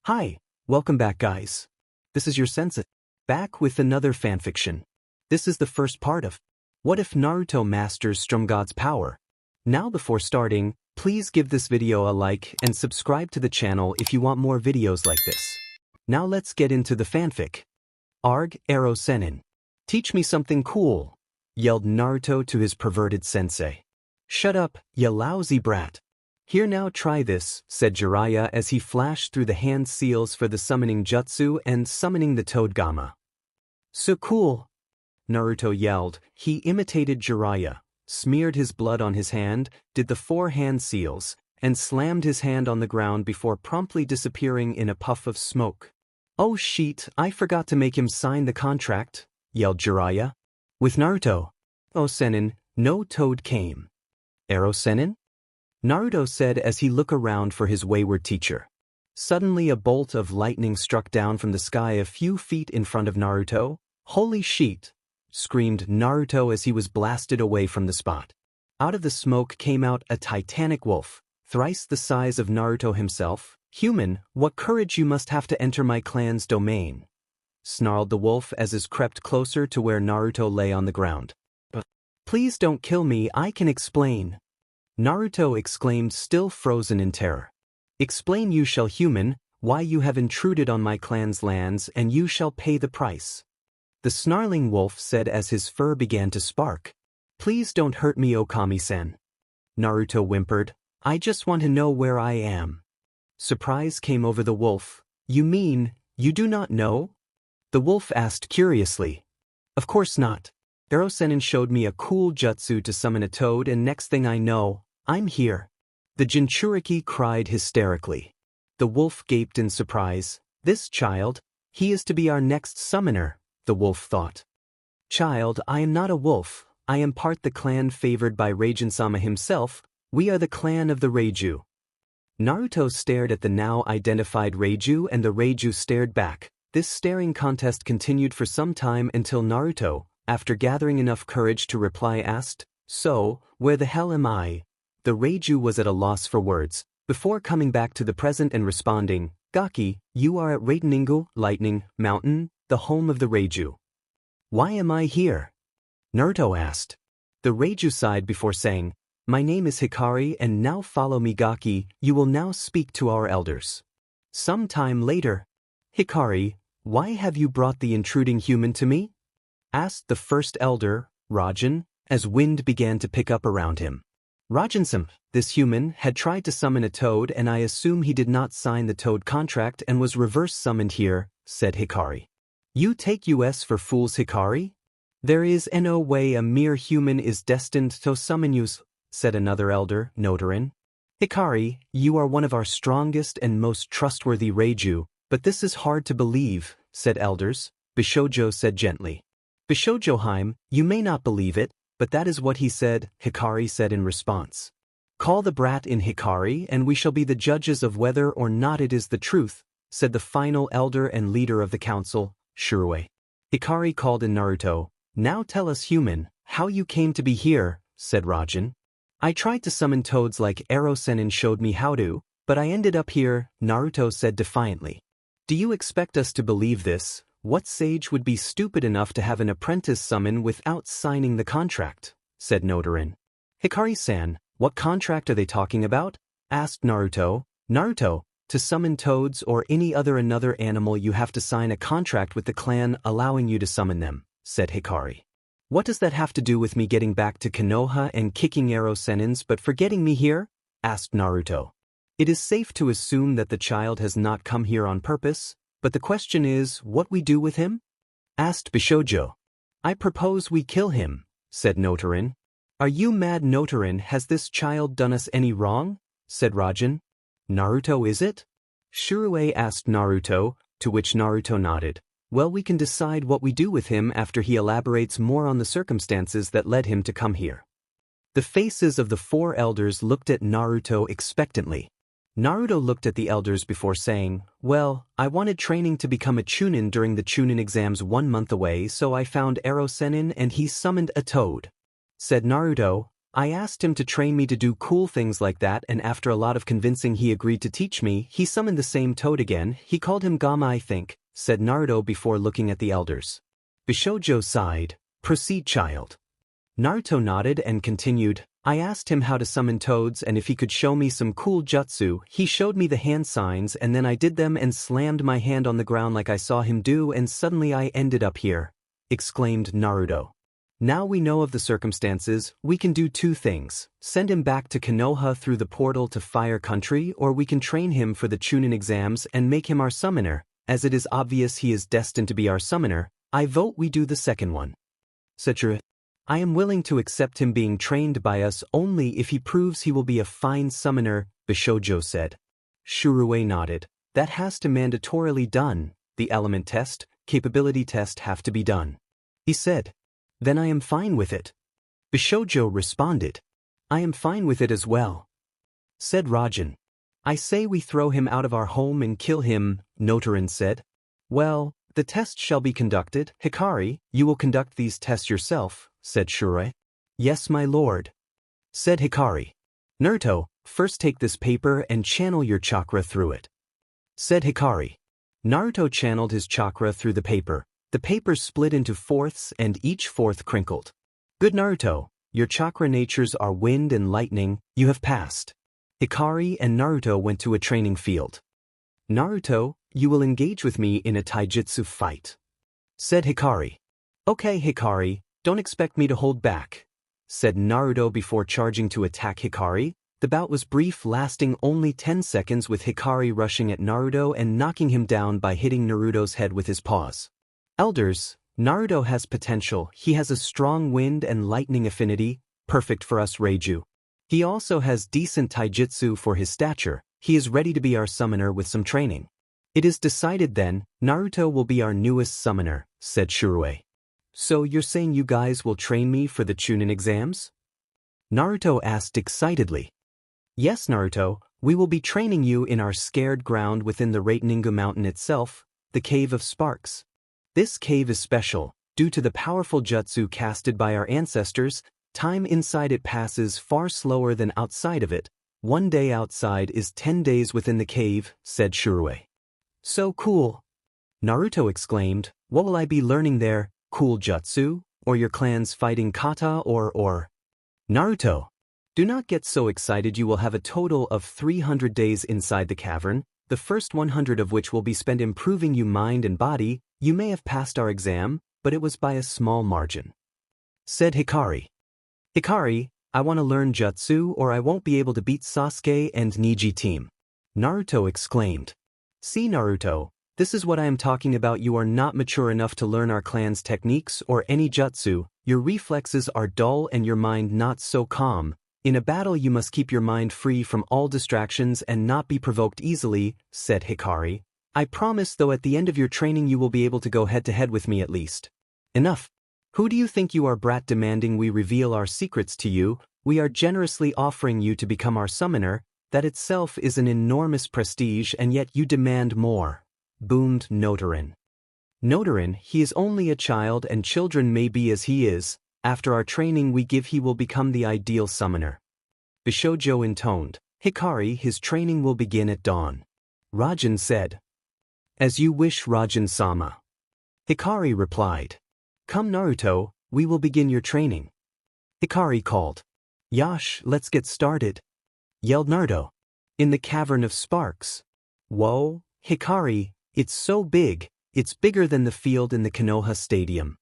Hi, welcome back guys. This is your sensei, back with another fanfiction. This is the first part of What If Naruto Masters Storm God's Power? Now before starting, please give this video a like and subscribe to the channel if you want more videos like this. Now let's get into the fanfic. Arg, Ero Sennin. Teach me something cool, yelled Naruto to his perverted sensei. Shut up, ya lousy brat. Here now try this, said Jiraya as he flashed through the hand seals for the summoning jutsu and summoning the Toad Gamma. So cool, Naruto yelled. He imitated Jiraya, smeared his blood on his hand, did the 4 hand seals, and slammed his hand on the ground before promptly disappearing in a puff of smoke. Oh shit, I forgot to make him sign the contract, yelled Jiraya. With Naruto. Oh Sennin, no Toad came. Ero Sennin? Naruto said as he looked around for his wayward teacher. Suddenly a bolt of lightning struck down from the sky a few feet in front of Naruto. Holy shit! Screamed Naruto as he was blasted away from the spot. Out of the smoke came out a titanic wolf, thrice the size of Naruto himself. Human, what courage you must have to enter my clan's domain, snarled the wolf as it crept closer to where Naruto lay on the ground. But please don't kill me, I can explain. Naruto exclaimed, still frozen in terror. Explain, you shall, human, why you have intruded on my clan's lands, and you shall pay the price. The snarling wolf said as his fur began to spark. Please don't hurt me, Okami-san. Naruto whimpered. I just want to know where I am. Surprise came over the wolf. You mean, you do not know? The wolf asked curiously. Of course not. Ero Sennin showed me a cool jutsu to summon a toad, and next thing I know, I'm here. The Jinchuriki cried hysterically. The wolf gaped in surprise. This child, he is to be our next summoner, the wolf thought. Child, I am not a wolf, I am part the clan favored by Raijin-sama himself. We are the clan of the Raiju. Naruto stared at the now identified Raiju, and the Raiju stared back. This staring contest continued for some time until Naruto, after gathering enough courage to reply, asked, So, where the hell am I? The Raiju was at a loss for words, before coming back to the present and responding, Gaki, you are at Raiteningu, Lightning, Mountain, the home of the Raiju. Why am I here? Naruto asked. The Raiju sighed before saying, My name is Hikari, and now follow me, Gaki, you will now speak to our elders. Some time later, Hikari, why have you brought the intruding human to me? Asked the first elder, Raijin, as wind began to pick up around him. Raijin-sama, this human, had tried to summon a toad, and I assume he did not sign the toad contract and was reverse summoned here, said Hikari. You take us for fools, Hikari? There is no way a mere human is destined to summon you, said another elder, Notorin. Hikari, you are one of our strongest and most trustworthy Raiju, but this is hard to believe, said elders. Bishojo said gently. Bishojoheim, you may not believe it, but that is what he said, Hikari said in response. Call the brat in, Hikari, and we shall be the judges of whether or not it is the truth, said the final elder and leader of the council, Shirue. Hikari called in Naruto. Now tell us, human, how you came to be here, said Raijin. I tried to summon toads like Ero Sennin showed me how to, but I ended up here, Naruto said defiantly. Do you expect us to believe this? What sage would be stupid enough to have an apprentice summon without signing the contract? Said Notorin. Hikari-san, what contract are they talking about? Asked Naruto. Naruto, to summon toads or another animal you have to sign a contract with the clan allowing you to summon them, said Hikari. What does that have to do with me getting back to Konoha and kicking Ero Sennin's but forgetting me here? Asked Naruto. It is safe to assume that the child has not come here on purpose, but the question is what we do with him? Asked Bishojo. I propose we kill him, said Notorin. Are you mad, Notorin? Has this child done us any wrong? Said Raijin. Naruto, is it? Shirue asked Naruto, to which Naruto nodded. Well, we can decide what we do with him after he elaborates more on the circumstances that led him to come here. The faces of the 4 elders looked at Naruto expectantly. Naruto looked at the elders before saying, Well, I wanted training to become a Chunin during the Chunin exams 1 month away, so I found Ero Sennin and he summoned a toad. Said Naruto, I asked him to train me to do cool things like that, and after a lot of convincing he agreed to teach me. He summoned the same toad again. He called him Gamma, I think, said Naruto before looking at the elders. Bishoujo sighed. Proceed, child. Naruto nodded and continued. I asked him how to summon toads and if he could show me some cool jutsu. He showed me the hand signs and then I did them and slammed my hand on the ground like I saw him do, and suddenly I ended up here, exclaimed Naruto. Now we know of the circumstances, we can do two things: send him back to Konoha through the portal to Fire Country, or we can train him for the Chunin exams and make him our summoner. As it is obvious he is destined to be our summoner, I vote we do the second one. Said I am willing to accept him being trained by us only if he proves he will be a fine summoner, Bishoujo said. Shurue nodded. That has to mandatorily done. The element test, capability test have to be done. He said. Then I am fine with it. Bishoujo responded. I am fine with it as well. Said Raijin. I say we throw him out of our home and kill him, Notorin said. Well, the test shall be conducted. Hikari, you will conduct these tests yourself, said Shurue. Yes, my lord, said Hikari. Naruto, first take this paper and channel your chakra through it, said Hikari. Naruto channeled his chakra through the paper. The paper split into fourths and each fourth crinkled. Good Naruto, your chakra natures are wind and lightning, you have passed. Hikari and Naruto went to a training field. Naruto, you will engage with me in a taijutsu fight, said Hikari. Okay Hikari, don't expect me to hold back, said Naruto before charging to attack Hikari. The bout was brief, lasting only 10 seconds, with Hikari rushing at Naruto and knocking him down by hitting Naruto's head with his paws. Elders, Naruto has potential. He has a strong wind and lightning affinity, perfect for us Raiju. He also has decent taijutsu for his stature. He is ready to be our summoner with some training. It is decided then, Naruto will be our newest summoner, said Shurue. So you're saying you guys will train me for the Chunin exams? Naruto asked excitedly. Yes Naruto, we will be training you in our scared ground within the Rateningu mountain itself, the Cave of Sparks. This cave is special. Due to the powerful jutsu casted by our ancestors, time inside it passes far slower than outside of it. 1 day outside is 10 days within the cave, said Shurue. So cool! Naruto exclaimed. What will I be learning there? Cool jutsu? Or your clan's fighting kata or? Naruto, do not get so excited. You will have a total of 300 days inside the cavern, the first 100 of which will be spent improving you mind and body. You may have passed our exam, but it was by a small margin, said Hikari. Hikari, I want to learn jutsu or I won't be able to beat Sasuke and Neji team, Naruto exclaimed. See Naruto, this is what I am talking about. You are not mature enough to learn our clan's techniques or any jutsu. Your reflexes are dull and your mind not so calm. In a battle you must keep your mind free from all distractions and not be provoked easily, said Hikari. I promise though at the end of your training you will be able to go head-to-head with me at least. Enough. Who do you think you are, brat, demanding we reveal our secrets to you? We are generously offering you to become our summoner. That itself is an enormous prestige, and yet you demand more, boomed Notorin. Notorin, he is only a child and children may be as he is. After our training we give he will become the ideal summoner. Bishoujo intoned. Hikari, his training will begin at dawn. Raijin said. As you wish Raijin-sama. Hikari replied. Come Naruto, we will begin your training. Hikari called. Yash, let's get started, yelled Naruto. In the Cavern of Sparks. Whoa, Hikari, it's so big, it's bigger than the field in the Konoha Stadium,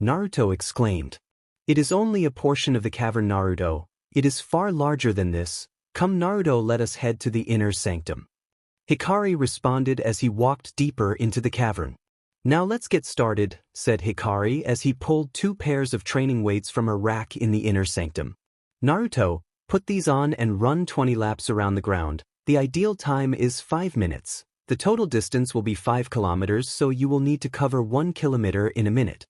Naruto exclaimed. It is only a portion of the cavern, Naruto. It is far larger than this. Come Naruto, let us head to the inner sanctum. Hikari responded as he walked deeper into the cavern. Now let's get started, said Hikari as he pulled 2 pairs of training weights from a rack in the inner sanctum. Naruto, put these on and run 20 laps around the ground. The ideal time is 5 minutes. The total distance will be 5 kilometers, so you will need to cover 1 kilometer in a minute.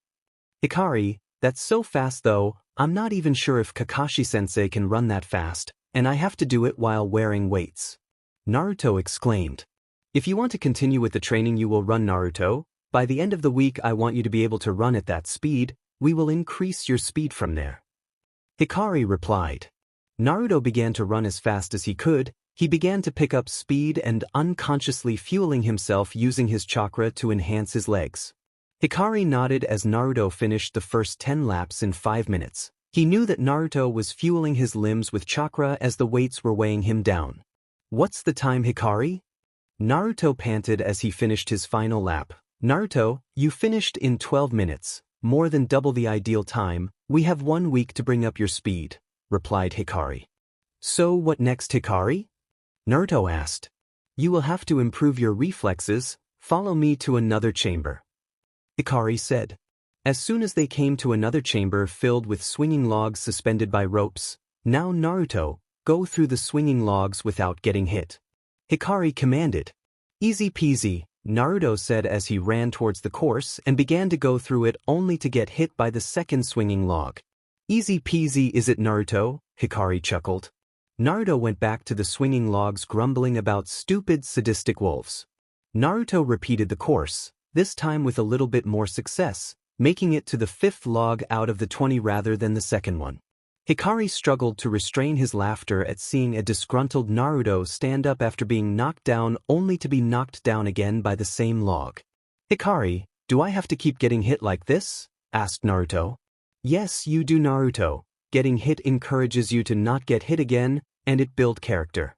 Hikari, that's so fast though, I'm not even sure if Kakashi-sensei can run that fast, and I have to do it while wearing weights, Naruto exclaimed. If you want to continue with the training you will run, Naruto. By the end of the week I want you to be able to run at that speed. We will increase your speed from there. Hikari replied. Naruto began to run as fast as he could. He began to pick up speed and unconsciously fueling himself using his chakra to enhance his legs. Hikari nodded as Naruto finished the first 10 laps in 5 minutes. He knew that Naruto was fueling his limbs with chakra as the weights were weighing him down. What's the time, Hikari? Naruto panted as he finished his final lap. Naruto, you finished in 12 minutes, more than double the ideal time. We have 1 week to bring up your speed, replied Hikari. So what next, Hikari? Naruto asked. You will have to improve your reflexes. Follow me to another chamber, Hikari said. As soon as they came to another chamber filled with swinging logs suspended by ropes, now Naruto, go through the swinging logs without getting hit, Hikari commanded. Easy peasy, Naruto said as he ran towards the course and began to go through it only to get hit by the second swinging log. Easy peasy is it, Naruto? Hikari chuckled. Naruto went back to the swinging logs grumbling about stupid sadistic wolves. Naruto repeated the course, this time with a little bit more success, making it to the 5th log out of the 20 rather than the second one. Hikari struggled to restrain his laughter at seeing a disgruntled Naruto stand up after being knocked down only to be knocked down again by the same log. Hikari, do I have to keep getting hit like this? Asked Naruto. Yes, you do, Naruto. Getting hit encourages you to not get hit again, and it builds character.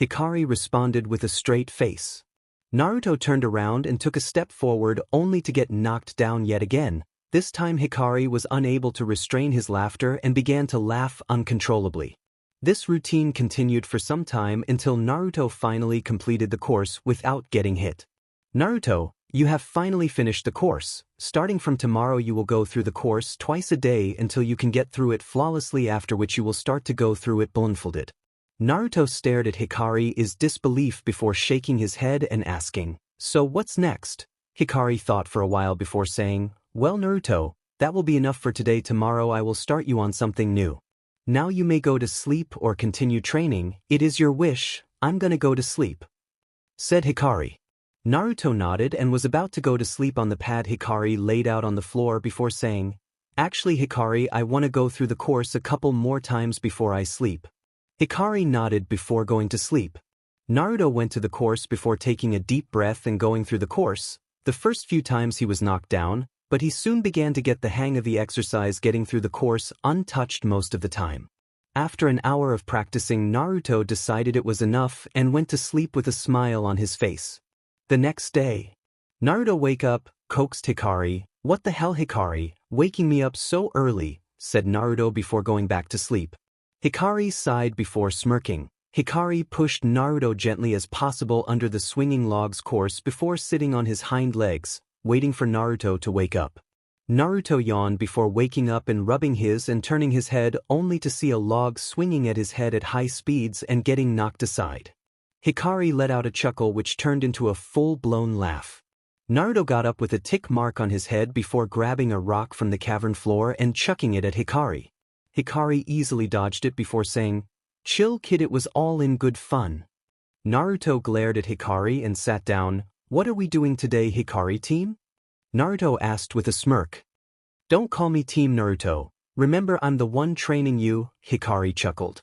Hikari responded with a straight face. Naruto turned around and took a step forward only to get knocked down yet again. This time Hikari was unable to restrain his laughter and began to laugh uncontrollably. This routine continued for some time until Naruto finally completed the course without getting hit. Naruto, you have finally finished the course. Starting from tomorrow you will go through the course twice a day until you can get through it flawlessly, after which you will start to go through it blindfolded. Naruto stared at Hikari in disbelief before shaking his head and asking, so what's next? Hikari thought for a while before saying, well, Naruto, that will be enough for today. Tomorrow I will start you on something new. Now you may go to sleep or continue training. It is your wish. I'm gonna go to sleep, said Hikari. Naruto nodded and was about to go to sleep on the pad Hikari laid out on the floor before saying, actually Hikari, I want to go through the course a couple more times before I sleep. Hikari nodded before going to sleep. Naruto went to the course before taking a deep breath and going through the course. The first few times he was knocked down, but he soon began to get the hang of the exercise, getting through the course untouched most of the time. After an hour of practicing, Naruto decided it was enough and went to sleep with a smile on his face. The next day, Naruto wake up, coaxed Hikari. What the hell, Hikari, waking me up so early, said Naruto before going back to sleep. Hikari sighed before smirking. Hikari pushed Naruto gently as possible under the swinging logs course before sitting on his hind legs, waiting for Naruto to wake up. Naruto yawned before waking up and rubbing his and turning his head only to see a log swinging at his head at high speeds and getting knocked aside. Hikari let out a chuckle which turned into a full-blown laugh. Naruto got up with a tick mark on his head before grabbing a rock from the cavern floor and chucking it at Hikari. Hikari easily dodged it before saying, chill kid, it was all in good fun. Naruto glared at Hikari and sat down. What are we doing today, Hikari team? Naruto asked with a smirk. Don't call me Team Naruto. Remember, I'm the one training you, Hikari chuckled.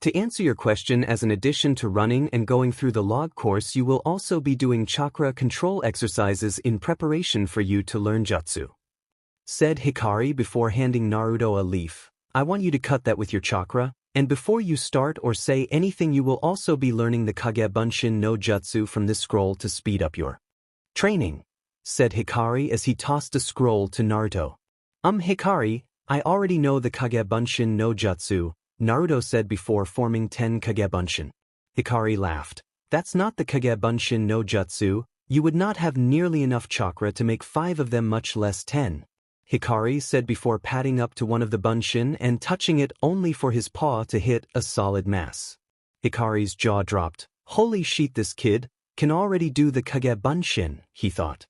To answer your question, as an addition to running and going through the log course, you will also be doing chakra control exercises in preparation for you to learn jutsu, said Hikari before handing Naruto a leaf. I want you to cut that with your chakra, and before you start or say anything you will also be learning the Kagebunshin no Jutsu from this scroll to speed up your training, said Hikari as he tossed a scroll to Naruto. Hikari, I already know the Kagebunshin no Jutsu, Naruto said before forming 10 Kagebunshin. Hikari laughed. That's not the Kagebunshin no Jutsu. You would not have nearly enough chakra to make 5 of them, much less 10. Hikari said before padding up to one of the bunshin and touching it only for his paw to hit a solid mass. Hikari's jaw dropped. Holy shit, this kid can already do the Kagebunshin, he thought.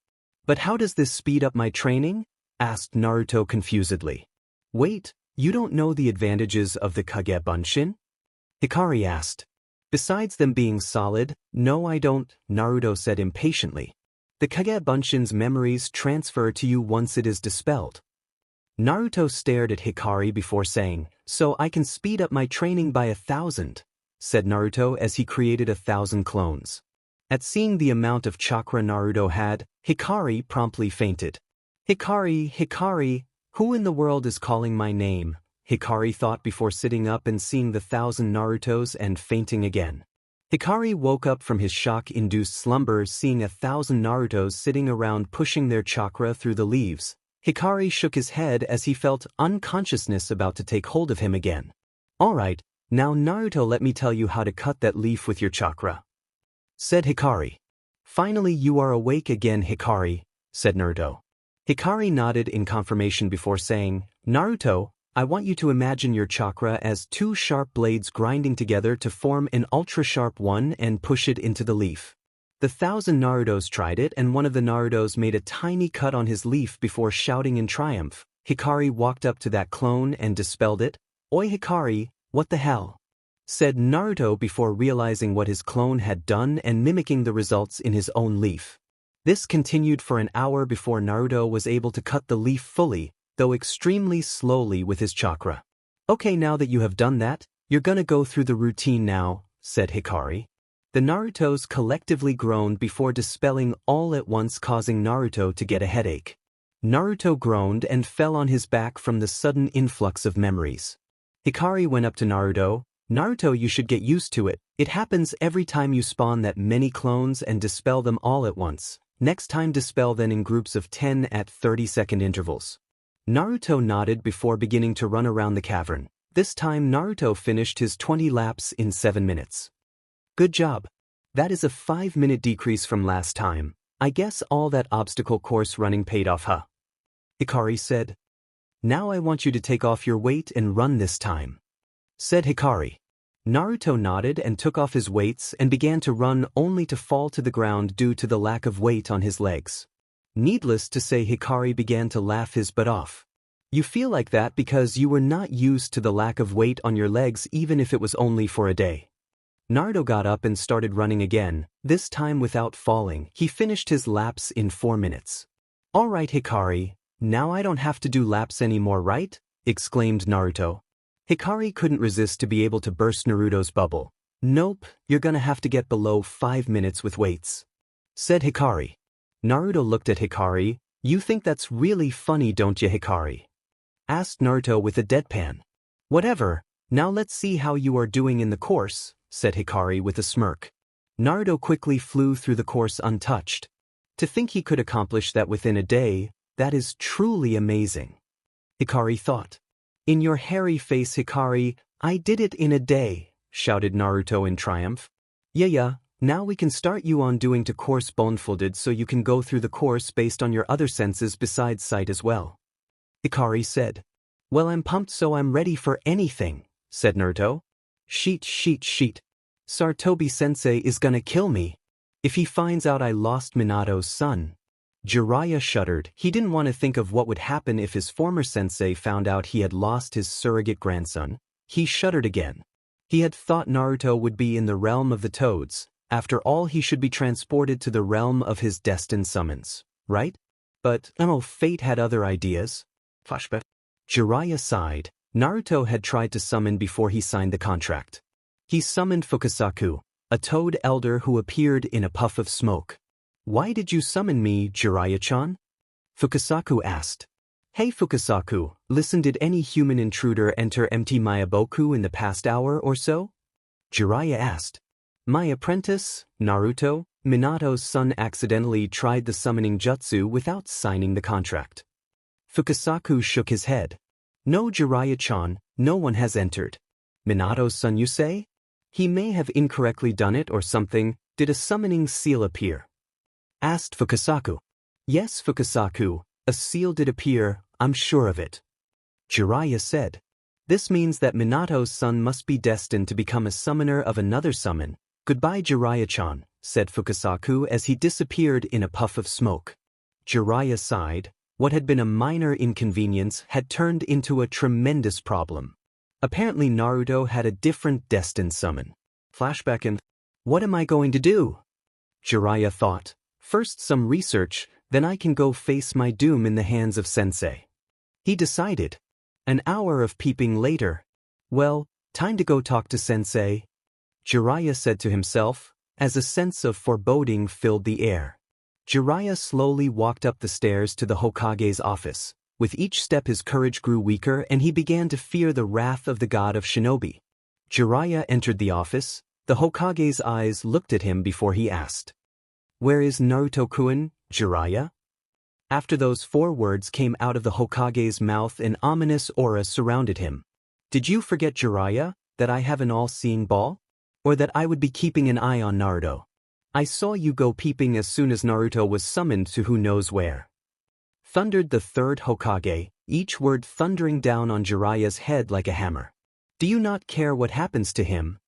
But how does this speed up my training? Asked Naruto confusedly. Wait, you don't know the advantages of the Kagebunshin? Hikari asked. Besides them being solid, no I don't, Naruto said impatiently. The Kagebunshin's memories transfer to you once it is dispelled. Naruto stared at Hikari before saying, So I can speed up my training by 1,000, said Naruto as he created 1,000 clones. At seeing the amount of chakra Naruto had, Hikari promptly fainted. Hikari, who in the world is calling my name? Hikari thought before sitting up and seeing the 1,000 Narutos and fainting again. Hikari woke up from his shock-induced slumber seeing 1,000 Narutos sitting around pushing their chakra through the leaves. Hikari shook his head as he felt unconsciousness about to take hold of him again. Alright, now Naruto, let me tell you how to cut that leaf with your chakra, said Hikari. Finally you are awake again, Hikari, said Naruto. Hikari nodded in confirmation before saying, Naruto, I want you to imagine your chakra as two sharp blades grinding together to form an ultra-sharp one and push it into the leaf. The 1,000 Narutos tried it and one of the Narutos made a tiny cut on his leaf before shouting in triumph. Hikari walked up to that clone and dispelled it. Oi Hikari, what the hell? Said Naruto before realizing what his clone had done and mimicking the results in his own leaf. This continued for an hour before Naruto was able to cut the leaf fully, though extremely slowly with his chakra. Okay, now that you have done that, you're gonna go through the routine now, said Hikari. The Narutos collectively groaned before dispelling all at once, causing Naruto to get a headache. Naruto groaned and fell on his back from the sudden influx of memories. Hikari went up to Naruto. Naruto, you should get used to it. It happens every time you spawn that many clones and dispel them all at once. Next time dispel them in groups of 10 at 30-second intervals. Naruto nodded before beginning to run around the cavern. This time Naruto finished his 20 laps in 7 minutes. Good job. That is a 5-minute decrease from last time. I guess all that obstacle course running paid off, huh? Hikari said. Now I want you to take off your weight and run this time, said Hikari. Naruto nodded and took off his weights and began to run only to fall to the ground due to the lack of weight on his legs. Needless to say, Hikari began to laugh his butt off. You feel like that because you were not used to the lack of weight on your legs even if it was only for a day. Naruto got up and started running again, this time without falling. He finished his laps in 4 minutes. Alright Hikari, now I don't have to do laps anymore, right? Exclaimed Naruto. Hikari couldn't resist to be able to burst Naruto's bubble. Nope, you're gonna have to get below 5 minutes with weights, said Hikari. Naruto looked at Hikari. You think that's really funny, don't you, Hikari? Asked Naruto with a deadpan. Whatever, now let's see how you are doing in the course, said Hikari with a smirk. Naruto quickly flew through the course untouched. To think he could accomplish that within a day, that is truly amazing, Hikari thought. In your hairy face, Hikari, I did it in a day, shouted Naruto in triumph. Yeah, now we can start you on doing to course blindfolded so you can go through the course based on your other senses besides sight as well, Hikari said. Well, I'm pumped, so I'm ready for anything, said Naruto. Sheet. Sartobi-sensei is gonna kill me if he finds out I lost Minato's son. Jiraya shuddered. He didn't want to think of what would happen if his former sensei found out he had lost his surrogate grandson. He shuddered again. He had thought Naruto would be in the realm of the toads. After all, he should be transported to the realm of his destined summons, right? But, fate had other ideas. Flashback. Jiraya sighed. Naruto had tried to summon before he signed the contract. He summoned Fukasaku, a toad elder who appeared in a puff of smoke. Why did you summon me, Jiraiya-chan? Fukasaku asked. Hey Fukasaku, listen, did any human intruder enter empty Mayaboku in the past hour or so? Jiraiya asked. My apprentice, Naruto, Minato's son, accidentally tried the summoning jutsu without signing the contract. Fukasaku shook his head. No, Jiraiya-chan, no one has entered. Minato's son, you say? He may have incorrectly done it or something. Did a summoning seal appear? Asked Fukasaku. Yes, Fukasaku, a seal did appear, I'm sure of it. Jiraiya said. This means that Minato's son must be destined to become a summoner of another summon. Goodbye, Jiraiya-chan, said Fukasaku as he disappeared in a puff of smoke. Jiraiya sighed. What had been a minor inconvenience had turned into a tremendous problem. Apparently Naruto had a different destined summon. Flashback and, what am I going to do? Jiraiya thought. First some research, then I can go face my doom in the hands of Sensei. He decided. An hour of peeping later, Well, time to go talk to Sensei, Jiraiya said to himself, as a sense of foreboding filled the air. Jiraiya slowly walked up the stairs to the Hokage's office. With each step his courage grew weaker and he began to fear the wrath of the god of shinobi. Jiraiya entered the office. The Hokage's eyes looked at him before he asked, "Where is Naruto-kun, Jiraiya?" After those 4 words came out of the Hokage's mouth, an ominous aura surrounded him. "Did you forget, Jiraiya, that I have an all-seeing ball? Or that I would be keeping an eye on Naruto? I saw you go peeping as soon as Naruto was summoned to who knows where," thundered the 3rd Hokage, each word thundering down on Jiraiya's head like a hammer. "Do you not care what happens to him?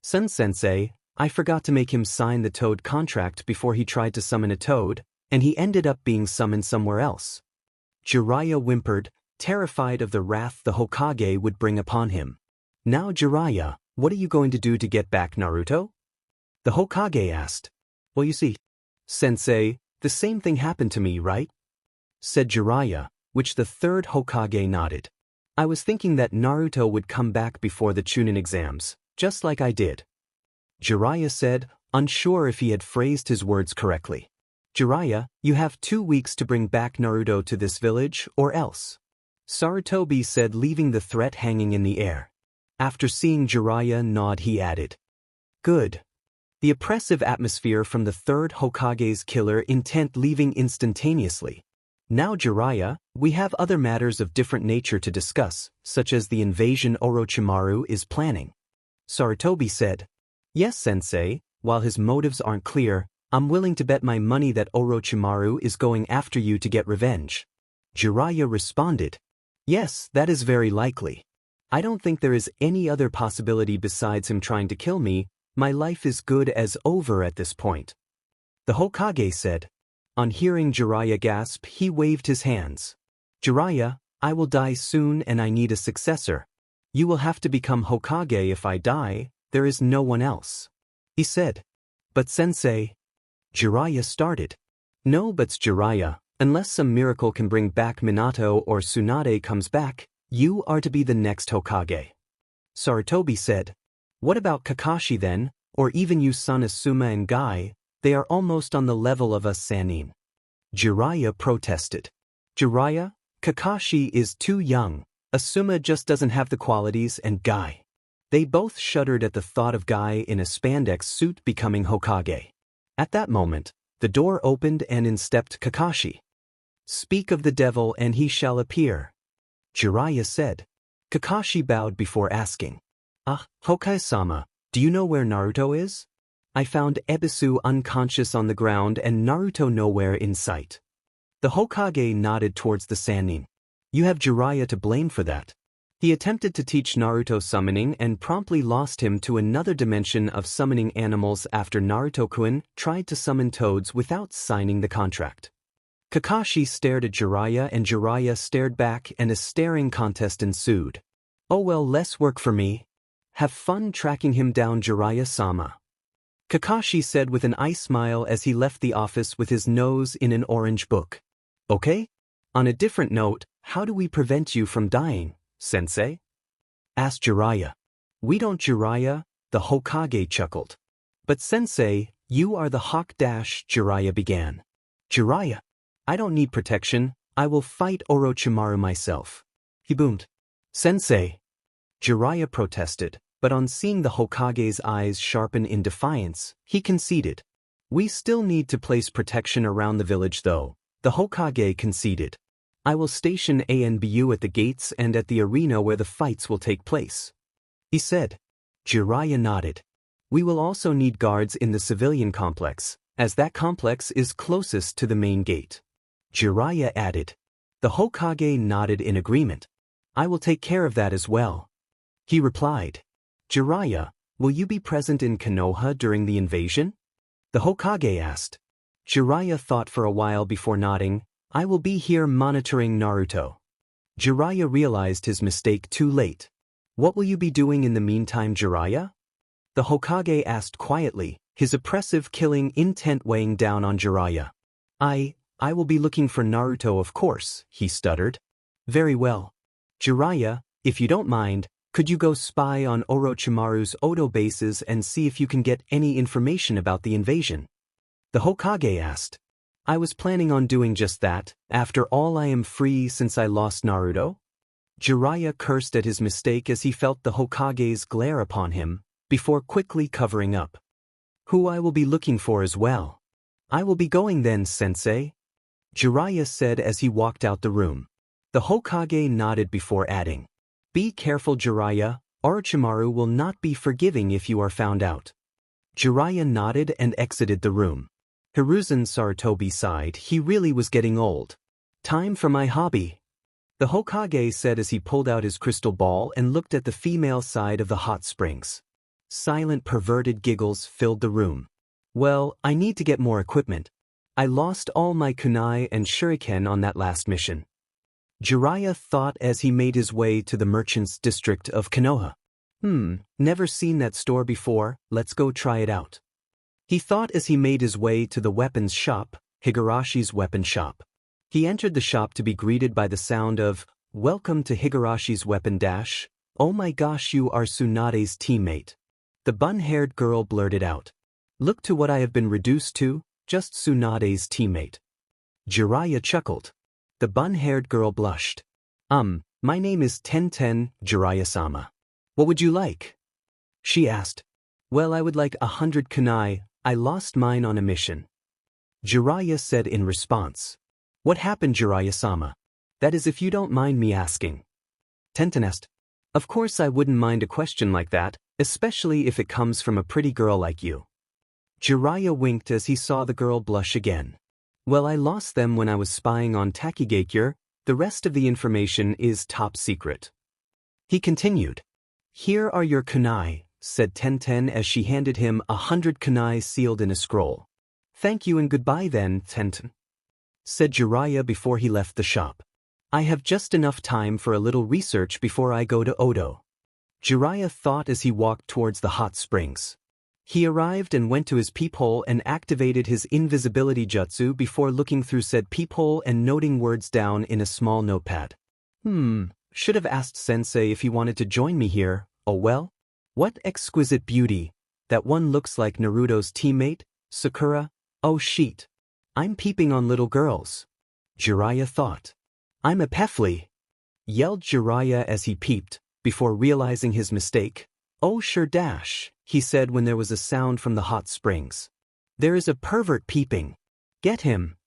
Sensei, I forgot to make him sign the toad contract before he tried to summon a toad, and he ended up being summoned somewhere else." Jiraiya whimpered, terrified of the wrath the Hokage would bring upon him. "Now Jiraiya, what are you going to do to get back Naruto?" the Hokage asked. "Well, you see, Sensei, the same thing happened to me, right?" said Jiraiya, which the 3rd Hokage nodded. "I was thinking that Naruto would come back before the Chunin exams, just like I did," Jiraiya said, unsure if he had phrased his words correctly. "Jiraiya, you have 2 weeks to bring back Naruto to this village, or else," Sarutobi said, leaving the threat hanging in the air. After seeing Jiraiya nod, he added, "Good." The oppressive atmosphere from the 3rd Hokage's killer intent leaving instantaneously. "Now Jiraiya, we have other matters of different nature to discuss, such as the invasion Orochimaru is planning," Sarutobi said. "Yes, Sensei, while his motives aren't clear, I'm willing to bet my money that Orochimaru is going after you to get revenge," Jiraiya responded. "Yes, that is very likely. I don't think there is any other possibility besides him trying to kill me. My life is good as over at this point," the Hokage said. On hearing Jiraiya gasp, he waved his hands. "Jiraiya, I will die soon and I need a successor. You will have to become Hokage if I die, there is no one else," he said. "But Sensei," Jiraiya started. "No buts, Jiraiya, unless some miracle can bring back Minato or Tsunade comes back, you are to be the next Hokage," Sarutobi said. "What about Kakashi then, or even you son Asuma and Guy? They are almost on the level of us Sannin," Jiraiya protested. "Jiraiya, Kakashi is too young, Asuma just doesn't have the qualities, and Guy." They both shuddered at the thought of Guy in a spandex suit becoming Hokage. At that moment, the door opened and in stepped Kakashi. "Speak of the devil and he shall appear," Jiraiya said. Kakashi bowed before asking, Hokage-sama, do you know where Naruto is? I found Ebisu unconscious on the ground and Naruto nowhere in sight." The Hokage nodded towards the Sannin. "You have Jiraiya to blame for that. He attempted to teach Naruto summoning and promptly lost him to another dimension of summoning animals after Naruto-kun tried to summon toads without signing the contract." Kakashi stared at Jiraiya and Jiraiya stared back and a staring contest ensued. "Oh well, less work for me. Have fun tracking him down, Jiraiya-sama," Kakashi said with an ice smile as he left the office with his nose in an orange book. "Okay? On a different note, how do we prevent you from dying, Sensei?" asked Jiraiya. "We don't, Jiraiya," the Hokage chuckled. "But Sensei, you are the Hawk Dash," Jiraiya began. "Jiraiya, I don't need protection, I will fight Orochimaru myself," he boomed. "Sensei," Jiraiya protested, but on seeing the Hokage's eyes sharpen in defiance, he conceded. "We still need to place protection around the village though," the Hokage conceded. "I will station ANBU at the gates and at the arena where the fights will take place," he said. Jiraiya nodded. "We will also need guards in the civilian complex, as that complex is closest to the main gate," Jiraiya added. The Hokage nodded in agreement. "I will take care of that as well," he replied. "Jiraiya, will you be present in Konoha during the invasion?" the Hokage asked. Jiraiya thought for a while before nodding. "I will be here monitoring Naruto." Jiraiya realized his mistake too late. "What will you be doing in the meantime, Jiraiya?" the Hokage asked quietly, his oppressive killing intent weighing down on Jiraiya. I will be looking for Naruto, of course," he stuttered. "Very well. Jiraiya, if you don't mind, Could you go spy on Orochimaru's Oto bases and see if you can get any information about the invasion? The Hokage asked. I was planning on doing just that. After all, I am free since I lost Naruto. Jiraiya cursed at his mistake as he felt the Hokage's glare upon him, before quickly covering up. Who I will be looking for as well. I will be going then, sensei. Jiraiya said as he walked out the room. The Hokage nodded before adding. Be careful, Jiraiya. Orochimaru will not be forgiving if you are found out. Jiraiya nodded and exited the room. Hiruzen Sarutobi sighed. He really was getting old. Time for my hobby. The Hokage said as he pulled out his crystal ball and looked at the female side of the hot springs. Silent perverted giggles filled the room. Well, I need to get more equipment. I lost all my kunai and shuriken on that last mission. Jiraiya thought as he made his way to the merchant's district of Konoha. Never seen that store before, let's go try it out. He thought as he made his way to the weapons shop, Higarashi's weapon shop. He entered the shop to be greeted by the sound of, Welcome to Higarashi's weapon dash. Oh my gosh, you are Tsunade's teammate. The bun-haired girl blurted out. Look to what I have been reduced to, just Tsunade's teammate. Jiraiya chuckled. The bun-haired girl blushed. My name is Tenten, Jiraiya-sama. What would you like? She asked. Well, I would like 100 kunai, I lost mine on a mission. Jiraiya said in response. What happened, Jiraiya-sama? That is if you don't mind me asking. Tenten asked. Of course I wouldn't mind a question like that, especially if it comes from a pretty girl like you. Jiraiya winked as he saw the girl blush again. Well, I lost them when I was spying on Takigakure, the rest of the information is top secret. He continued. Here are your kunai, said Tenten as she handed him 100 kunai sealed in a scroll. Thank you and goodbye then, Tenten, said Jiraiya before he left the shop. I have just enough time for a little research before I go to Oto. Jiraiya thought as he walked towards the hot springs. He arrived and went to his peephole and activated his invisibility jutsu before looking through said peephole and noting words down in a small notepad. Should have asked Sensei if he wanted to join me here. Oh well. What exquisite beauty. That one looks like Naruto's teammate, Sakura. Oh sheet. I'm peeping on little girls. Jiraiya thought. I'm a Pefli, yelled Jiraiya as he peeped, before realizing his mistake. Oh sure dash, he said when there was a sound from the hot springs. There is a pervert peeping. Get him.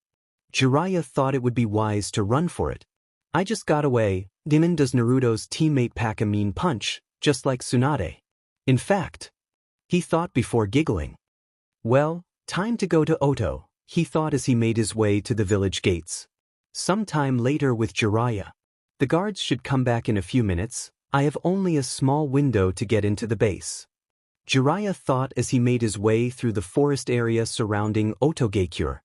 Jiraiya thought it would be wise to run for it. I just got away. Demon does Naruto's teammate pack a mean punch, just like Tsunade. In fact, he thought before giggling. Well, time to go to Oto, he thought as he made his way to the village gates. Sometime later with Jiraiya. The guards should come back in a few minutes. I have only a small window to get into the base. Jiraiya thought as he made his way through the forest area surrounding Otogakure.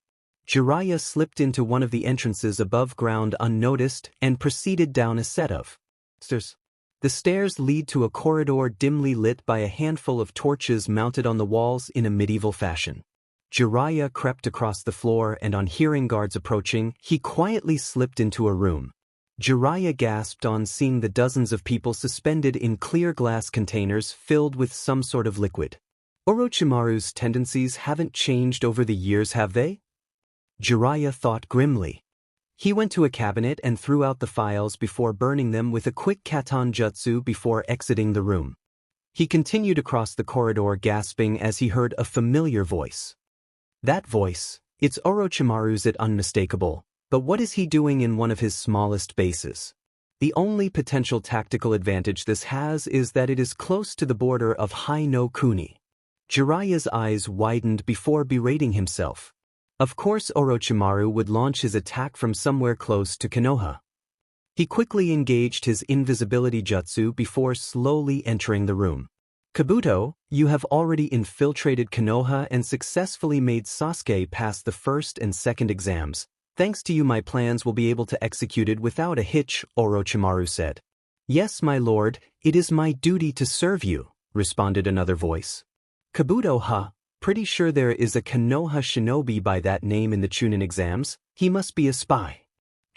Jiraiya slipped into one of the entrances above ground unnoticed and proceeded down a set of stairs. The stairs lead to a corridor dimly lit by a handful of torches mounted on the walls in a medieval fashion. Jiraiya crept across the floor and on hearing guards approaching, he quietly slipped into a room. Jiraiya gasped on seeing the dozens of people suspended in clear glass containers filled with some sort of liquid. Orochimaru's tendencies haven't changed over the years, have they? Jiraiya thought grimly. He went to a cabinet and threw out the files before burning them with a quick katan jutsu before exiting the room. He continued across the corridor gasping as he heard a familiar voice. That voice, it's Orochimaru's, it unmistakable. But what is he doing in one of his smallest bases? The only potential tactical advantage this has is that it is close to the border of Hai no Kuni. Jiraiya's eyes widened before berating himself. Of course Orochimaru would launch his attack from somewhere close to Konoha. He quickly engaged his invisibility jutsu before slowly entering the room. Kabuto, you have already infiltrated Konoha and successfully made Sasuke pass the first and second exams. Thanks to you my plans will be able to execute it without a hitch, Orochimaru said. Yes, my lord, it is my duty to serve you, responded another voice. Kabuto, pretty sure there is a Konoha shinobi by that name in the Chunin exams, he must be a spy.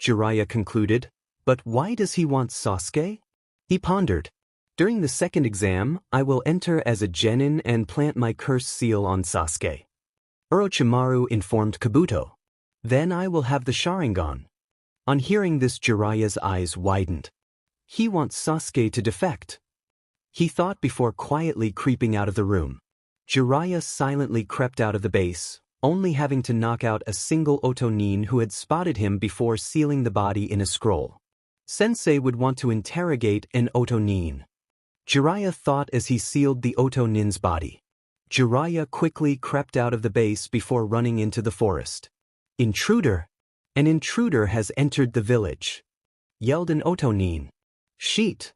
Jiraiya concluded, but why does he want Sasuke? He pondered. During the second exam, I will enter as a genin and plant my curse seal on Sasuke. Orochimaru informed Kabuto. Then I will have the Sharingan. On hearing this, Jiraya's eyes widened. He wants Sasuke to defect. He thought before quietly creeping out of the room. Jiraya silently crept out of the base, only having to knock out a single Otonin who had spotted him before sealing the body in a scroll. Sensei would want to interrogate an Otonin. Jiraya thought as he sealed the Otonin's body. Jiraya quickly crept out of the base before running into the forest. Intruder! An intruder has entered the village. Yelled an Otonin. Sheet!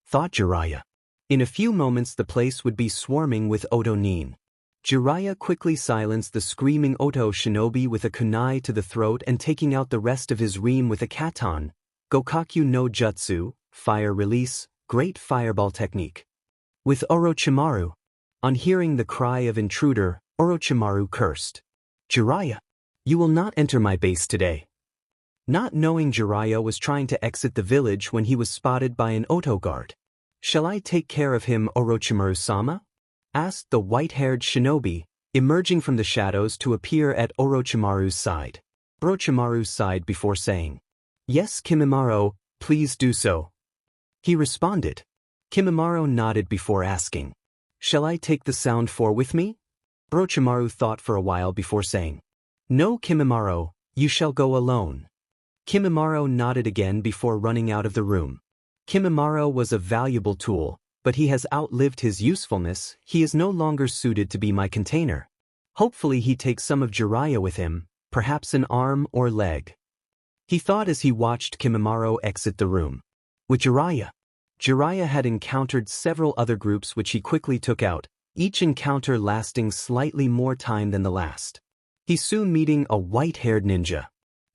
Thought Jiraya. In a few moments the place would be swarming with Otonin. Jiraya quickly silenced the screaming Oto shinobi with a kunai to the throat and taking out the rest of his ream with a katan, Gokakyu no Jutsu, fire release, great fireball technique. With Orochimaru. On hearing the cry of intruder, Orochimaru cursed. Jiraya, you will not enter my base today. Not knowing Jiraya was trying to exit the village when he was spotted by an Oto guard. Shall I take care of him, Orochimaru-sama? Asked the white-haired shinobi, emerging from the shadows to appear at Orochimaru's side. Orochimaru sighed before saying, Yes, Kimimaro, please do so. He responded. Kimimaro nodded before asking, Shall I take the Sound 4 with me? Orochimaru thought for a while before saying, No, Kimimaro, you shall go alone. Kimimaro nodded again before running out of the room. Kimimaro was a valuable tool, but he has outlived his usefulness. He is no longer suited to be my container. Hopefully he takes some of Jiraiya with him, perhaps an arm or leg. He thought as he watched Kimimaro exit the room. With Jiraiya. Jiraiya had encountered several other groups which he quickly took out, each encounter lasting slightly more time than the last. He soon meeting a white-haired ninja.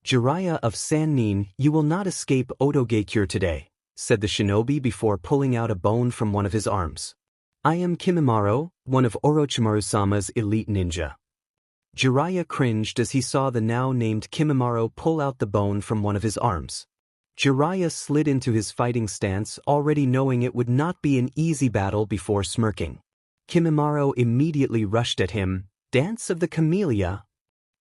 Jiraiya of Sannin, you will not escape Otogekyure today, said the shinobi before pulling out a bone from one of his arms. I am Kimimaro, one of Orochimaru-sama's elite ninja. Jiraiya cringed as he saw the now-named Kimimaro pull out the bone from one of his arms. Jiraiya slid into his fighting stance, already knowing it would not be an easy battle before smirking. Kimimaro immediately rushed at him. Dance of the Camellia,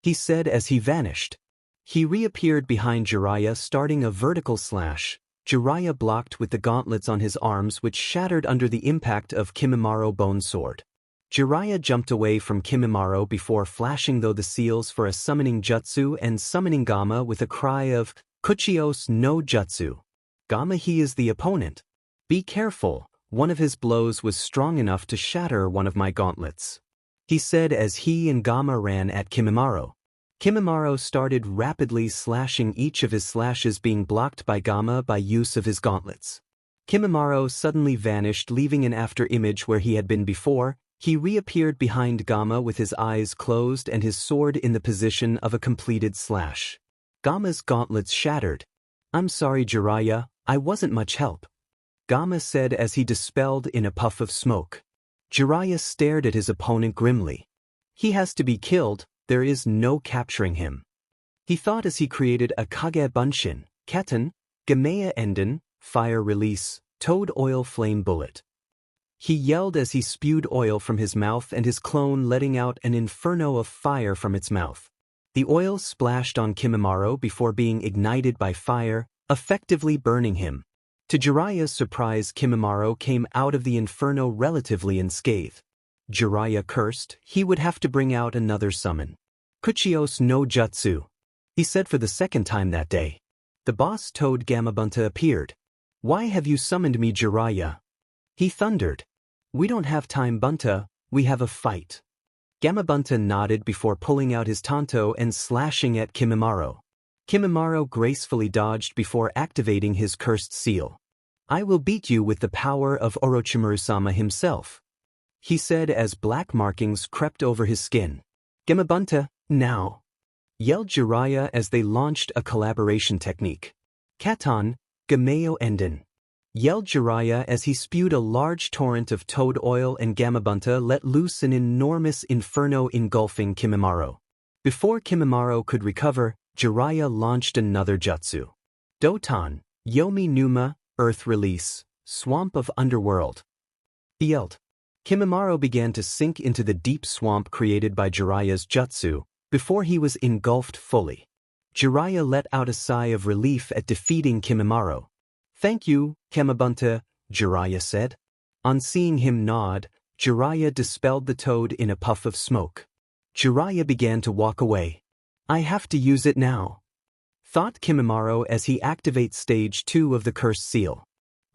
he said as he vanished. He reappeared behind Jiraiya, starting a vertical slash. Jiraiya blocked with the gauntlets on his arms, which shattered under the impact of Kimimaro bone sword. Jiraiya jumped away from Kimimaro before flashing though the seals for a summoning jutsu and summoning Gamma with a cry of Kuchios no Jutsu. Gamma, he is the opponent. Be careful, one of his blows was strong enough to shatter one of my gauntlets. He said as he and Gamma ran at Kimimaro. Kimimaro started rapidly slashing, each of his slashes being blocked by Gamma by use of his gauntlets. Kimimaro suddenly vanished, leaving an after image where he had been before. He reappeared behind Gamma with his eyes closed and his sword in the position of a completed slash. Gamma's gauntlets shattered. I'm sorry, Jiraiya, I wasn't much help. Gamma said as he dispelled in a puff of smoke. Jiraiya stared at his opponent grimly. He has to be killed, there is no capturing him. He thought as he created a Kage Bunshin, Keten, Gamea Enden, fire release, toad oil flame bullet. He yelled as he spewed oil from his mouth and his clone letting out an inferno of fire from its mouth. The oil splashed on Kimimaro before being ignited by fire, effectively burning him. To Jiraiya's surprise, Kimimaro came out of the inferno relatively unscathed. Jiraiya cursed, he would have to bring out another summon. Kuchios no Jutsu, he said for the second time that day. The boss toad Gamabunta appeared. Why have you summoned me, Jiraiya? He thundered. We don't have time, Bunta, we have a fight. Gamabunta nodded before pulling out his tanto and slashing at Kimimaro. Kimimaro gracefully dodged before activating his cursed seal. I will beat you with the power of Orochimaru-sama himself, he said as black markings crept over his skin. Gamabunta, now! Yelled Jiraiya as they launched a collaboration technique. Katan, Gameo Enden! Yelled Jiraiya as he spewed a large torrent of toad oil and Gamabunta let loose an enormous inferno engulfing Kimimaro. Before Kimimaro could recover, Jiraiya launched another jutsu. Doton, Yomi Numa, Earth Release, Swamp of Underworld. He yelled. Kimimaro began to sink into the deep swamp created by Jiraya's jutsu, before he was engulfed fully. Jiraya let out a sigh of relief at defeating Kimimaro. "Thank you, Kemibunta," Jiraya said. On seeing him nod, Jiraya dispelled the toad in a puff of smoke. Jiraya began to walk away. "I have to use it now," thought Kimimaro as he activates Stage 2 of the Cursed Seal.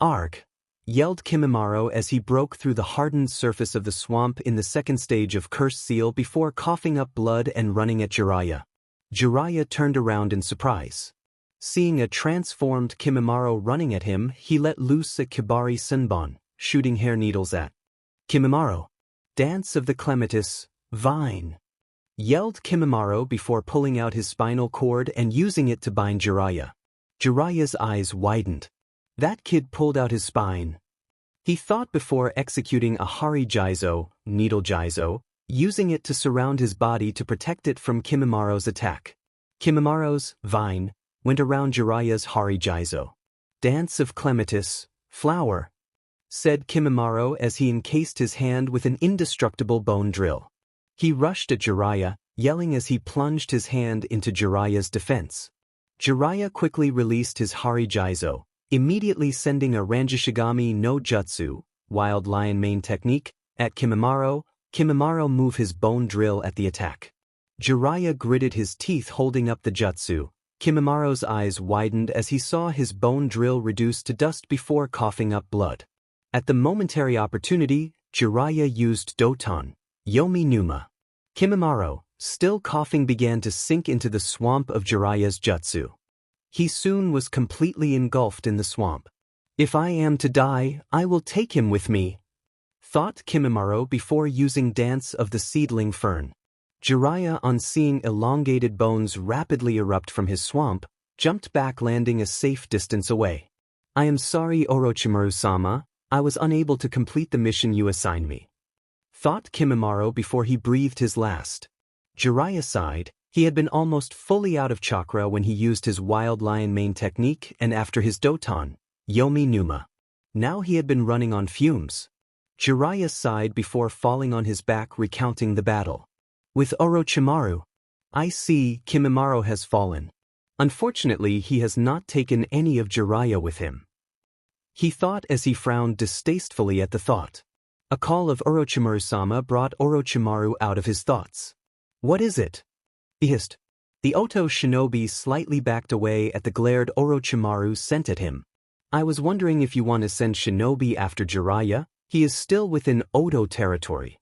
"Arg!" yelled Kimimaro as he broke through the hardened surface of the swamp in the second stage of Cursed Seal before coughing up blood and running at Jiraya. Jiraya turned around in surprise. Seeing a transformed Kimimaro running at him, he let loose a Kibari Senbon, shooting hair needles at Kimimaro. "Dance of the Clematis, Vine!" yelled Kimimaro before pulling out his spinal cord and using it to bind Jiraya. Jiraya's eyes widened. That kid pulled out his spine. He thought before executing a Hari Jizo, Needle Jizo, using it to surround his body to protect it from Kimimaro's attack. Kimimaro's vine went around Jiraya's Hari Jizo. "Dance of Clematis, Flower," said Kimimaro as he encased his hand with an indestructible bone drill. He rushed at Jiraya, yelling as he plunged his hand into Jiraya's defense. Jiraya quickly released his Hari Jizo, immediately sending a Ranjishigami no Jutsu, Wild Lion Mane technique, at Kimimaro. Kimimaro moved his bone drill at the attack. Jiraya gritted his teeth holding up the jutsu. Kimimaro's eyes widened as he saw his bone drill reduce to dust before coughing up blood. At the momentary opportunity, Jiraya used Duotian, Yomi Numa. Kimimaro, still coughing, began to sink into the swamp of Jiraya's jutsu. He soon was completely engulfed in the swamp. "If I am to die, I will take him with me," thought Kimimaro before using Dance of the Seedling Fern. Jiraya, on seeing elongated bones rapidly erupt from his swamp, jumped back, landing a safe distance away. "I am sorry, Orochimaru-sama, I was unable to complete the mission you assigned me," thought Kimimaro before he breathed his last. Jiraya sighed. He had been almost fully out of chakra when he used his Wild Lion Mane technique and after his Duotian, Yomi Numa. Now he had been running on fumes. Jiraya sighed before falling on his back, recounting the battle. "With Orochimaru. I see Kimimaro has fallen. Unfortunately, he has not taken any of Jiraya with him," he thought as he frowned distastefully at the thought. A call of Orochimaru-sama brought Orochimaru out of his thoughts. "What is it?" he hissed. The Oto shinobi slightly backed away at the glared Orochimaru sent at him. "I was wondering if you want to send shinobi after Jiraya. He is still within Oto territory,"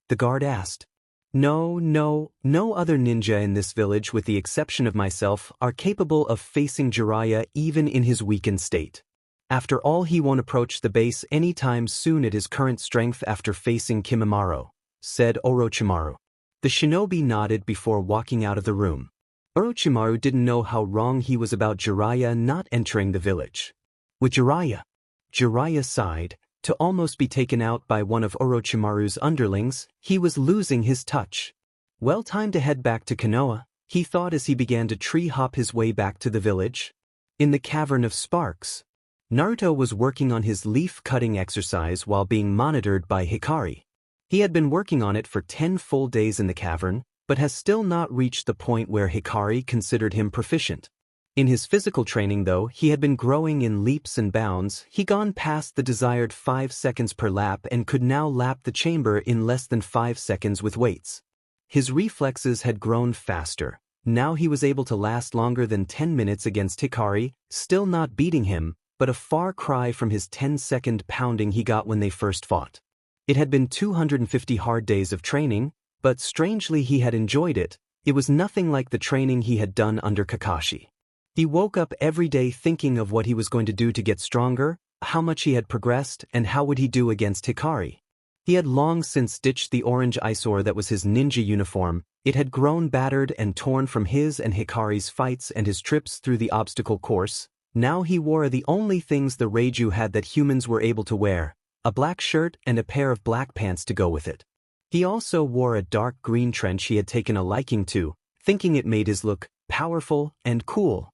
the guard asked. No other ninja in this village with the exception of myself are capable of facing Jiraya even in his weakened state. After all, he won't approach the base anytime soon at his current strength after facing Kimimaro," said Orochimaru. The shinobi nodded before walking out of the room. Orochimaru didn't know how wrong he was about Jiraya not entering the village. With Jiraya sighed. To almost be taken out by one of Orochimaru's underlings, he was losing his touch. Well, time to head back to Konoha, he thought as he began to tree-hop his way back to the village. In the Cavern of Sparks, Naruto was working on his leaf-cutting exercise while being monitored by Hikari. He had been working on it for 10 full days in the cavern, but has still not reached the point where Hikari considered him proficient. In his physical training, though, he had been growing in leaps and bounds. He gone past the desired 5 seconds per lap and could now lap the chamber in less than 5 seconds with weights. His reflexes had grown faster. Now he was able to last longer than 10 minutes against Hikari, still not beating him, but a far cry from his 10-second pounding he got when they first fought. It had been 250 hard days of training, but strangely he had enjoyed it. It was nothing like the training he had done under Kakashi. He woke up every day thinking of what he was going to do to get stronger, how much he had progressed, and how would he do against Hikari. He had long since ditched the orange eyesore that was his ninja uniform. It had grown battered and torn from his and Hikari's fights and his trips through the obstacle course. Now he wore the only things the Raiju had that humans were able to wear, a black shirt and a pair of black pants to go with it. He also wore a dark green trench he had taken a liking to, thinking it made his look powerful and cool.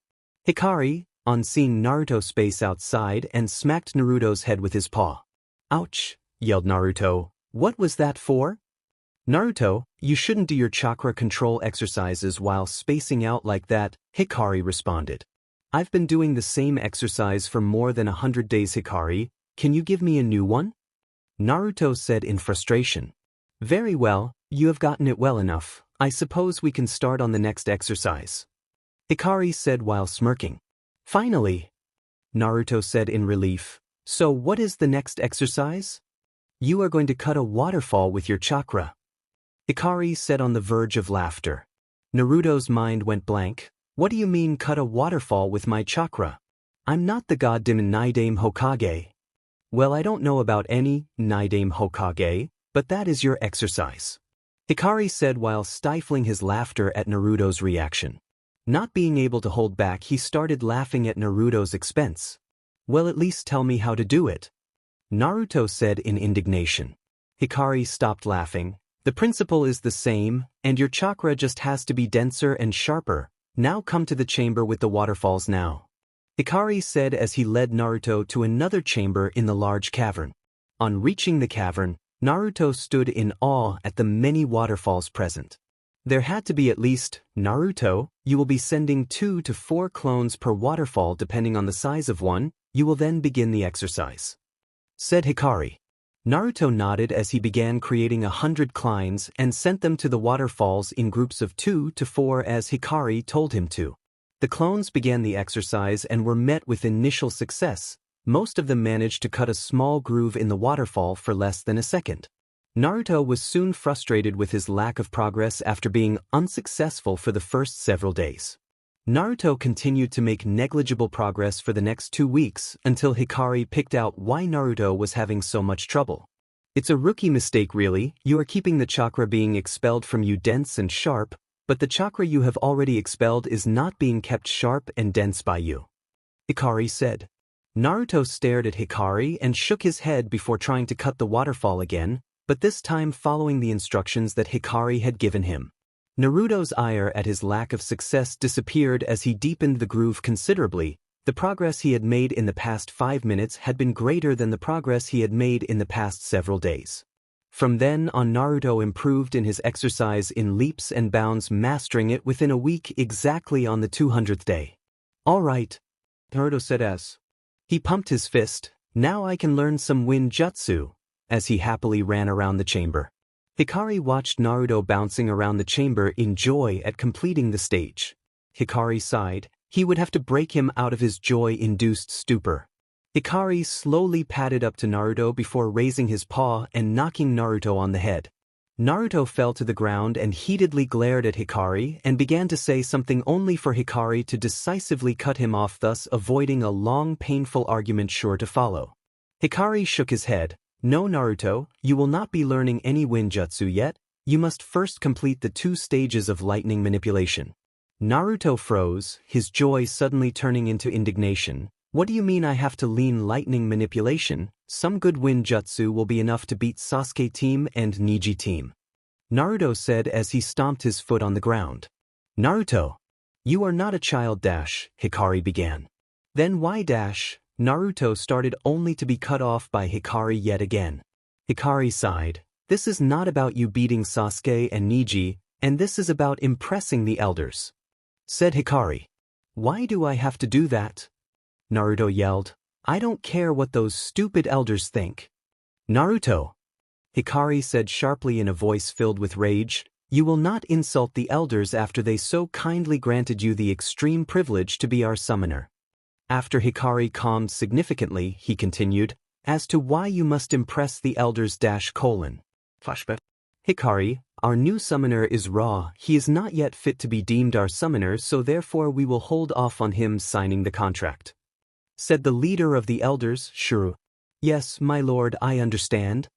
Hikari, on seeing Naruto space outside and smacked Naruto's head with his paw. Ouch, yelled Naruto. What was that for? Naruto, you shouldn't do your chakra control exercises while spacing out like that, Hikari responded. I've been doing the same exercise for more than 100 days, Hikari. Can you give me a new one? Naruto said in frustration. Very well, you have gotten it well enough. I suppose we can start on the next exercise. Hikari said while smirking. Finally, Naruto said in relief. So what is the next exercise? You are going to cut a waterfall with your chakra. Hikari said on the verge of laughter. Naruto's mind went blank. What do you mean cut a waterfall with my chakra? I'm not the goddamn Naidame Hokage. Well, I don't know about any Naidame Hokage, but that is your exercise. Hikari said while stifling his laughter at Naruto's reaction. Not being able to hold back, he started laughing at Naruto's expense. Well, at least tell me how to do it. Naruto said in indignation. Hikari stopped laughing. The principle is the same, and your chakra just has to be denser and sharper. Now come to the chamber with the waterfalls now. Hikari said as he led Naruto to another chamber in the large cavern. On reaching the cavern, Naruto stood in awe at the many waterfalls present. There had to be at least, Naruto, you will be sending 2 to 4 clones per waterfall depending on the size of one, you will then begin the exercise. Said Hikari. Naruto nodded as he began creating 100 clones and sent them to the waterfalls in groups of 2 to 4 as Hikari told him to. The clones began the exercise and were met with initial success. Most of them managed to cut a small groove in the waterfall for less than a second. Naruto was soon frustrated with his lack of progress after being unsuccessful for the first several days. Naruto continued to make negligible progress for the next 2 weeks until Hikari picked out why Naruto was having so much trouble. It's a rookie mistake really, you are keeping the chakra being expelled from you dense and sharp, but the chakra you have already expelled is not being kept sharp and dense by you. Hikari said. Naruto stared at Hikari and shook his head before trying to cut the waterfall again, but this time following the instructions that Hikari had given him. Naruto's ire at his lack of success disappeared as he deepened the groove considerably. The progress he had made in the past 5 minutes had been greater than the progress he had made in the past several days. From then on, Naruto improved in his exercise in leaps and bounds, mastering it within a week exactly on the 200th day. All right, Naruto said as he pumped his fist. Now I can learn some wind jutsu, as he happily ran around the chamber. Hikari watched Naruto bouncing around the chamber in joy at completing the stage. Hikari sighed. He would have to break him out of his joy-induced stupor. Hikari slowly padded up to Naruto before raising his paw and knocking Naruto on the head. Naruto fell to the ground and heatedly glared at Hikari and began to say something only for Hikari to decisively cut him off, thus avoiding a long, painful argument sure to follow. Hikari shook his head. No, Naruto, you will not be learning any Winjutsu yet. You must first complete the 2 stages of lightning manipulation. Naruto froze, his joy suddenly turning into indignation. What do you mean I have to learn lightning manipulation? Some good Winjutsu will be enough to beat Sasuke team and Neji team. Naruto said as he stomped his foot on the ground. Naruto, you are not a child, Hikari began. Then why Naruto started only to be cut off by Hikari yet again. Hikari sighed. This is not about you beating Sasuke and Neji, and this is about impressing the elders. Said Hikari. Why do I have to do that? Naruto yelled. I don't care what those stupid elders think. Naruto, Hikari said sharply in a voice filled with rage, you will not insult the elders after they so kindly granted you the extreme privilege to be our summoner. After Hikari calmed significantly, he continued, as to why you must impress the elders Flashback. Hikari, our new summoner is raw. He is not yet fit to be deemed our summoner, so therefore we will hold off on him signing the contract. Said the leader of the elders, Shuru. Yes, my lord, I understand.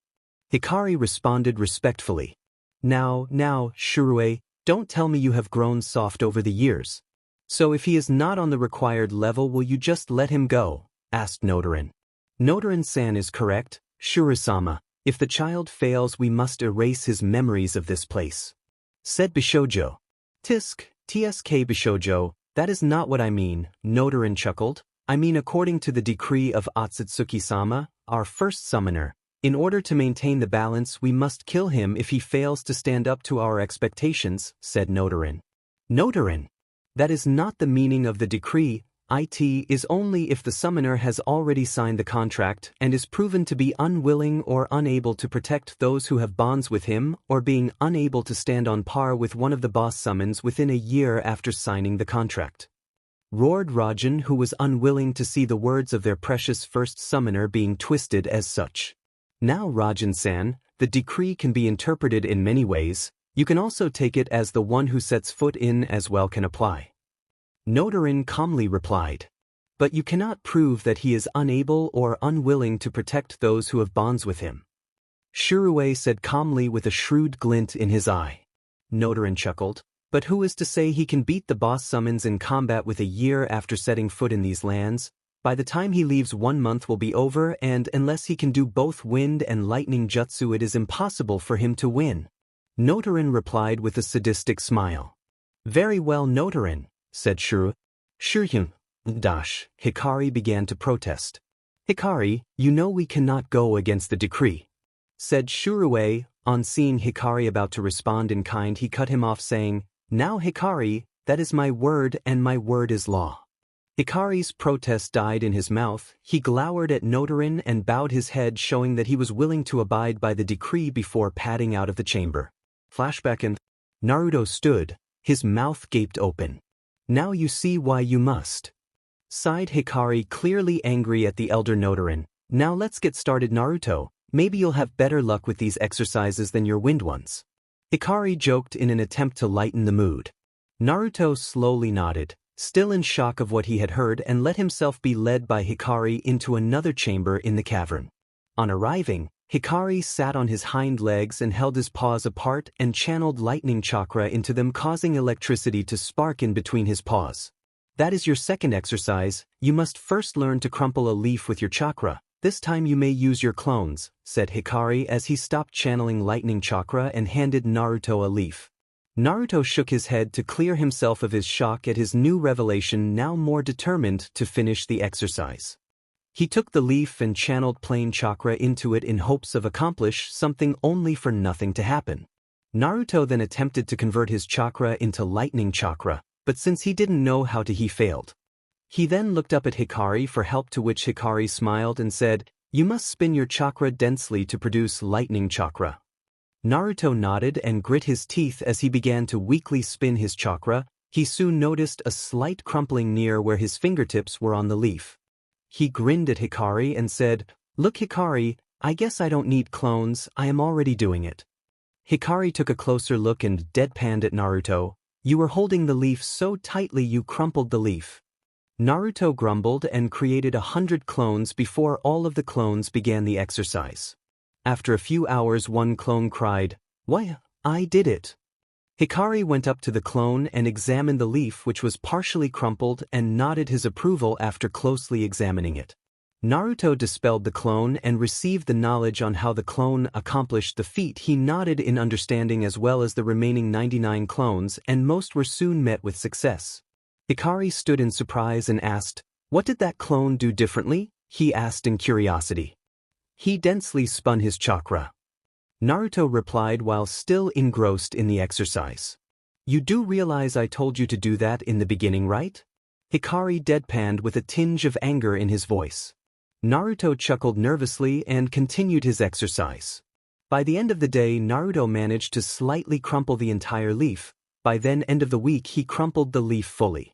Hikari responded respectfully. Now, Shurue, don't tell me you have grown soft over the years. So if he is not on the required level, will you just let him go? Asked Nodorin. Nodorin-san is correct, Shuru-sama. If the child fails, we must erase his memories of this place. Said Bishojo. Tsk Bishojo, That is not what I mean, Nodorin chuckled. I mean according to the decree of Otsutsuki-sama, our first summoner. In order to maintain the balance we must kill him if he fails to stand up to our expectations, said Nodorin. Nodorin! That is not the meaning of the decree. It is only if the summoner has already signed the contract and is proven to be unwilling or unable to protect those who have bonds with him or being unable to stand on par with one of the boss summons within a year after signing the contract. Roared Rajan, who was unwilling to see the words of their precious first summoner being twisted as such. Now Rajan-san, the decree can be interpreted in many ways. You can also take it as the one who sets foot in as well can apply. Nodorin calmly replied. But you cannot prove that he is unable or unwilling to protect those who have bonds with him. Shirue said calmly with a shrewd glint in his eye. Nodorin chuckled. But who is to say he can beat the boss summons in combat with a year after setting foot in these lands? By the time he leaves 1 month will be over, and unless he can do both wind and lightning jutsu it is impossible for him to win. Nodorin replied with a sadistic smile. Very well, Nodorin, said Shirue. Shiryun, dash, Hikari began to protest. Hikari, you know we cannot go against the decree, said Shirue. On seeing Hikari about to respond in kind he cut him off saying, Now Hikari, that is my word and my word is law. Hikari's protest died in his mouth. He glowered at Nodorin and bowed his head showing that he was willing to abide by the decree before padding out of the chamber. Flashback and Naruto stood, his mouth gaped open. Now you see why you must. Sighed Hikari, clearly angry at the elder Nodorin. Now let's get started, Naruto. Maybe you'll have better luck with these exercises than your wind ones. Hikari joked in an attempt to lighten the mood. Naruto slowly nodded, still in shock of what he had heard, and let himself be led by Hikari into another chamber in the cavern. On arriving, Hikari sat on his hind legs and held his paws apart and channeled lightning chakra into them, causing electricity to spark in between his paws. That is your second exercise. You must first learn to crumple a leaf with your chakra. This time you may use your clones, said Hikari as he stopped channeling lightning chakra and handed Naruto a leaf. Naruto shook his head to clear himself of his shock at his new revelation, now more determined to finish the exercise. He took the leaf and channeled plain chakra into it in hopes of accomplish something only for nothing to happen. Naruto then attempted to convert his chakra into lightning chakra, but since he didn't know how to he failed. He then looked up at Hikari for help, to which Hikari smiled and said, You must spin your chakra densely to produce lightning chakra. Naruto nodded and grit his teeth as he began to weakly spin his chakra. He soon noticed a slight crumpling near where his fingertips were on the leaf. He grinned at Hikari and said, Look Hikari, I guess I don't need clones, I am already doing it. Hikari took a closer look and deadpanned at Naruto. You were holding the leaf so tightly you crumpled the leaf. Naruto grumbled and created 100 clones before all of the clones began the exercise. After a few hours one clone cried, Why, I did it. Hikari went up to the clone and examined the leaf, which was partially crumpled, and nodded his approval after closely examining it. Naruto dispelled the clone and received the knowledge on how the clone accomplished the feat. He nodded in understanding as well as the remaining 99 clones, and most were soon met with success. Hikari stood in surprise and asked, What did that clone do differently? He asked in curiosity. He densely spun his chakra. Naruto replied while still engrossed in the exercise. You do realize I told you to do that in the beginning, right? Hikari deadpanned with a tinge of anger in his voice. Naruto chuckled nervously and continued his exercise. By the end of the day Naruto managed to slightly crumple the entire leaf. By then end of the week he crumpled the leaf fully.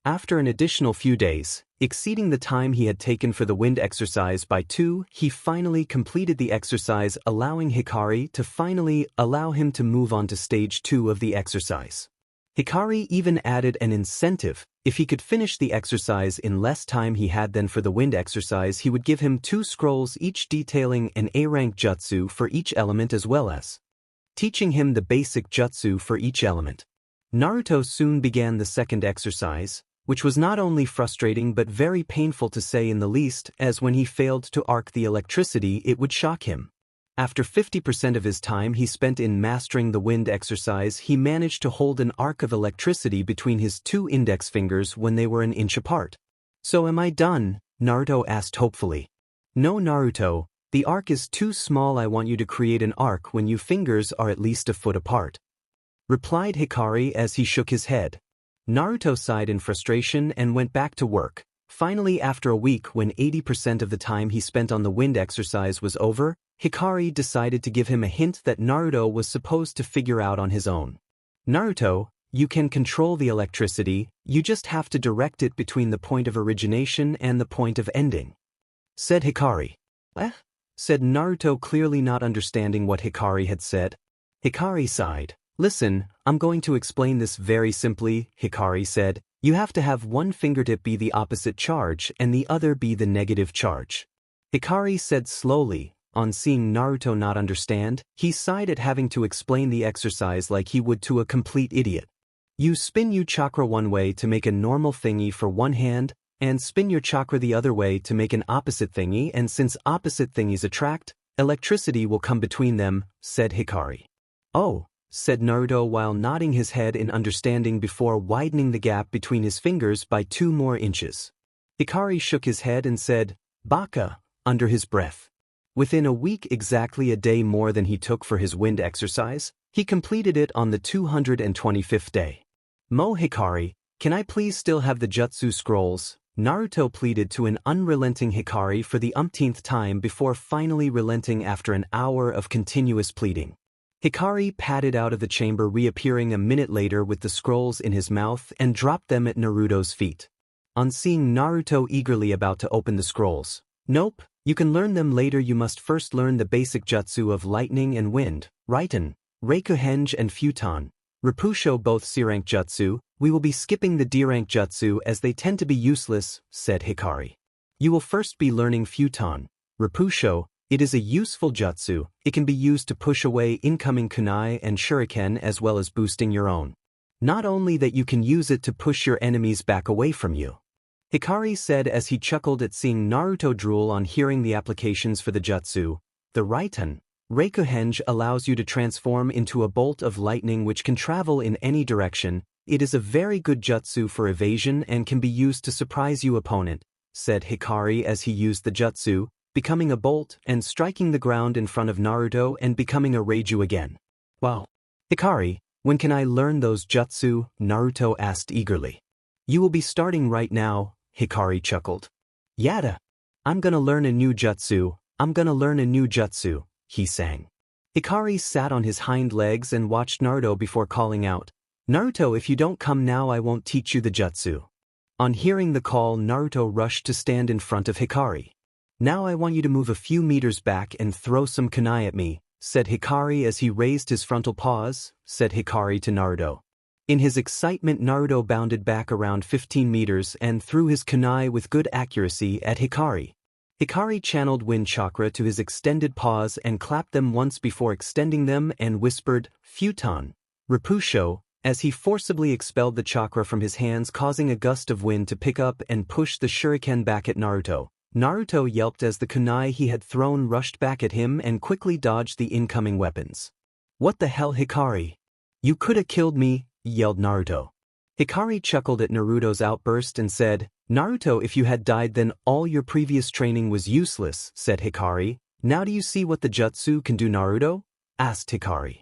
After an additional few days, exceeding the time he had taken for the wind exercise by 2, he finally completed the exercise, allowing Hikari to finally allow him to move on to stage 2 of the exercise. Hikari even added an incentive. If he could finish the exercise in less time he had than for the wind exercise, he would give him 2 scrolls each detailing an A-rank jutsu for each element as well as teaching him the basic jutsu for each element. Naruto soon began the second exercise, which was not only frustrating but very painful to say in the least, as when he failed to arc the electricity it would shock him. After 50% of his time he spent in mastering the wind exercise, he managed to hold an arc of electricity between his 2 index fingers when they were an inch apart. "So am I done?" Naruto asked hopefully. "No, Naruto, the arc is too small. I want you to create an arc when your fingers are at least a foot apart," replied Hikari as he shook his head. Naruto sighed in frustration and went back to work. Finally, after a week, when 80% of the time he spent on the wind exercise was over, Hikari decided to give him a hint that Naruto was supposed to figure out on his own. "Naruto, you can control the electricity, you just have to direct it between the point of origination and the point of ending," said Hikari. "Eh?" said Naruto, clearly not understanding what Hikari had said. Hikari sighed. "Listen, I'm going to explain this very simply," Hikari said. "You have to have one fingertip be the opposite charge and the other be the negative charge." Hikari said slowly. On seeing Naruto not understand, he sighed at having to explain the exercise like he would to a complete idiot. You spin your chakra one way to make a normal thingy for one hand, and spin your chakra the other way to make an opposite thingy, and since opposite thingies attract, electricity will come between them, said Hikari. "Oh," said Naruto while nodding his head in understanding before widening the gap between his fingers by 2 more inches. Hikari shook his head and said, "Baka," under his breath. Within a week, exactly a day more than he took for his wind exercise, he completed it on the 225th day. "Mo Hikari, can I please still have the jutsu scrolls?" Naruto pleaded to an unrelenting Hikari for the umpteenth time before finally relenting after an hour of continuous pleading. Hikari padded out of the chamber, reappearing a minute later with the scrolls in his mouth, and dropped them at Naruto's feet. On seeing Naruto eagerly about to open the scrolls, "Nope, you can learn them later. You must first learn the basic jutsu of lightning and wind, Raiten, Reikuhenge and Futon, Repusho, both C-rank jutsu. We will be skipping the D-rank jutsu as they tend to be useless," said Hikari. "You will first be learning Futon, Repusho. It is a useful jutsu. It can be used to push away incoming kunai and shuriken as well as boosting your own. Not only that, you can use it to push your enemies back away from you," Hikari said as he chuckled at seeing Naruto drool on hearing the applications for the jutsu. The Raiten, Reikuhenge, allows you to transform into a bolt of lightning which can travel in any direction. It is a very good jutsu for evasion and can be used to surprise your opponent, said Hikari as he used the jutsu, becoming a bolt and striking the ground in front of Naruto and becoming a Raiju again. "Wow. Hikari, when can I learn those jutsu?" Naruto asked eagerly. "You will be starting right now," Hikari chuckled. "Yada. I'm gonna learn a new jutsu, I'm gonna learn a new jutsu," he sang. Hikari sat on his hind legs and watched Naruto before calling out, "Naruto, if you don't come now I won't teach you the jutsu." On hearing the call, Naruto rushed to stand in front of Hikari. "Now I want you to move a few meters back and throw some kunai at me," said Hikari as he raised his frontal paws, said Hikari to Naruto. In his excitement, Naruto bounded back around 15 meters and threw his kunai with good accuracy at Hikari. Hikari channeled wind chakra to his extended paws and clapped them once before extending them and whispered, "Futon, Repusho," as he forcibly expelled the chakra from his hands, causing a gust of wind to pick up and push the shuriken back at Naruto. Naruto yelped as the kunai he had thrown rushed back at him and quickly dodged the incoming weapons. "What the hell, Hikari? You coulda killed me," yelled Naruto. Hikari chuckled at Naruto's outburst and said, "Naruto, if you had died then all your previous training was useless," said Hikari. "Now do you see what the jutsu can do, Naruto?" asked Hikari.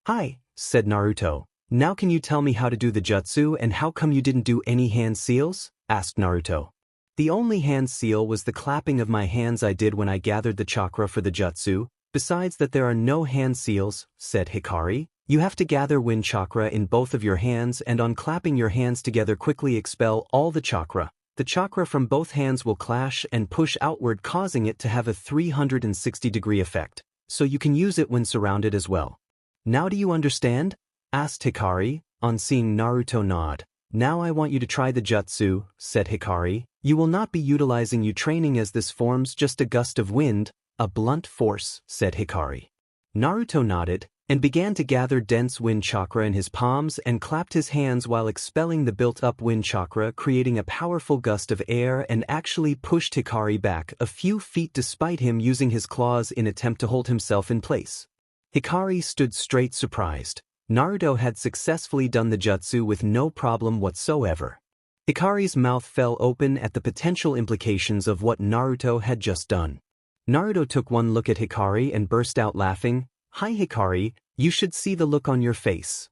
"Hi," said Naruto. "Now can you tell me how to do the jutsu, and how come you didn't do any hand seals?" asked Naruto. "The only hand seal was the clapping of my hands I did when I gathered the chakra for the jutsu. Besides that, there are no hand seals," said Hikari. "You have to gather wind chakra in both of your hands, and on clapping your hands together quickly expel all the chakra. The chakra from both hands will clash and push outward, causing it to have a 360-degree effect, so you can use it when surrounded as well. Now do you understand?" asked Hikari, on seeing Naruto nod. "Now I want you to try the jutsu," said Hikari. "You will not be utilizing your training as this forms just a gust of wind, a blunt force," said Hikari. Naruto nodded. and began to gather dense wind chakra in his palms and clapped his hands while expelling the built-up wind chakra, creating a powerful gust of air and actually pushed Hikari back a few feet despite him using his claws in attempt to hold himself in place. Hikari stood straight surprised. Naruto had successfully done the jutsu with no problem whatsoever. Hikari's mouth fell open at the potential implications of what Naruto had just done. Naruto took one look at Hikari and burst out laughing. "Hi Hikari, you should see the look on your face,"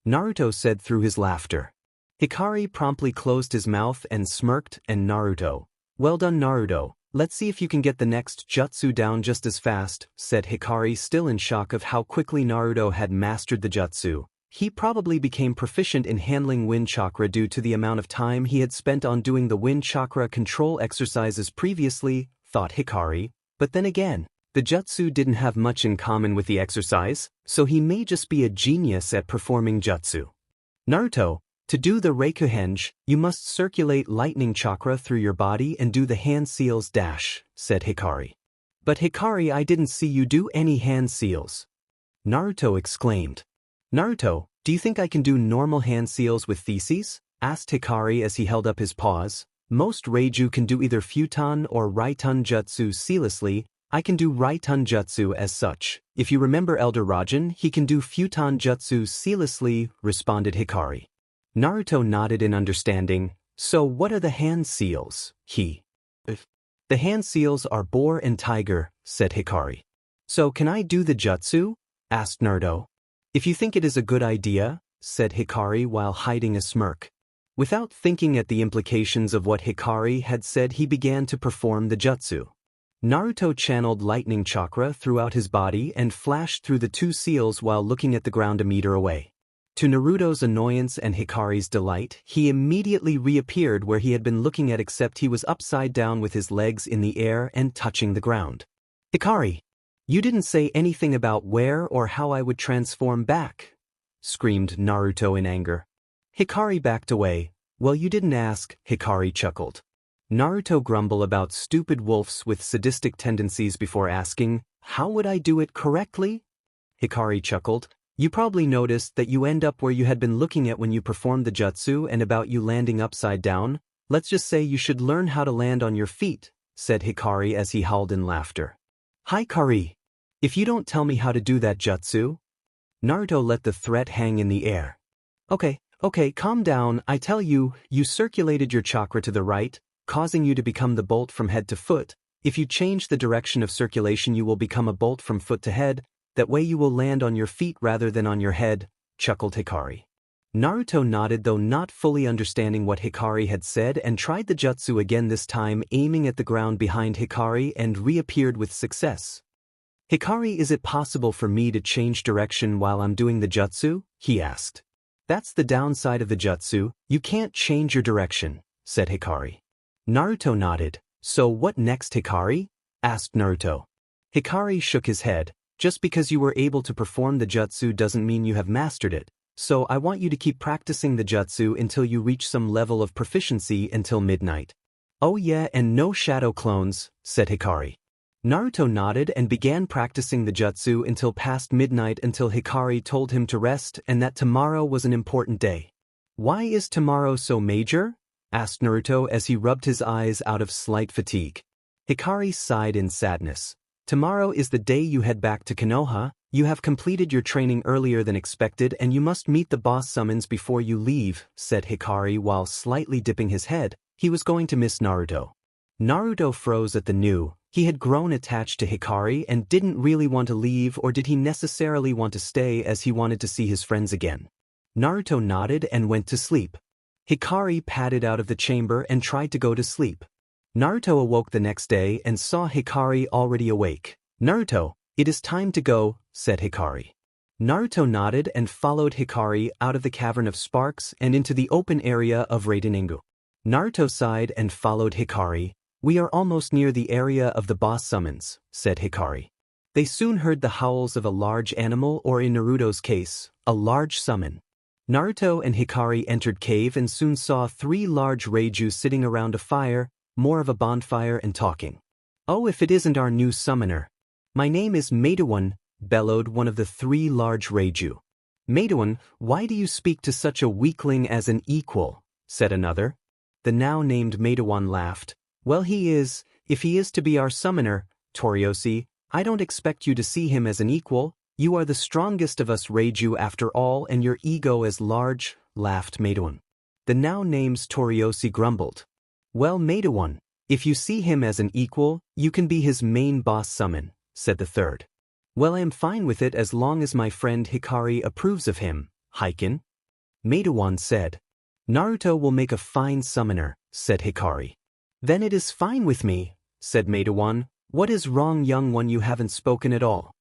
Naruto said through his laughter. Hikari promptly closed his mouth and smirked, and Naruto, "Well done Naruto, let's see if you can get the next jutsu down just as fast," said Hikari, still in shock of how quickly Naruto had mastered the jutsu. He probably became proficient in handling wind chakra due to the amount of time he had spent on doing the wind chakra control exercises previously, thought Hikari, but then again, the jutsu didn't have much in common with the exercise, so he may just be a genius at performing jutsu. "Naruto, to do the Reikuhenge, you must circulate lightning chakra through your body and do the hand seals dash," said Hikari. "But Hikari, I didn't see you do any hand seals," Naruto exclaimed. "Naruto, do you think I can do normal hand seals with theses?" asked Hikari as he held up his paws. "Most Raiju can do either Futon or Raitun jutsu seamlessly. I can do Raitun jutsu as such. If you remember Elder Rajan, he can do Futon jutsu seamlessly," responded Hikari. Naruto nodded in understanding. "So what are the hand seals?" "The hand seals are boar and tiger," said Hikari. "So can I do the jutsu?" asked Naruto. "If you think it is a good idea," said Hikari while hiding a smirk. Without thinking at the implications of what Hikari had said, he began to perform the jutsu. Naruto channeled lightning chakra throughout his body and flashed through the two seals while looking at the ground a meter away. To Naruto's annoyance and Hikari's delight, he immediately reappeared where he had been looking at, except he was upside down with his legs in the air and touching the ground. "Hikari, you didn't say anything about where or how I would transform back," screamed Naruto in anger. Hikari backed away. "Well, you didn't ask," Hikari chuckled. Naruto grumbled about stupid wolves with sadistic tendencies before asking, "How would I do it correctly?" Hikari chuckled. "You probably noticed that you end up where you had been looking at when you performed the jutsu and about you landing upside down. Let's just say you should learn how to land on your feet," said Hikari as he howled in laughter. "Hikari, if you don't tell me how to do that jutsu..." Naruto let the threat hang in the air. Okay, calm down. I tell you, you circulated your chakra to the right, causing you to become the bolt from head to foot. If you change the direction of circulation, you will become a bolt from foot to head. That way you will land on your feet rather than on your head," chuckled Hikari. Naruto nodded, though not fully understanding what Hikari had said, and tried the jutsu again, this time aiming at the ground behind Hikari, and reappeared with success. "Hikari, is it possible for me to change direction while I'm doing the jutsu?" he asked. "That's the downside of the jutsu, you can't change your direction," said Hikari. Naruto nodded. "So what next, Hikari?" asked Naruto. Hikari shook his head. "Just because you were able to perform the jutsu doesn't mean you have mastered it, so I want you to keep practicing the jutsu until you reach some level of proficiency until midnight." "Oh yeah, and no shadow clones," said Hikari. Naruto nodded and began practicing the jutsu until past midnight, until Hikari told him to rest and that tomorrow was an important day. "Why is tomorrow so major?" asked Naruto as he rubbed his eyes out of slight fatigue. Hikari sighed in sadness. "Tomorrow is the day you head back to Konoha. You have completed your training earlier than expected and you must meet the boss summons before you leave," said Hikari while slightly dipping his head. He was going to miss Naruto. Naruto froze at the new. He had grown attached to Hikari and didn't really want to leave, or did he necessarily want to stay, as he wanted to see his friends again? Naruto nodded and went to sleep. Hikari padded out of the chamber and tried to go to sleep. Naruto awoke the next day and saw Hikari already awake. "Naruto, it is time to go," said Hikari. Naruto nodded and followed Hikari out of the Cavern of Sparks and into the open area of Raitenengu. Naruto sighed and followed Hikari. "We are almost near the area of the boss summons," said Hikari. They soon heard the howls of a large animal, or in Naruto's case, a large summon. Naruto and Hikari entered cave and soon saw 3 large Raiju sitting around a fire, more of a bonfire, and talking. "Oh, if it isn't our new summoner. My name is Maidawun, bellowed one of the three large Raiju. Maidawon, why do you speak to such a weakling as an equal? Said another. The now named Maidawon laughed. Well, if he is to be our summoner, Toriyoshi, I don't expect you to see him as an equal. You are the strongest of us Raiju after all, and your ego is large, laughed Maidawon. The now named Toriyoshi grumbled. Well, Maidawon, if you see him as an equal, you can be his main boss summon, said the third. Well, I am fine with it as long as my friend Hikari approves of him, Heiken. Maidawon said. Naruto will make a fine summoner, said Hikari. Then it is fine with me, said Maidawon. What is wrong, young one, you haven't spoken at all?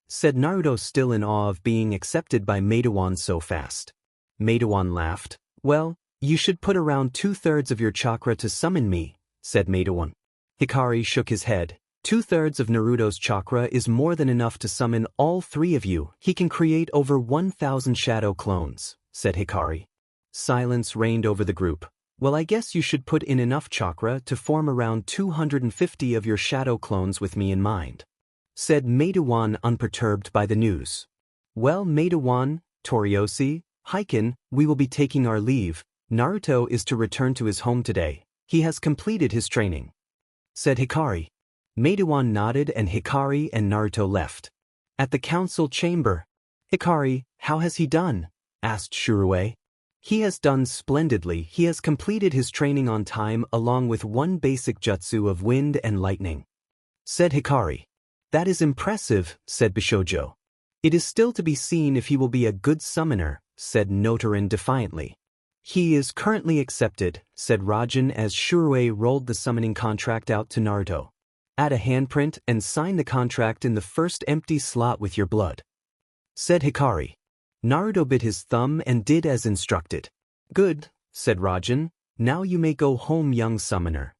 Said Naruto, still in awe of being accepted by Maidawon so fast. Maidawon laughed. Well, you should put around 2/3 of your chakra to summon me, said Maidawon. Hikari shook his head. 2/3 of Naruto's chakra is more than enough to summon all three of you. He can create over 1,000 shadow clones, said Hikari. Silence reigned over the group. Well, I guess you should put in enough chakra to form around 250 of your shadow clones with me in mind, said Maidawon, unperturbed by the news. Well, Maidawon, Toriyoshi, Heiken, we will be taking our leave. Naruto is to return to his home today. He has completed his training, said Hikari. Maidawon nodded and Hikari and Naruto left. At the council chamber, Hikari, how has he done? Asked Shirue. He has done splendidly. He has completed his training on time along with one basic jutsu of wind and lightning, said Hikari. That is impressive, said Bishojo. It is still to be seen if he will be a good summoner, said Notorin defiantly. He is currently accepted, said Raijin as Shirue rolled the summoning contract out to Naruto. Add a handprint and sign the contract in the first empty slot with your blood, said Hikari. Naruto bit his thumb and did as instructed. Good, said Raijin. Now you may go home, young summoner,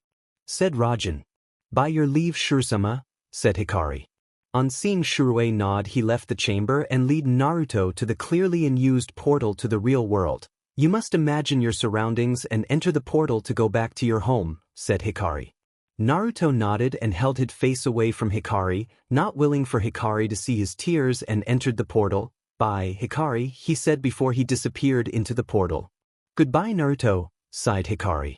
said Raijin. By your leave, Shirosama, said Hikari. On seeing Shirue nod, he left the chamber and led Naruto to the clearly unused portal to the real world. You must imagine your surroundings and enter the portal to go back to your home, said Hikari. Naruto nodded and held his face away from Hikari, not willing for Hikari to see his tears, and entered the portal. Bye, Hikari, he said before he disappeared into the portal. Goodbye, Naruto, sighed Hikari.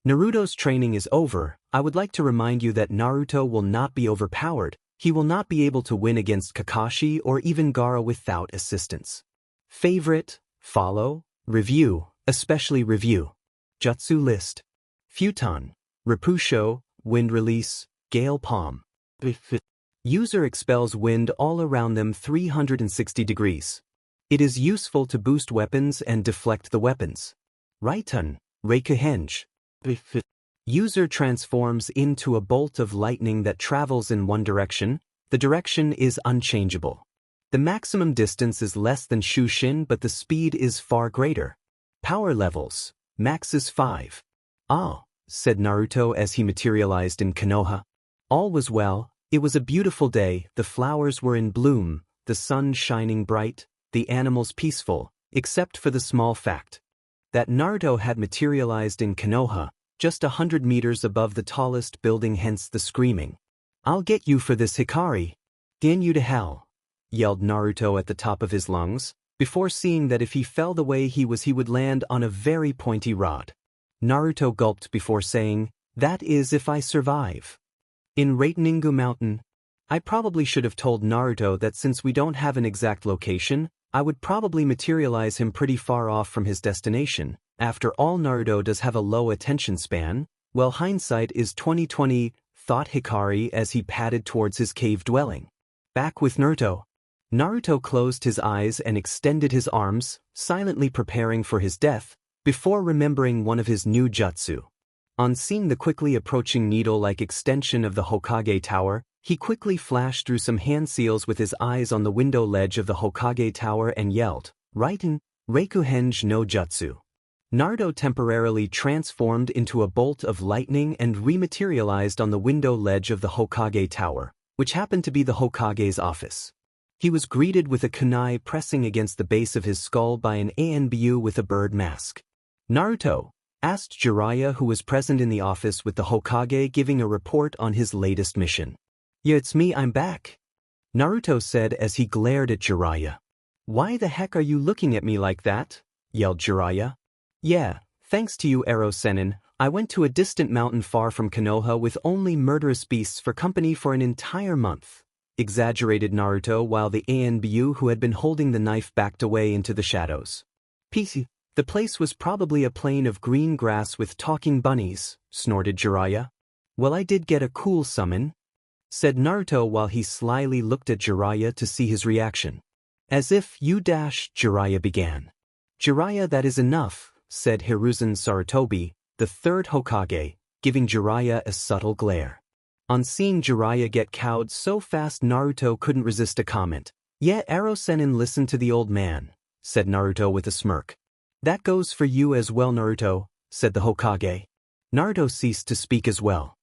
Naruto's training is over. I would like to remind you that Naruto will not be overpowered. He will not be able to win against Kakashi or even Gaara without assistance. Favorite, follow, review, especially review. Jutsu list. Futon, Repusho, wind release, gale palm. User expels wind all around them 360 degrees. It is useful to boost weapons and deflect the weapons. Raitun, Reikuhenge. User transforms into a bolt of lightning that travels in one direction. The direction is unchangeable. The maximum distance is less than Shushin, but the speed is far greater. Power levels. Max is 5. Ah, said Naruto as he materialized in Konoha. All was well. It was a beautiful day. The flowers were in bloom, the sun shining bright, the animals peaceful, except for the small fact that Naruto had materialized in Konoha, just 100 meters above the tallest building, hence the screaming. I'll get you for this, Hikari. Damn you to hell, yelled Naruto at the top of his lungs, before seeing that if he fell the way he would land on a very pointy rod. Naruto gulped before saying, that is if I survive. In Raitenningu Mountain, I probably should have told Naruto that since we don't have an exact location, I would probably materialize him pretty far off from his destination. After all, Naruto does have a low attention span. Well, hindsight is 20/20, thought Hikari as he padded towards his cave dwelling. Back with Naruto. Naruto closed his eyes and extended his arms, silently preparing for his death, before remembering one of his new jutsu. On seeing the quickly approaching needle-like extension of the Hokage Tower, he quickly flashed through some hand seals with his eyes on the window ledge of the Hokage Tower and yelled, Raiten, Reikuhenge no Jutsu. Naruto temporarily transformed into a bolt of lightning and rematerialized on the window ledge of the Hokage Tower, which happened to be the Hokage's office. He was greeted with a kunai pressing against the base of his skull by an Anbu with a bird mask. Naruto, asked Jiraya, who was present in the office with the Hokage, giving a report on his latest mission. Yeah, it's me, I'm back. Naruto said as he glared at Jiraiya. Why the heck are you looking at me like that? Yelled Jiraiya. Yeah, thanks to you, Ero Sennin, I went to a distant mountain far from Konoha with only murderous beasts for company for an entire month. Exaggerated Naruto while the Anbu who had been holding the knife backed away into the shadows. PC, the place was probably a plain of green grass with talking bunnies, snorted Jiraiya. Well, I did get a cool summon, said Naruto while he slyly looked at Jiraiya to see his reaction. As if you dash, Jiraiya began. Jiraiya, that is enough, said Hiruzen Sarutobi, the third Hokage, giving Jiraiya a subtle glare. On seeing Jiraiya get cowed so fast, Naruto couldn't resist a comment. Yeah, Ero Sennin, listened to the old man, said Naruto with a smirk. That goes for you as well, Naruto, said the Hokage. Naruto ceased to speak as well.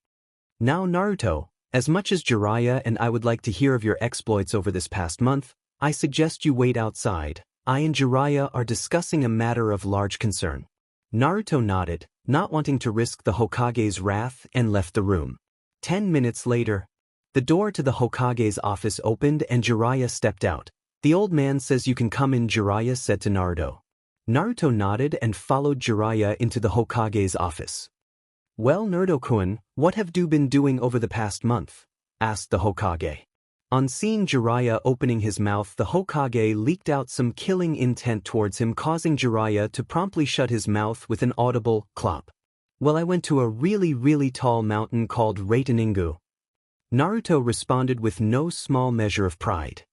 Now, Naruto, as much as Jiraiya and I would like to hear of your exploits over this past month, I suggest you wait outside. I and Jiraiya are discussing a matter of large concern. Naruto nodded, not wanting to risk the Hokage's wrath, and left the room. 10 minutes later, the door to the Hokage's office opened and Jiraiya stepped out. The old man says you can come in, Jiraiya said to Naruto. Naruto nodded and followed Jiraiya into the Hokage's office. Well, Naruto-kun, what have you been doing over the past month? Asked the Hokage. On seeing Jiraiya opening his mouth, the Hokage leaked out some killing intent towards him, causing Jiraiya to promptly shut his mouth with an audible clop. Well, I went to a really tall mountain called Raitaningu. Naruto responded with no small measure of pride.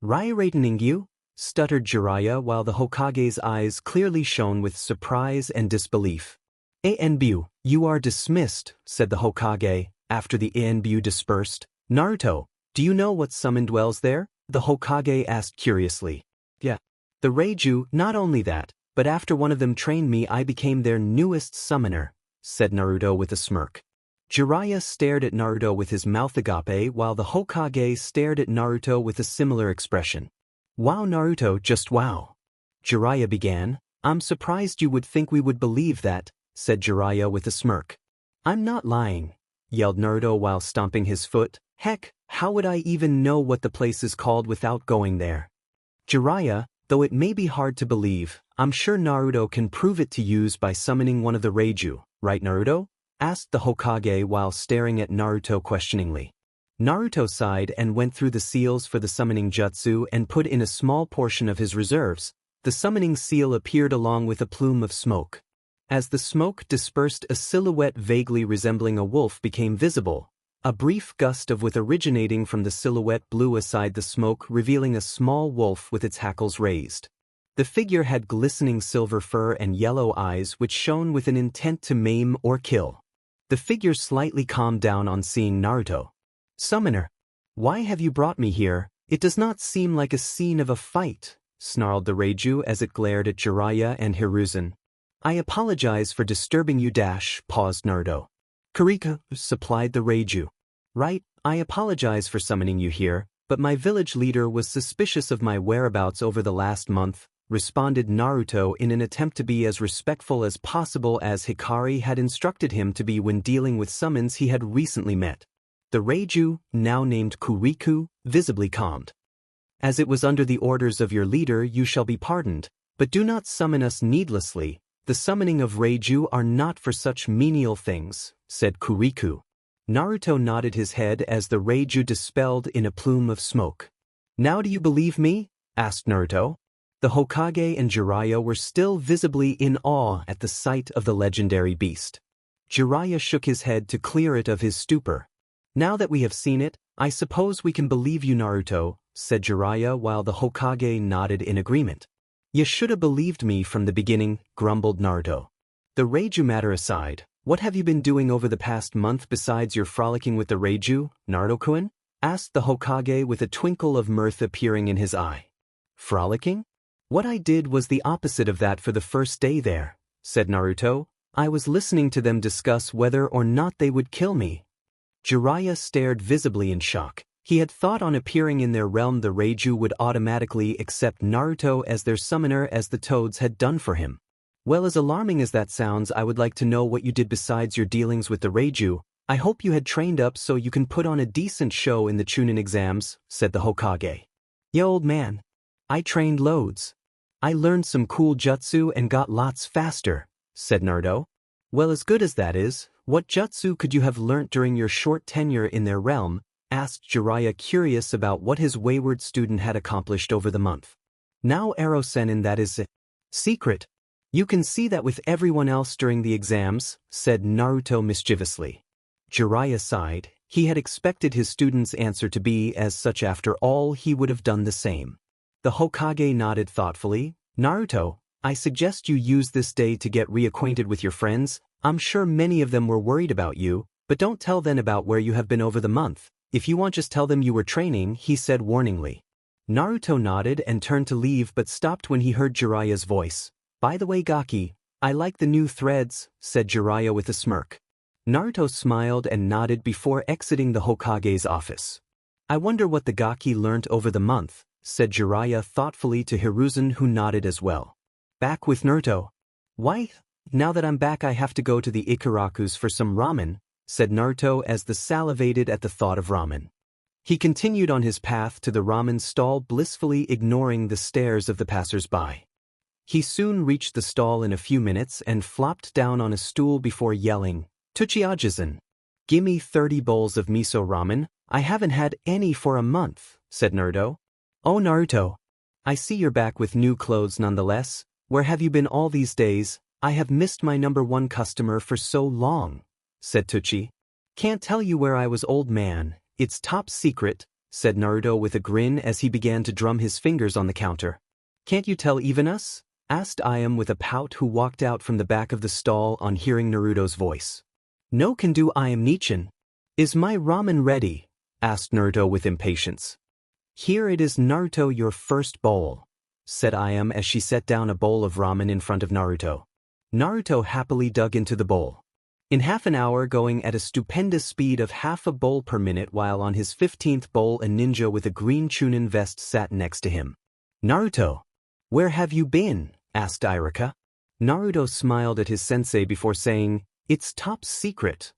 Raitaningu? Stuttered Jiraiya while the Hokage's eyes clearly shone with surprise and disbelief. Anbu, you are dismissed, said the Hokage, after the Anbu dispersed. Naruto, do you know what summon dwells there? The Hokage asked curiously. Yeah. The Raiju, not only that, but after one of them trained me I became their newest summoner, said Naruto with a smirk. Jiraiya stared at Naruto with his mouth agape while the Hokage stared at Naruto with a similar expression. Wow, Naruto, just wow. Jiraiya began. I'm surprised you would think we would believe that, said Jiraiya with a smirk. I'm not lying, yelled Naruto while stomping his foot. Heck, how would I even know what the place is called without going there? Jiraiya, though it may be hard to believe, I'm sure Naruto can prove it to you by summoning one of the Raiju, right, Naruto? Asked the Hokage while staring at Naruto questioningly. Naruto sighed and went through the seals for the summoning jutsu and put in a small portion of his reserves. The summoning seal appeared along with a plume of smoke. As the smoke dispersed, a silhouette vaguely resembling a wolf became visible. A brief gust of wind originating from the silhouette blew aside the smoke, revealing a small wolf with its hackles raised. The figure had glistening silver fur and yellow eyes which shone with an intent to maim or kill. The figure slightly calmed down on seeing Naruto. Summoner, why have you brought me here? It does not seem like a scene of a fight, snarled the Raiju as it glared at Jiraiya and Hiruzen. I apologize for disturbing you, paused Naruto. Kurika, supplied the Raiju. Right, I apologize for summoning you here, but my village leader was suspicious of my whereabouts over the last month, responded Naruto in an attempt to be as respectful as possible as Hikari had instructed him to be when dealing with summons he had recently met. The Raiju, now named Kuriku, visibly calmed. As it was under the orders of your leader, you shall be pardoned, but do not summon us needlessly. The summoning of Raiju are not for such menial things, said Kuriku. Naruto nodded his head as the Raiju dispelled in a plume of smoke. Now do you believe me? Asked Naruto. The Hokage and Jiraiya were still visibly in awe at the sight of the legendary beast. Jiraiya shook his head to clear it of his stupor. Now that we have seen it, I suppose we can believe you, Naruto, said Jiraiya while the Hokage nodded in agreement. You should have believed me from the beginning, grumbled Naruto. The Raiju matter aside, what have you been doing over the past month besides your frolicking with the Raiju, Naruto-kun? Asked the Hokage with a twinkle of mirth appearing in his eye. Frolicking? What I did was the opposite of that for the first day there, said Naruto. I was listening to them discuss whether or not they would kill me. Jiraiya stared visibly in shock. He had thought on appearing in their realm the Raiju would automatically accept Naruto as their summoner as the Toads had done for him. Well, as alarming as that sounds, I would like to know what you did besides your dealings with the Raiju, I hope you had trained up so you can put on a decent show in the Chunin exams, said the Hokage. Yeah, old man. I trained loads. I learned some cool jutsu and got lots faster, said Naruto. Well, as good as that is, what jutsu could you have learnt during your short tenure in their realm? Asked Jiraya, curious about what his wayward student had accomplished over the month. Now Ero-Sennin, that is a secret. You can see that with everyone else during the exams, said Naruto mischievously. Jiraya sighed. He had expected his student's answer to be as such. After all, he would have done the same. The Hokage nodded thoughtfully. Naruto, I suggest you use this day to get reacquainted with your friends. I'm sure many of them were worried about you, but don't tell them about where you have been over the month. If you want, just tell them you were training, he said warningly. Naruto nodded and turned to leave but stopped when he heard Jiraya's voice. By the way, Gaki, I like the new threads, said Jiraya with a smirk. Naruto smiled and nodded before exiting the Hokage's office. I wonder what the Gaki learnt over the month, said Jiraya thoughtfully to Hiruzen, who nodded as well. Back with Naruto. Why, now that I'm back I have to go to the Ikaraku's for some ramen, said Naruto as the salivated at the thought of ramen. He continued on his path to the ramen stall, blissfully ignoring the stares of the passers-by. He soon reached the stall in a few minutes and flopped down on a stool before yelling, Tuchiajisen. Gimme 30 bowls of miso ramen, I haven't had any for a month, said Naruto. Oh Naruto. I see you're back with new clothes nonetheless. Where have you been all these days? I have missed my #1 customer for so long, said Tuchi. Can't tell you where I was, old man. It's top secret, said Naruto with a grin as he began to drum his fingers on the counter. Can't you tell even us? Asked Ayam with a pout, who walked out from the back of the stall on hearing Naruto's voice. No can do, Ayam Nichin. Is my ramen ready? Asked Naruto with impatience. Here it is, Naruto, your first bowl, said Ayam as she set down a bowl of ramen in front of Naruto. Naruto happily dug into the bowl. In half an hour, going at a stupendous speed of half a bowl per minute, while on his 15th bowl a ninja with a green Chunin vest sat next to him. Naruto, where have you been? Asked Irika. Naruto smiled at his sensei before saying, It's top secret.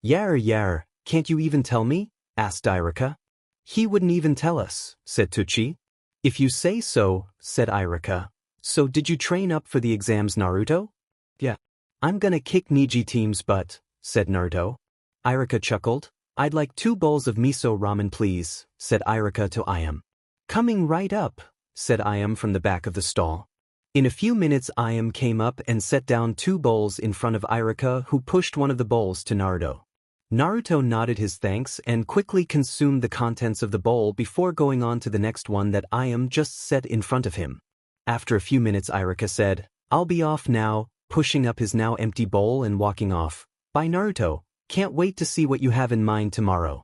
Yar, can't you even tell me? Asked Irika. He wouldn't even tell us, said Tuchi. If you say so, said Irika. So did you train up for the exams, Naruto? Yeah. I'm gonna kick Niji team's butt, said Naruto. Irika chuckled. I'd like 2 bowls of miso ramen please, said Irika to Ayam. Coming right up, said Ayam from the back of the stall. In a few minutes Ayam came up and set down 2 bowls in front of Irika, who pushed one of the bowls to Naruto. Naruto nodded his thanks and quickly consumed the contents of the bowl before going on to the next one that Ayam just set in front of him. After a few minutes Irika said, I'll be off now, pushing up his now empty bowl and walking off. Bye Naruto, can't wait to see what you have in mind tomorrow.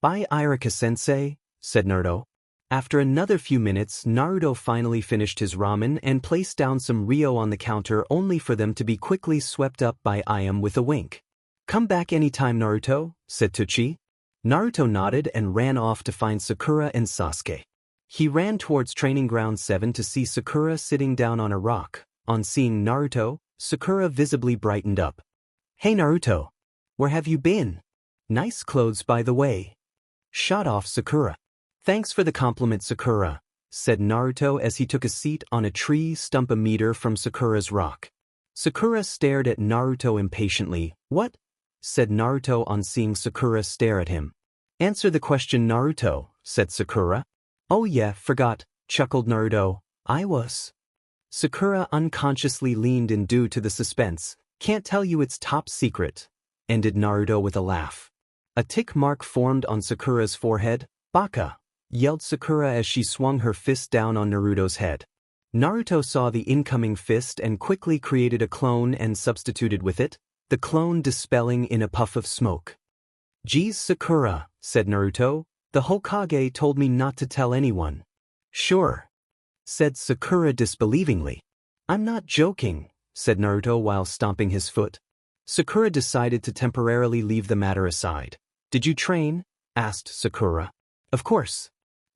Bye Irika-sensei, said Naruto. After another few minutes, Naruto finally finished his ramen and placed down some Ryo on the counter, only for them to be quickly swept up by Ayam with a wink. Come back anytime, Naruto, said Tuchi. Naruto nodded and ran off to find Sakura and Sasuke. He ran towards Training Ground 7 to see Sakura sitting down on a rock. On seeing Naruto, Sakura visibly brightened up. Hey Naruto, where have you been? Nice clothes by the way. Shot off Sakura. Thanks for the compliment, Sakura, said Naruto as he took a seat on a tree stump a meter from Sakura's rock. Sakura stared at Naruto impatiently. What? Said Naruto on seeing Sakura stare at him. Answer the question, Naruto, said Sakura. Oh yeah, forgot, chuckled Naruto. I was. Sakura unconsciously leaned in due to the suspense. Can't tell you, it's top secret, ended Naruto with a laugh. A tick mark formed on Sakura's forehead. Baka, yelled Sakura as she swung her fist down on Naruto's head. Naruto saw the incoming fist and quickly created a clone and substituted with it, the clone dispelling in a puff of smoke. Geez Sakura, said Naruto, the Hokage told me not to tell anyone. Sure, said Sakura disbelievingly. I'm not joking, said Naruto while stomping his foot. Sakura decided to temporarily leave the matter aside. Did you train? Asked Sakura. Of course.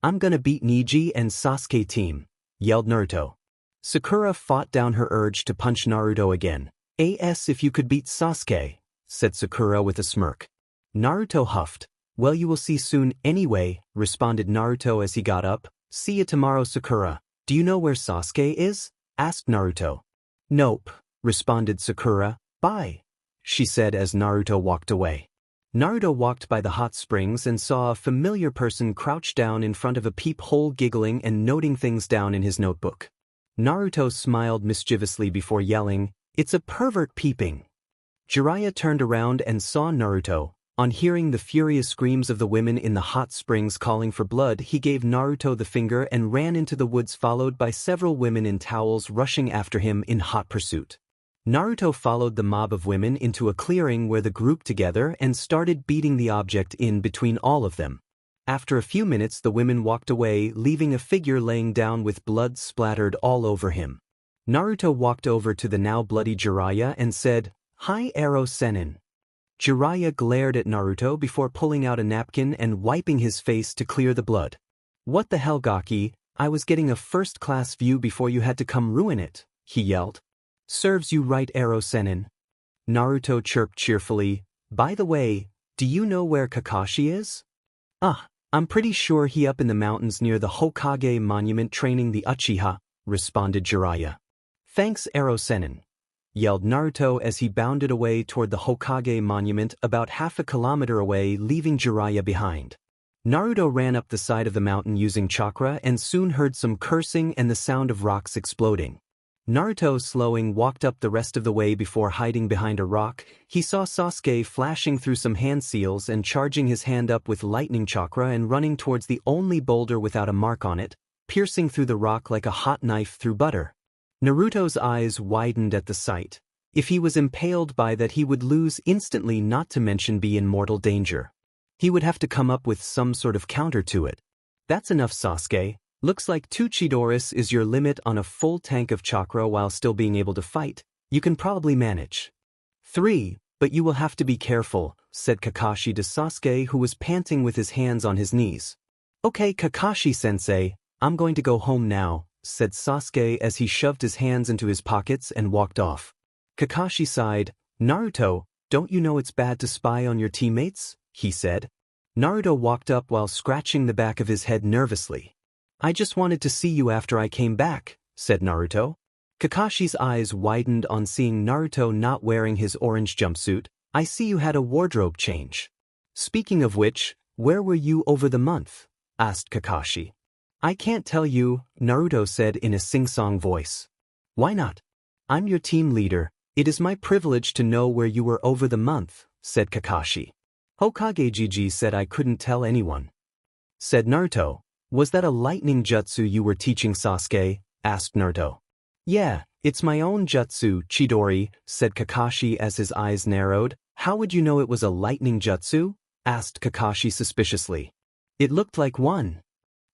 I'm gonna beat Niji and Sasuke team, yelled Naruto. Sakura fought down her urge to punch Naruto again. If you could beat Sasuke, said Sakura with a smirk. Naruto huffed. Well, you will see soon anyway, responded Naruto as he got up. See you tomorrow, Sakura. Do you know where Sasuke is? Asked Naruto. Nope, responded Sakura. Bye, she said as Naruto walked away. Naruto walked by the hot springs and saw a familiar person crouched down in front of a peephole giggling and noting things down in his notebook. Naruto smiled mischievously before yelling, "It's a pervert peeping." Jiraiya turned around and saw Naruto. On hearing the furious screams of the women in the hot springs calling for blood, he gave Naruto the finger and ran into the woods, followed by several women in towels rushing after him in hot pursuit. Naruto followed the mob of women into a clearing where they grouped together and started beating the object in between all of them. After a few minutes, the women walked away, leaving a figure laying down with blood splattered all over him. Naruto walked over to the now bloody Jiraiya and said, "Hi, Arrow Sennin." Jiraiya glared at Naruto before pulling out a napkin and wiping his face to clear the blood. "What the hell, Gaki? I was getting a first-class view before you had to come ruin it," he yelled. "Serves you right, Arrow Sennin." Naruto chirped cheerfully. "By the way, do you know where Kakashi is?" I'm pretty sure he up in the mountains near the Hokage monument training the Uchiha," responded Jiraiya. "Thanks, Arrow Sennin," yelled Naruto as he bounded away toward the Hokage monument about half a kilometer away, leaving Jiraiya behind. Naruto ran up the side of the mountain using chakra and soon heard some cursing and the sound of rocks exploding. Naruto, slowing, walked up the rest of the way before hiding behind a rock. He saw Sasuke flashing through some hand seals and charging his hand up with lightning chakra and running towards the only boulder without a mark on it, piercing through the rock like a hot knife through butter. Naruto's eyes widened at the sight. If he was impaled by that, he would lose instantly, not to mention be in mortal danger. He would have to come up with some sort of counter to it. "That's enough, Sasuke. Looks like 2 Chidoris is your limit on a full tank of chakra while still being able to fight. You can probably manage." 3, but you will have to be careful," said Kakashi to Sasuke, who was panting with his hands on his knees. "Okay, Kakashi-sensei, I'm going to go home now," said Sasuke as he shoved his hands into his pockets and walked off. Kakashi sighed. "Naruto, don't you know it's bad to spy on your teammates?" he said. Naruto walked up while scratching the back of his head nervously. "I just wanted to see you after I came back," said Naruto. Kakashi's eyes widened on seeing Naruto not wearing his orange jumpsuit. "I see you had a wardrobe change. Speaking of which, where were you over the month?" asked Kakashi. "I can't tell you," Naruto said in a sing-song voice. "Why not? I'm your team leader. It is my privilege to know where you were over the month," said Kakashi. "Hokage Gigi said I couldn't tell anyone," said Naruto. "Was that a lightning jutsu you were teaching Sasuke?" asked Naruto. "Yeah, it's my own jutsu, Chidori," said Kakashi as his eyes narrowed. "How would you know it was a lightning jutsu?" asked Kakashi suspiciously. "It looked like one,"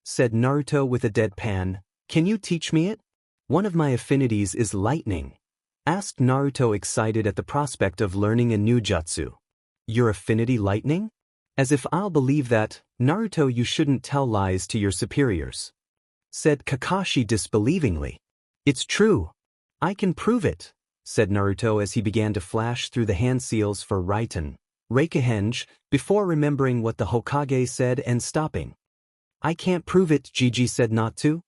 said Naruto with a deadpan. "Can you teach me it?" "One of my affinities is lightning," asked Naruto, excited at the prospect of learning a new jutsu. "Your affinity lightning? As if I'll believe that. Naruto, you shouldn't tell lies to your superiors," said Kakashi disbelievingly. "It's true. I can prove it," said Naruto as he began to flash through the hand seals for Raiten, Reikihenge, before remembering what the Hokage said and stopping. "I can't prove it, Gigi said not to,"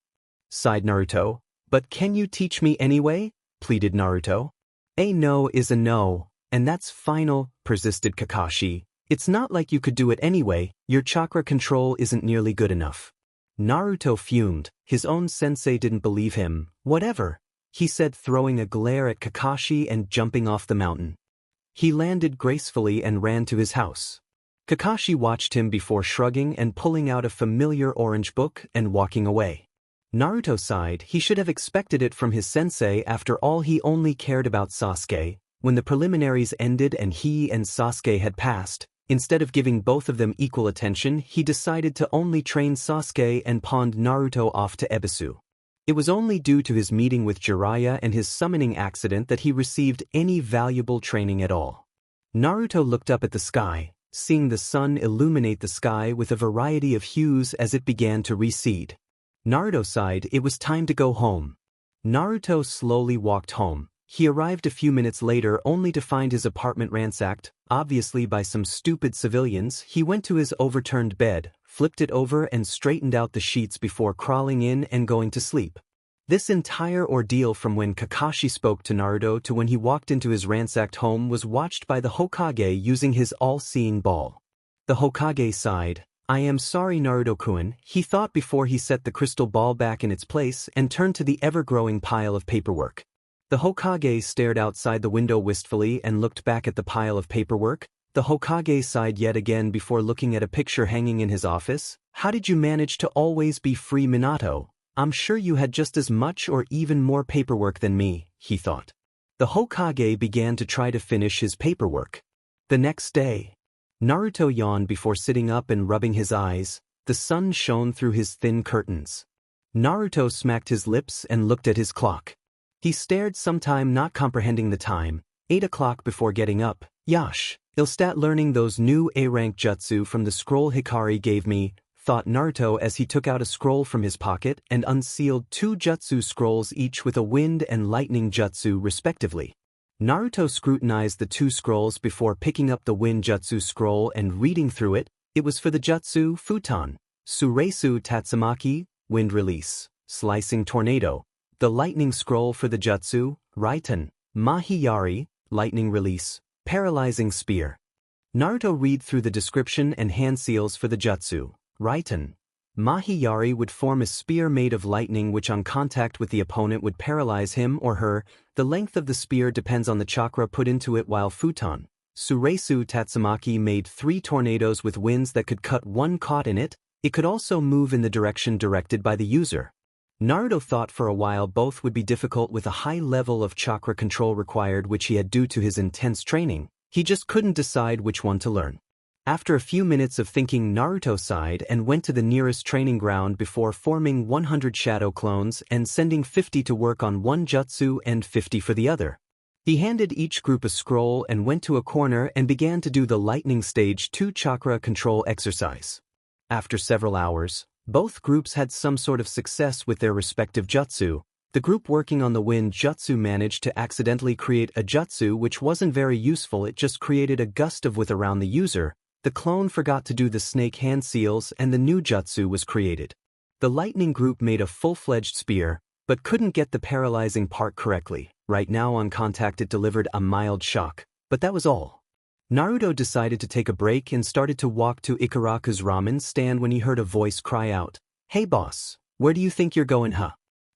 sighed Naruto. "But can you teach me anyway?" pleaded Naruto. "A no is a no, and that's final," persisted Kakashi. "It's not like you could do it anyway. Your chakra control isn't nearly good enough." Naruto fumed. His own sensei didn't believe him. "Whatever," he said, throwing a glare at Kakashi and jumping off the mountain. He landed gracefully and ran to his house. Kakashi watched him before shrugging and pulling out a familiar orange book and walking away. Naruto sighed. He should have expected it from his sensei. After all, he only cared about Sasuke. When the preliminaries ended and he and Sasuke had passed, instead of giving both of them equal attention, he decided to only train Sasuke and pawned Naruto off to Ebisu. It was only due to his meeting with Jiraiya and his summoning accident that he received any valuable training at all. Naruto looked up at the sky, seeing the sun illuminate the sky with a variety of hues as it began to recede. Naruto sighed. It was time to go home. Naruto slowly walked home. He arrived a few minutes later only to find his apartment ransacked, obviously by some stupid civilians. He went to his overturned bed, flipped it over and straightened out the sheets before crawling in and going to sleep. This entire ordeal from when Kakashi spoke to Naruto to when he walked into his ransacked home was watched by the Hokage using his all-seeing ball. The Hokage sighed. "I am sorry, Naruto-kun," he thought before he set the crystal ball back in its place and turned to the ever-growing pile of paperwork. The Hokage stared outside the window wistfully and looked back at the pile of paperwork. The Hokage sighed yet again before looking at a picture hanging in his office. "How did you manage to always be free, Minato? I'm sure you had just as much or even more paperwork than me," he thought. The Hokage began to try to finish his paperwork. The next day, Naruto yawned before sitting up and rubbing his eyes. The sun shone through his thin curtains. Naruto smacked his lips and looked at his clock. He stared sometime, not comprehending the time. 8 o'clock before getting up. "Yosh, I'll start learning those new A-rank jutsu from the scroll Hikari gave me," thought Naruto as he took out a scroll from his pocket and unsealed 2 jutsu scrolls, each with a wind and lightning jutsu respectively. Naruto scrutinized the 2 scrolls before picking up the wind jutsu scroll and reading through it. It was for the jutsu Futon, Sureisu Tatsumaki, wind release, slicing tornado. The lightning scroll for the jutsu, Raiten, Mahiyari, lightning release, paralyzing spear. Naruto read through the description and hand seals for the jutsu, Raiten. Mahiyari would form a spear made of lightning which on contact with the opponent would paralyze him or her. The length of the spear depends on the chakra put into it, while Futon, Sureisu Tatsumaki made 3 tornadoes with winds that could cut one caught in it. It could also move in the direction directed by the user. Naruto thought for a while both would be difficult with a high level of chakra control required, which he had due to his intense training. He just couldn't decide which one to learn. After a few minutes of thinking, Naruto sighed and went to the nearest training ground before forming 100 shadow clones and sending 50 to work on one jutsu and 50 for the other. He handed each group a scroll and went to a corner and began to do the lightning stage 2 chakra control exercise. After several hours, both groups had some sort of success with their respective jutsu. The group working on the wind jutsu managed to accidentally create a jutsu which wasn't very useful. It just created a gust of wind around the user. The clone forgot to do the snake hand seals and the new jutsu was created. The lightning group made a full-fledged spear, but couldn't get the paralyzing part correctly. Right now on contact it delivered a mild shock, but that was all. Naruto decided to take a break and started to walk to Ikaraku's ramen stand when he heard a voice cry out, "Hey boss, where do you think you're going, huh?"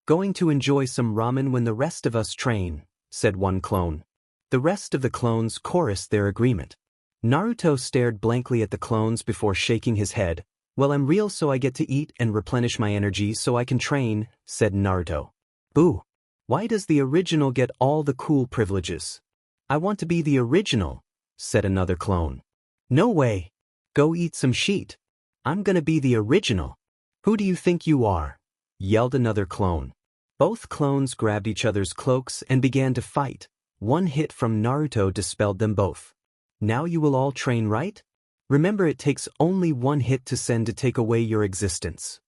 "Going to enjoy some ramen when the rest of us train," said one clone. The rest of the clones chorused their agreement. Naruto stared blankly at the clones before shaking his head. "Well, I'm real, so I get to eat and replenish my energy so I can train," said Naruto. "Boo. Why does the original get all the cool privileges?" "I want to be the original," said another clone. "No way. Go eat some sheet. I'm gonna be the original." "Who do you think you are?" yelled another clone. Both clones grabbed each other's cloaks and began to fight. One hit from Naruto dispelled them both. "Now you will all train, right? Remember, it takes only one hit to send to take away your existence."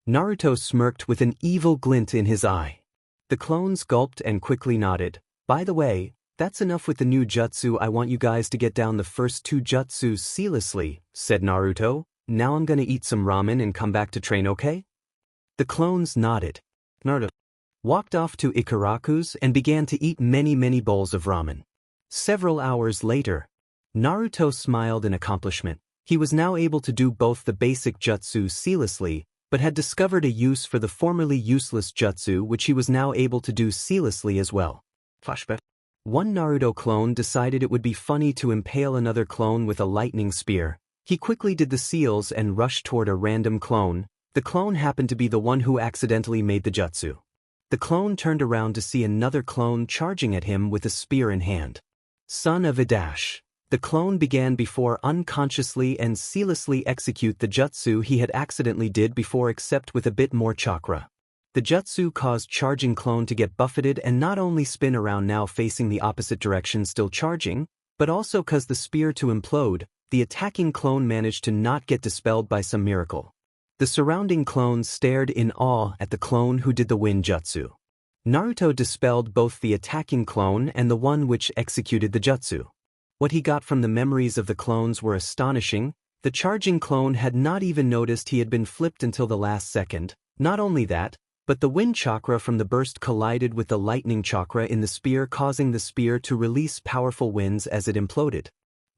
Naruto smirked with an evil glint in his eye. The clones gulped and quickly nodded. "By the way, that's enough with the new jutsu. I want you guys to get down the first 2 jutsus seamlessly," said Naruto. "Now I'm gonna eat some ramen and come back to train, okay?" The clones nodded. Naruto walked off to Ikaraku's and began to eat many bowls of ramen. Several hours later, Naruto smiled in accomplishment. He was now able to do both the basic jutsu seamlessly, but had discovered a use for the formerly useless jutsu which he was now able to do seamlessly as well. Flashback. One Naruto clone decided it would be funny to impale another clone with a lightning spear. He quickly did the seals and rushed toward a random clone. The clone happened to be the one who accidentally made the jutsu. The clone turned around to see another clone charging at him with a spear in hand. Son of a dash. The clone began before unconsciously and seamlessly execute the jutsu he had accidentally did before, except with a bit more chakra. The jutsu caused charging clone to get buffeted and not only spin around, now facing the opposite direction still charging, but also caused the spear to implode. The attacking clone managed to not get dispelled by some miracle. The surrounding clones stared in awe at the clone who did the wind jutsu. Naruto dispelled both the attacking clone and the one which executed the jutsu. What he got from the memories of the clones were astonishing. The charging clone had not even noticed he had been flipped until the last second. Not only that, but the wind chakra from the burst collided with the lightning chakra in the spear, causing the spear to release powerful winds as it imploded.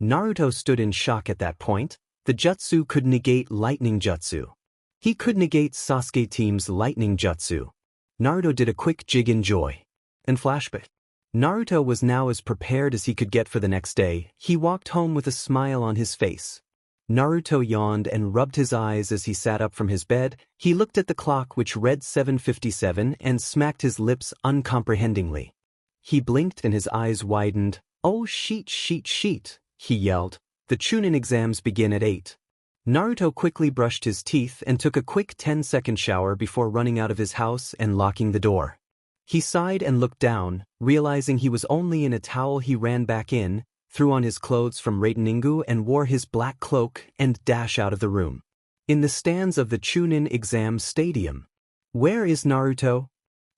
Naruto stood in shock at that point. The jutsu could negate lightning jutsu. He could negate Sasuke team's lightning jutsu. Naruto did a quick jig in joy. And flashback. Naruto was now as prepared as he could get for the next day. He walked home with a smile on his face. Naruto yawned and rubbed his eyes as he sat up from his bed. He looked at the clock which read 7:57 and smacked his lips uncomprehendingly. He blinked and his eyes widened. "Oh sheet, he yelled. "The Chunin exams begin at 8. Naruto quickly brushed his teeth and took a quick 10-second shower before running out of his house and locking the door. He sighed and looked down, realizing he was only in a towel. He ran back in, threw on his clothes from Raitenningu and wore his black cloak and dashed out of the room. In the stands of the Chunin exam stadium. Where is Naruto?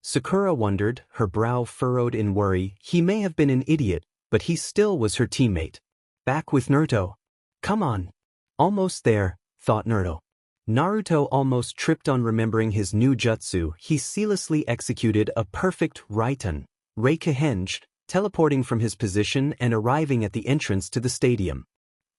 Sakura wondered, her brow furrowed in worry. He may have been an idiot, but he still was her teammate. Back with Naruto. Come on. Almost there, thought Naruto. Naruto almost tripped on remembering his new jutsu. He seamlessly executed a perfect Raiten, Reikahenge, teleporting from his position and arriving at the entrance to the stadium.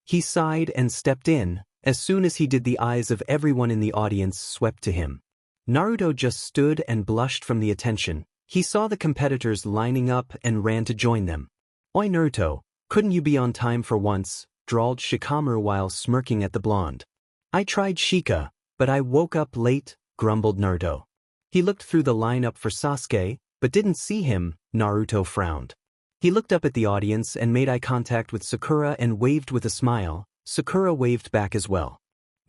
He sighed and stepped in. As soon as he did, the eyes of everyone in the audience swept to him. Naruto just stood and blushed from the attention. He saw the competitors lining up and ran to join them. Oi Naruto, couldn't you be on time for once? Drawled Shikamaru while smirking at the blonde. I tried Shika, but I woke up late, grumbled Naruto. He looked through the lineup for Sasuke, but didn't see him. Naruto frowned. He looked up at the audience and made eye contact with Sakura and waved with a smile. Sakura waved back as well.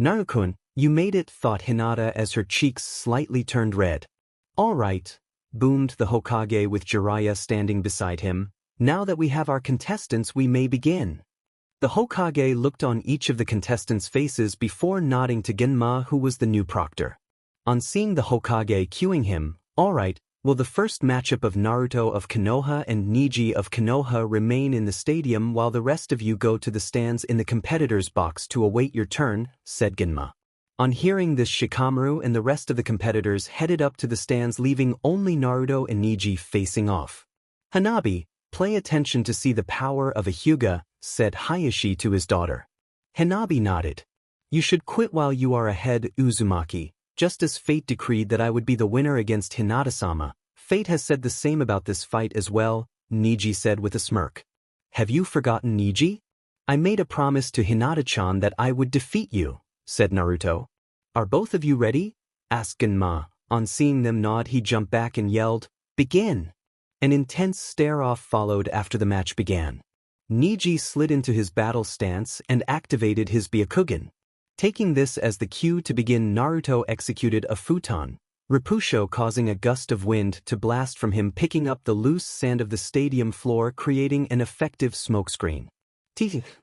Naruto-kun, you made it, thought Hinata as her cheeks slightly turned red. All right, boomed the Hokage with Jiraya standing beside him. Now that we have our contestants, we may begin. The Hokage looked on each of the contestants' faces before nodding to Genma, who was the new proctor. On seeing the Hokage cueing him, all right, will the first matchup of Naruto of Konoha and Neji of Konoha remain in the stadium while the rest of you go to the stands in the competitors' box to await your turn, said Genma. On hearing this, Shikamaru and the rest of the competitors headed up to the stands, leaving only Naruto and Neji facing off. Hanabi, play attention to see the power of a Hyuga, said Hayashi to his daughter. Hanabi nodded. You should quit while you are ahead, Uzumaki. Just as fate decreed that I would be the winner against Hinata-sama, fate has said the same about this fight as well, Neji said with a smirk. Have you forgotten, Neji? I made a promise to Hinata-chan that I would defeat you, said Naruto. Are both of you ready? Asked Genma. On seeing them nod, he jumped back and yelled, Begin! An intense stare-off followed after the match began. Neji slid into his battle stance and activated his Byakugan. Taking this as the cue to begin, Naruto executed a futon, Repusho, causing a gust of wind to blast from him, picking up the loose sand of the stadium floor, creating an effective smokescreen.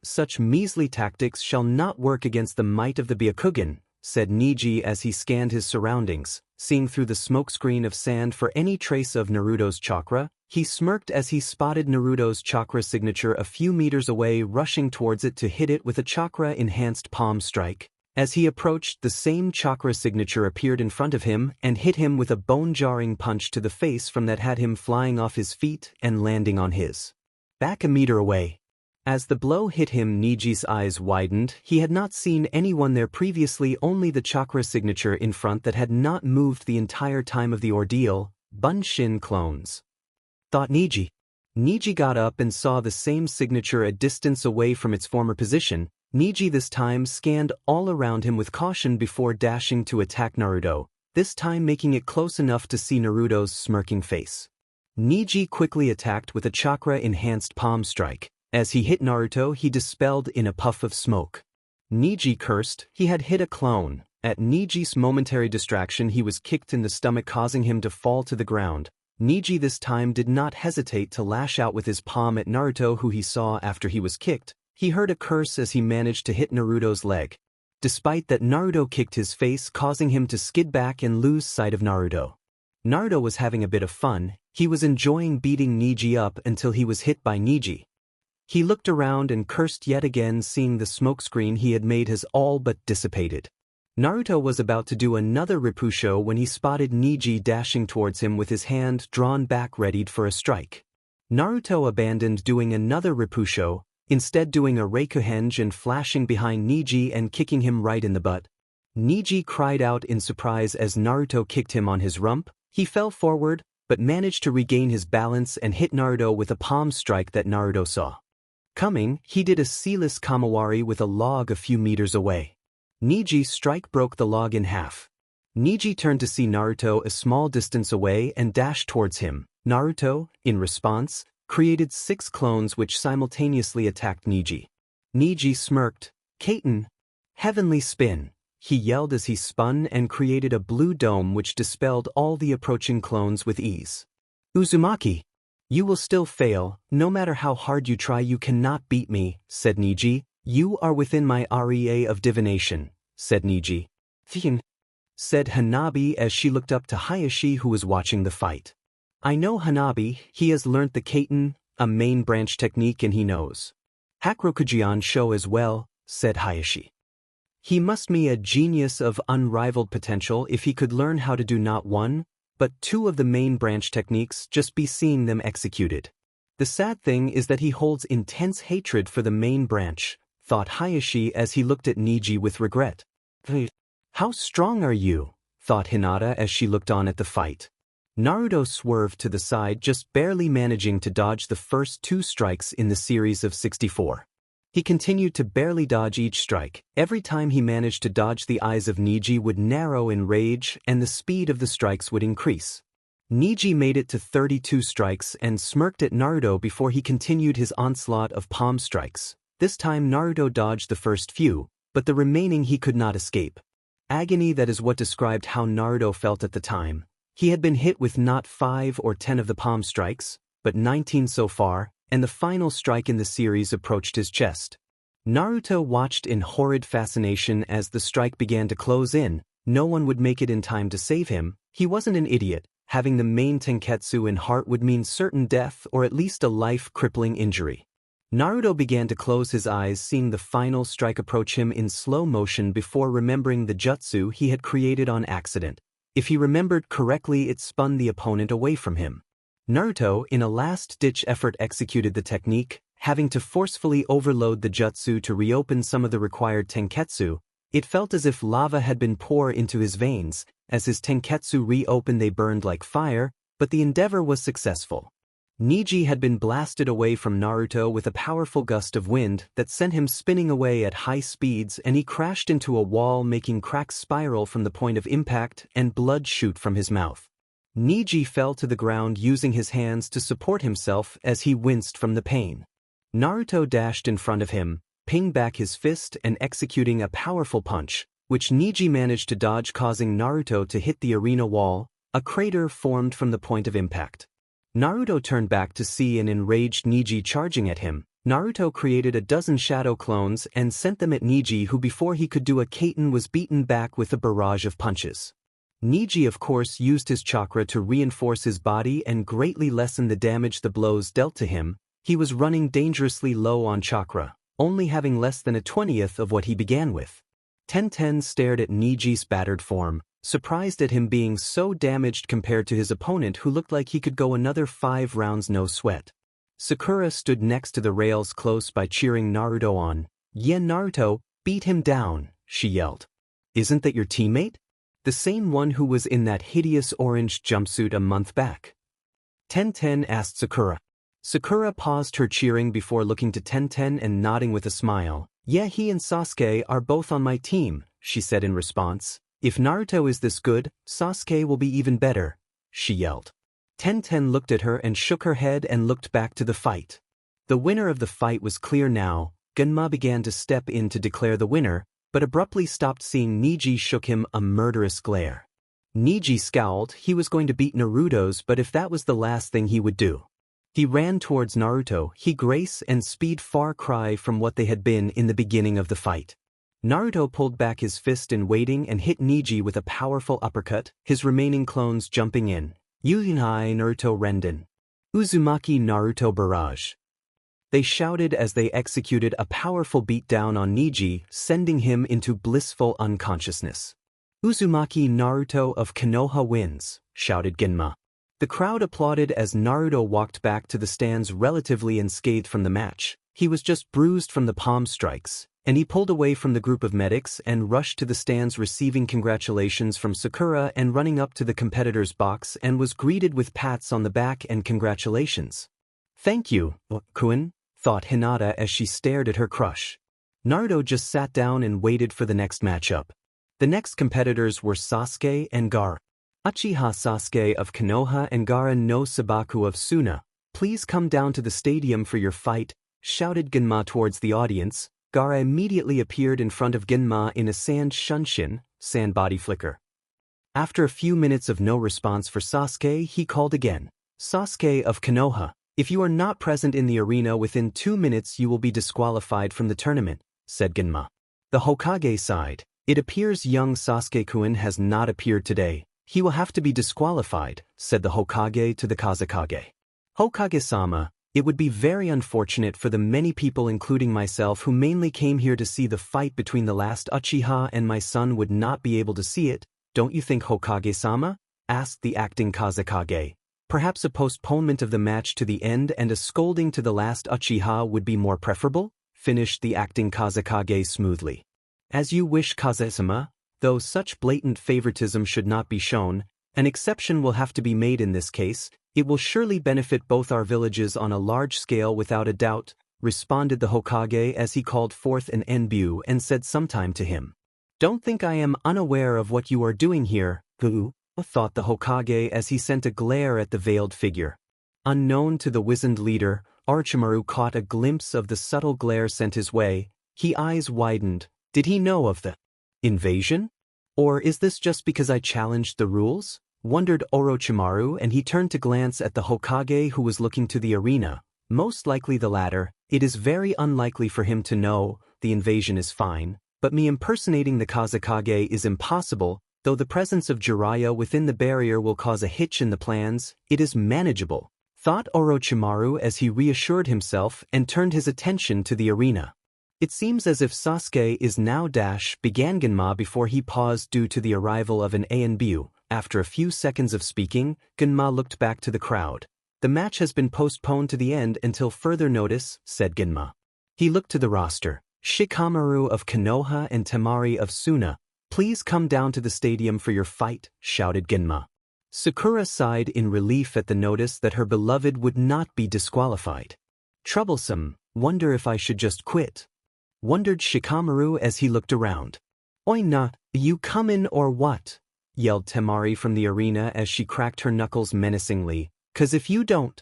Such measly tactics shall not work against the might of the Byakugan, said Neji as he scanned his surroundings, seeing through the smokescreen of sand for any trace of Naruto's chakra. He smirked as he spotted Naruto's chakra signature a few meters away, rushing towards it to hit it with a chakra-enhanced palm strike. As he approached, the same chakra signature appeared in front of him and hit him with a bone-jarring punch to the face from that had him flying off his feet and landing on his back a meter away. As the blow hit him, Neji's eyes widened. He had not seen anyone there previously, only the chakra signature in front that had not moved the entire time of the ordeal. Bunshin clones, thought Neji. Neji got up and saw the same signature a distance away from its former position. Neji this time scanned all around him with caution before dashing to attack Naruto, this time making it close enough to see Naruto's smirking face. Neji quickly attacked with a chakra-enhanced palm strike. As he hit Naruto, he dispelled in a puff of smoke. Neji cursed. He had hit a clone. At Neji's momentary distraction, he was kicked in the stomach, causing him to fall to the ground. Neji this time did not hesitate to lash out with his palm at Naruto, who he saw after he was kicked. He heard a curse as he managed to hit Naruto's leg. Despite that, Naruto kicked his face, causing him to skid back and lose sight of Naruto. Naruto was having a bit of fun. He was enjoying beating Neji up until he was hit by Neji. He looked around and cursed yet again, seeing the smokescreen he had made has all but dissipated. Naruto was about to do another Repusho when he spotted Neji dashing towards him with his hand drawn back readied for a strike. Naruto abandoned doing another Repusho, instead doing a Reikuhenge and flashing behind Neji and kicking him right in the butt. Neji cried out in surprise as Naruto kicked him on his rump. He fell forward, but managed to regain his balance and hit Naruto with a palm strike that Naruto saw coming. He did a sealess Kamawari with a log a few meters away. Neji's strike broke the log in half. Neji turned to see Naruto a small distance away and dashed towards him. Naruto, in response, created 6 clones which simultaneously attacked Neji. Neji smirked. "Kaiten! Heavenly spin!" he yelled as he spun and created a blue dome which dispelled all the approaching clones with ease. "Uzumaki! You will still fail, no matter how hard you try. You cannot beat me," said Neji. "You are within my REA of divination," said Neji. "Thin," said Hanabi as she looked up to Hayashi, who was watching the fight. "I know Hanabi, he has learnt the Kaiten, a main branch technique, and he knows Hakurokujian Sho as well," said Hayashi. "He must be a genius of unrivaled potential if he could learn how to do not one, but 2 of the main branch techniques, just be seeing them executed. The sad thing is that he holds intense hatred for the main branch," thought Hayashi as he looked at Neji with regret. "How strong are you?" thought Hinata as she looked on at the fight. Naruto swerved to the side, just barely managing to dodge the first 2 strikes in the series of 64. He continued to barely dodge each strike. Every time he managed to dodge, the eyes of Neji would narrow in rage and the speed of the strikes would increase. Neji made it to 32 strikes and smirked at Naruto before he continued his onslaught of palm strikes. This time Naruto dodged the first few, but the remaining he could not escape. Agony, that is what described how Naruto felt at the time. He had been hit with not 5 or 10 of the palm strikes, but 19 so far, and the final strike in the series approached his chest. Naruto watched in horrid fascination as the strike began to close in. No one would make it in time to save him. He wasn't an idiot. Having the main tenketsu in heart would mean certain death or at least a life-crippling injury. Naruto began to close his eyes, seeing the final strike approach him in slow motion before remembering the jutsu he had created on accident. If he remembered correctly, it spun the opponent away from him. Naruto, in a last-ditch effort, executed the technique, having to forcefully overload the jutsu to reopen some of the required tenketsu. It felt as if lava had been poured into his veins. As his tenketsu reopened, they burned like fire, but the endeavor was successful. Neji had been blasted away from Naruto with a powerful gust of wind that sent him spinning away at high speeds, and he crashed into a wall, making cracks spiral from the point of impact and blood shoot from his mouth. Neji fell to the ground using his hands to support himself as he winced from the pain. Naruto dashed in front of him, pinged back his fist and executing a powerful punch, which Neji managed to dodge, causing Naruto to hit the arena wall. A crater formed from the point of impact. Naruto turned back to see an enraged Neji charging at him. Naruto created a dozen shadow clones and sent them at Neji, who before he could do a Kaiten was beaten back with a barrage of punches. Neji of course used his chakra to reinforce his body and greatly lessen the damage the blows dealt to him. He was running dangerously low on chakra, only having less than a 20th of what he began with. Tenten stared at Neji's battered form, surprised at him being so damaged compared to his opponent, who looked like he could go another 5 rounds no sweat. Sakura stood next to the rails close by, cheering Naruto on. "Yeah, Naruto, beat him down," she yelled. "Isn't that your teammate? The same one who was in that hideous orange jumpsuit a month back?" Tenten asked Sakura. Sakura paused her cheering before looking to Tenten and nodding with a smile. "Yeah, he and Sasuke are both on my team," she said in response. "If Naruto is this good, Sasuke will be even better," she yelled. Tenten looked at her and shook her head and looked back to the fight. The winner of the fight was clear now. Genma began to step in to declare the winner, but abruptly stopped, seeing Neji shook him a murderous glare. Neji scowled. He was going to beat Naruto's, but if that was the last thing he would do. He ran towards Naruto, he grace and speed far cry from what they had been in the beginning of the fight. Naruto pulled back his fist in waiting and hit Niji with a powerful uppercut, his remaining clones jumping in. Yujinhai Naruto Renden. Uzumaki Naruto Barrage. They shouted as they executed a powerful beatdown on Niji, sending him into blissful unconsciousness. Uzumaki Naruto of Konoha wins, shouted Ginma. The crowd applauded as Naruto walked back to the stands relatively unscathed from the match. He was just bruised from the palm strikes, and he pulled away from the group of medics and rushed to the stands receiving congratulations from Sakura and running up to the competitor's box and was greeted with pats on the back and congratulations. Thank you, Kun, thought Hinata as she stared at her crush. Naruto just sat down and waited for the next matchup. The next competitors were Sasuke and Gaara. Uchiha Sasuke of Konoha and Gaara no Sabaku of Suna. Please come down to the stadium for your fight, shouted Ginma towards the audience. Gaara immediately appeared in front of Ginma in a sand shunshin, sand body flicker. After a few minutes of no response for Sasuke, he called again. Sasuke of Konoha, if you are not present in the arena within 2 minutes you will be disqualified from the tournament, said Ginma. The Hokage side. It appears young Sasuke-kun has not appeared today. He will have to be disqualified, said the Hokage to the Kazekage. Hokage-sama, it would be very unfortunate for the many people including myself who mainly came here to see the fight between the last Uchiha and my son would not be able to see it, don't you think Hokage-sama? Asked the acting Kazekage. Perhaps a postponement of the match to the end and a scolding to the last Uchiha would be more preferable? Finished the acting Kazekage smoothly. As you wish, Kaze-sama, though such blatant favoritism should not be shown, an exception will have to be made in this case. It will surely benefit both our villages on a large scale without a doubt, responded the Hokage as he called forth an Enbu and said sometime to him. Don't think I am unaware of what you are doing here, Gu, thought the Hokage as he sent a glare at the veiled figure. Unknown to the wizened leader, Orochimaru caught a glimpse of the subtle glare sent his way. His eyes widened. Did he know of the invasion? Or is this just because I challenged the rules? Wondered Orochimaru, and he turned to glance at the Hokage who was looking to the arena. Most likely the latter. It is very unlikely for him to know. The invasion is fine, but me impersonating the Kazekage is impossible. Though the presence of Jiraya within the barrier will cause a hitch in the plans, it is manageable, thought Orochimaru as he reassured himself and turned his attention to the arena. It seems as if Sasuke is now began Ginma before he paused due to the arrival of an Anbu. After a few seconds of speaking, Ginma looked back to the crowd. The match has been postponed to the end until further notice, said Ginma. He looked to the roster. Shikamaru of Konoha and Temari of Suna. Please come down to the stadium for your fight, shouted Ginma. Sakura sighed in relief at the notice that her beloved would not be disqualified. Troublesome, wonder if I should just quit. Wondered Shikamaru as he looked around. Oi na, you comin' or what? Yelled Temari from the arena as she cracked her knuckles menacingly. 'Cause if you don't.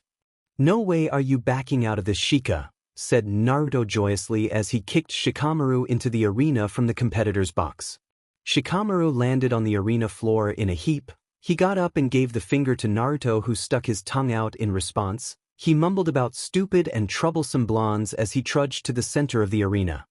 No way are you backing out of this, Shika, said Naruto joyously as he kicked Shikamaru into the arena from the competitor's box. Shikamaru landed on the arena floor in a heap. He got up and gave the finger to Naruto, who stuck his tongue out in response. He mumbled about stupid and troublesome blondes as he trudged to the center of the arena.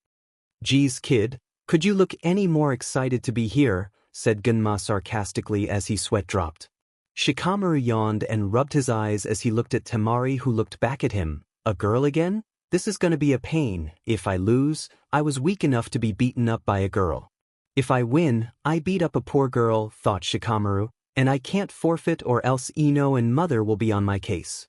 Geez, kid, could you look any more excited to be here? Said Ginma sarcastically as he sweat dropped. Shikamaru yawned and rubbed his eyes as he looked at Temari, who looked back at him. A girl again? This is gonna be a pain. If I lose, I was weak enough to be beaten up by a girl. If I win, I beat up a poor girl, thought Shikamaru, and I can't forfeit or else Ino and mother will be on my case.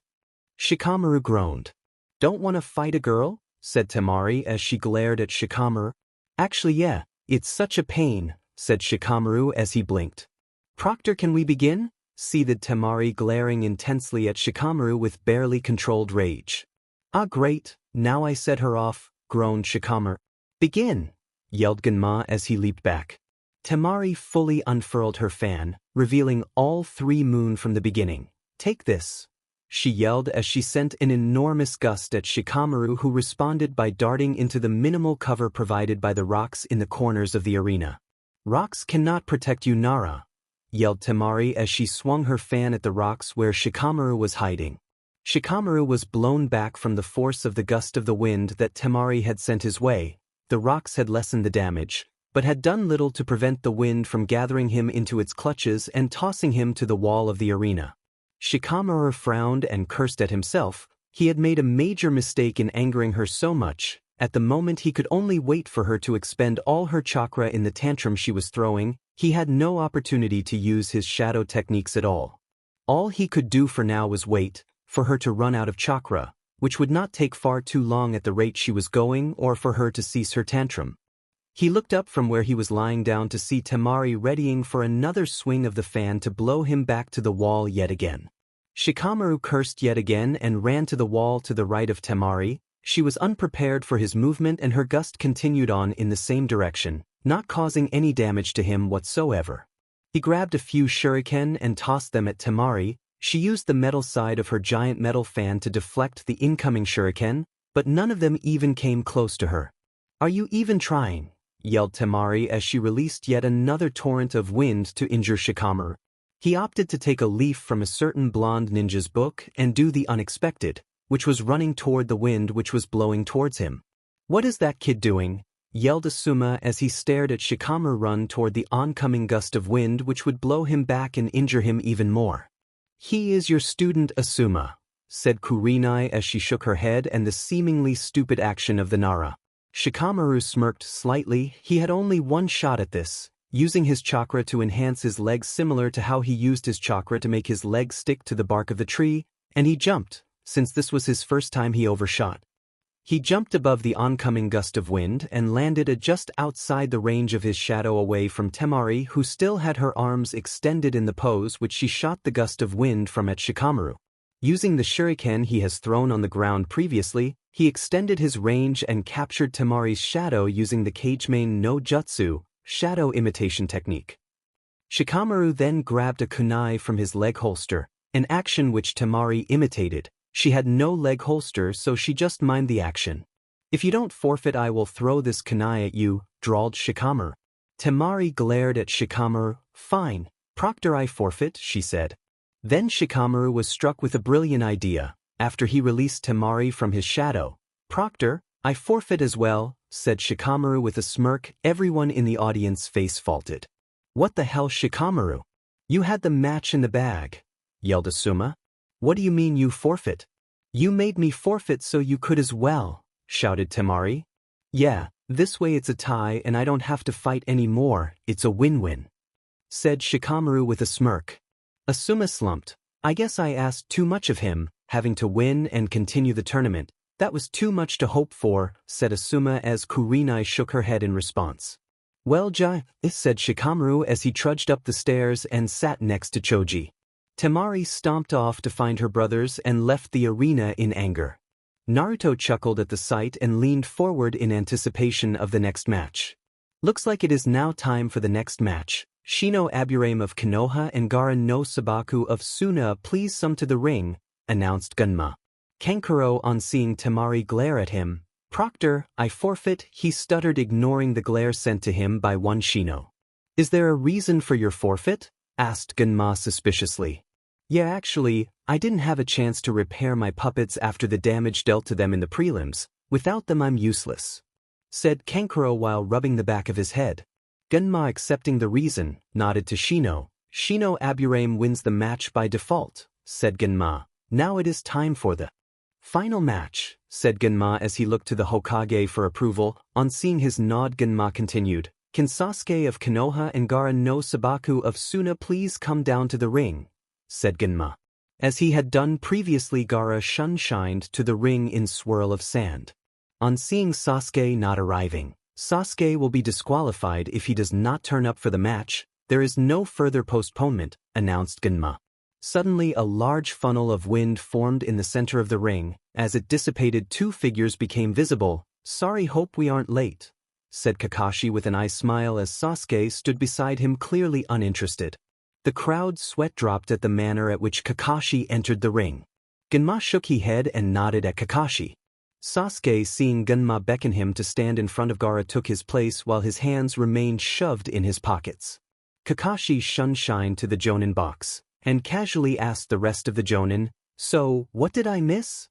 Shikamaru groaned. Don't want to fight a girl? Said Temari as she glared at Shikamaru. Actually yeah, it's such a pain, said Shikamaru as he blinked. Proctor, can we begin? Seethed Temari, glaring intensely at Shikamaru with barely controlled rage. Ah great, now I set her off, groaned Shikamaru. Begin, yelled Ginma as he leaped back. Temari fully unfurled her fan, revealing all 3 moon from the beginning. Take this, she yelled as she sent an enormous gust at Shikamaru, who responded by darting into the minimal cover provided by the rocks in the corners of the arena. Rocks cannot protect you, Nara, yelled Temari as she swung her fan at the rocks where Shikamaru was hiding. Shikamaru was blown back from the force of the gust of the wind that Temari had sent his way. The rocks had lessened the damage, but had done little to prevent the wind from gathering him into its clutches and tossing him to the wall of the arena. Shikamaru frowned and cursed at himself. He had made a major mistake in angering her so much. At the moment he could only wait for her to expend all her chakra in the tantrum she was throwing. He had no opportunity to use his shadow techniques at all. All he could do for now was wait for her to run out of chakra, which would not take far too long at the rate she was going, or for her to cease her tantrum. He looked up from where he was lying down to see Temari readying for another swing of the fan to blow him back to the wall yet again. Shikamaru cursed yet again and ran to the wall to the right of Temari. She was unprepared for his movement and her gust continued on in the same direction, not causing any damage to him whatsoever. He grabbed a few shuriken and tossed them at Temari. She used the metal side of her giant metal fan to deflect the incoming shuriken, but none of them even came close to her. "Are you even trying?" yelled Temari as she released yet another torrent of wind to injure Shikamaru. He opted to take a leaf from a certain blonde ninja's book and do the unexpected, which was running toward the wind which was blowing towards him. "What is that kid doing?" yelled Asuma as he stared at Shikamaru run toward the oncoming gust of wind which would blow him back and injure him even more. "He is your student Asuma," said Kurenai as she shook her head and the seemingly stupid action of the Nara. Shikamaru smirked slightly. He had only one shot at this, using his chakra to enhance his legs similar to how he used his chakra to make his legs stick to the bark of the tree, and he jumped, since this was his first time he overshot. He jumped above the oncoming gust of wind and landed just outside the range of his shadow away from Temari, who still had her arms extended in the pose which she shot the gust of wind from at Shikamaru. Using the shuriken he has thrown on the ground previously, he extended his range and captured Temari's shadow using the Kagemain no Jutsu, shadow imitation technique. Shikamaru then grabbed a kunai from his leg holster, an action which Temari imitated. She had no leg holster, so she just mimed the action. "If you don't forfeit, I will throw this kunai at you," drawled Shikamaru. Temari glared at Shikamaru. "Fine, Proctor, I forfeit," she said. Then Shikamaru was struck with a brilliant idea. After he released Temari from his shadow, "Proctor, I forfeit as well," said Shikamaru with a smirk. Everyone in the audience face faulted. "What the hell, Shikamaru? You had the match in the bag," yelled Asuma. "What do you mean you forfeit?" "You made me forfeit so you could as well," shouted Temari. "Yeah, this way it's a tie and I don't have to fight anymore. It's a win-win," said Shikamaru with a smirk. Asuma slumped. "I guess I asked too much of him, having to win and continue the tournament. That was too much to hope for," said Asuma as Kurenai shook her head in response. "Well, said Shikamaru as he trudged up the stairs and sat next to Choji. Temari stomped off to find her brothers and left the arena in anger. Naruto chuckled at the sight and leaned forward in anticipation of the next match. "Looks like it is now time for the next match. Shino Aburame of Konoha and Gaara no Sabaku of Suna, please some to the ring," announced Gunma. Kankuro, on seeing Temari glare at him, "Proctor, I forfeit," he stuttered, ignoring the glare sent to him by one Shino. "Is there a reason for your forfeit?" asked Gunma suspiciously. "Yeah, actually, I didn't have a chance to repair my puppets after the damage dealt to them in the prelims. Without them I'm useless," said Kankuro while rubbing the back of his head. Gunma, accepting the reason, nodded to Shino. "Shino Aburame wins the match by default," said Gunma. "Now it is time for the final match," said Gunma as he looked to the Hokage for approval. On seeing his nod, Gunma continued, "Can Sasuke of Konoha and Gaara no Sabaku of Suna please come down to the ring?" said Gunma. As he had done previously, Gaara shined to the ring in swirl of sand. On seeing Sasuke not arriving, "Sasuke will be disqualified if he does not turn up for the match. There is no further postponement," announced Gunma. Suddenly a large funnel of wind formed in the center of the ring. As it dissipated, two figures became visible. "Sorry, hope we aren't late," said Kakashi with an eye smile as Sasuke stood beside him, clearly uninterested. The crowd's sweat dropped at the manner at which Kakashi entered the ring. Gunma shook his head and nodded at Kakashi. Sasuke, seeing Gunma beckon him to stand in front of Gaara, took his place while his hands remained shoved in his pockets. Kakashi shined to the Jonin box and casually asked the rest of the Jonin, "So, what did I miss?"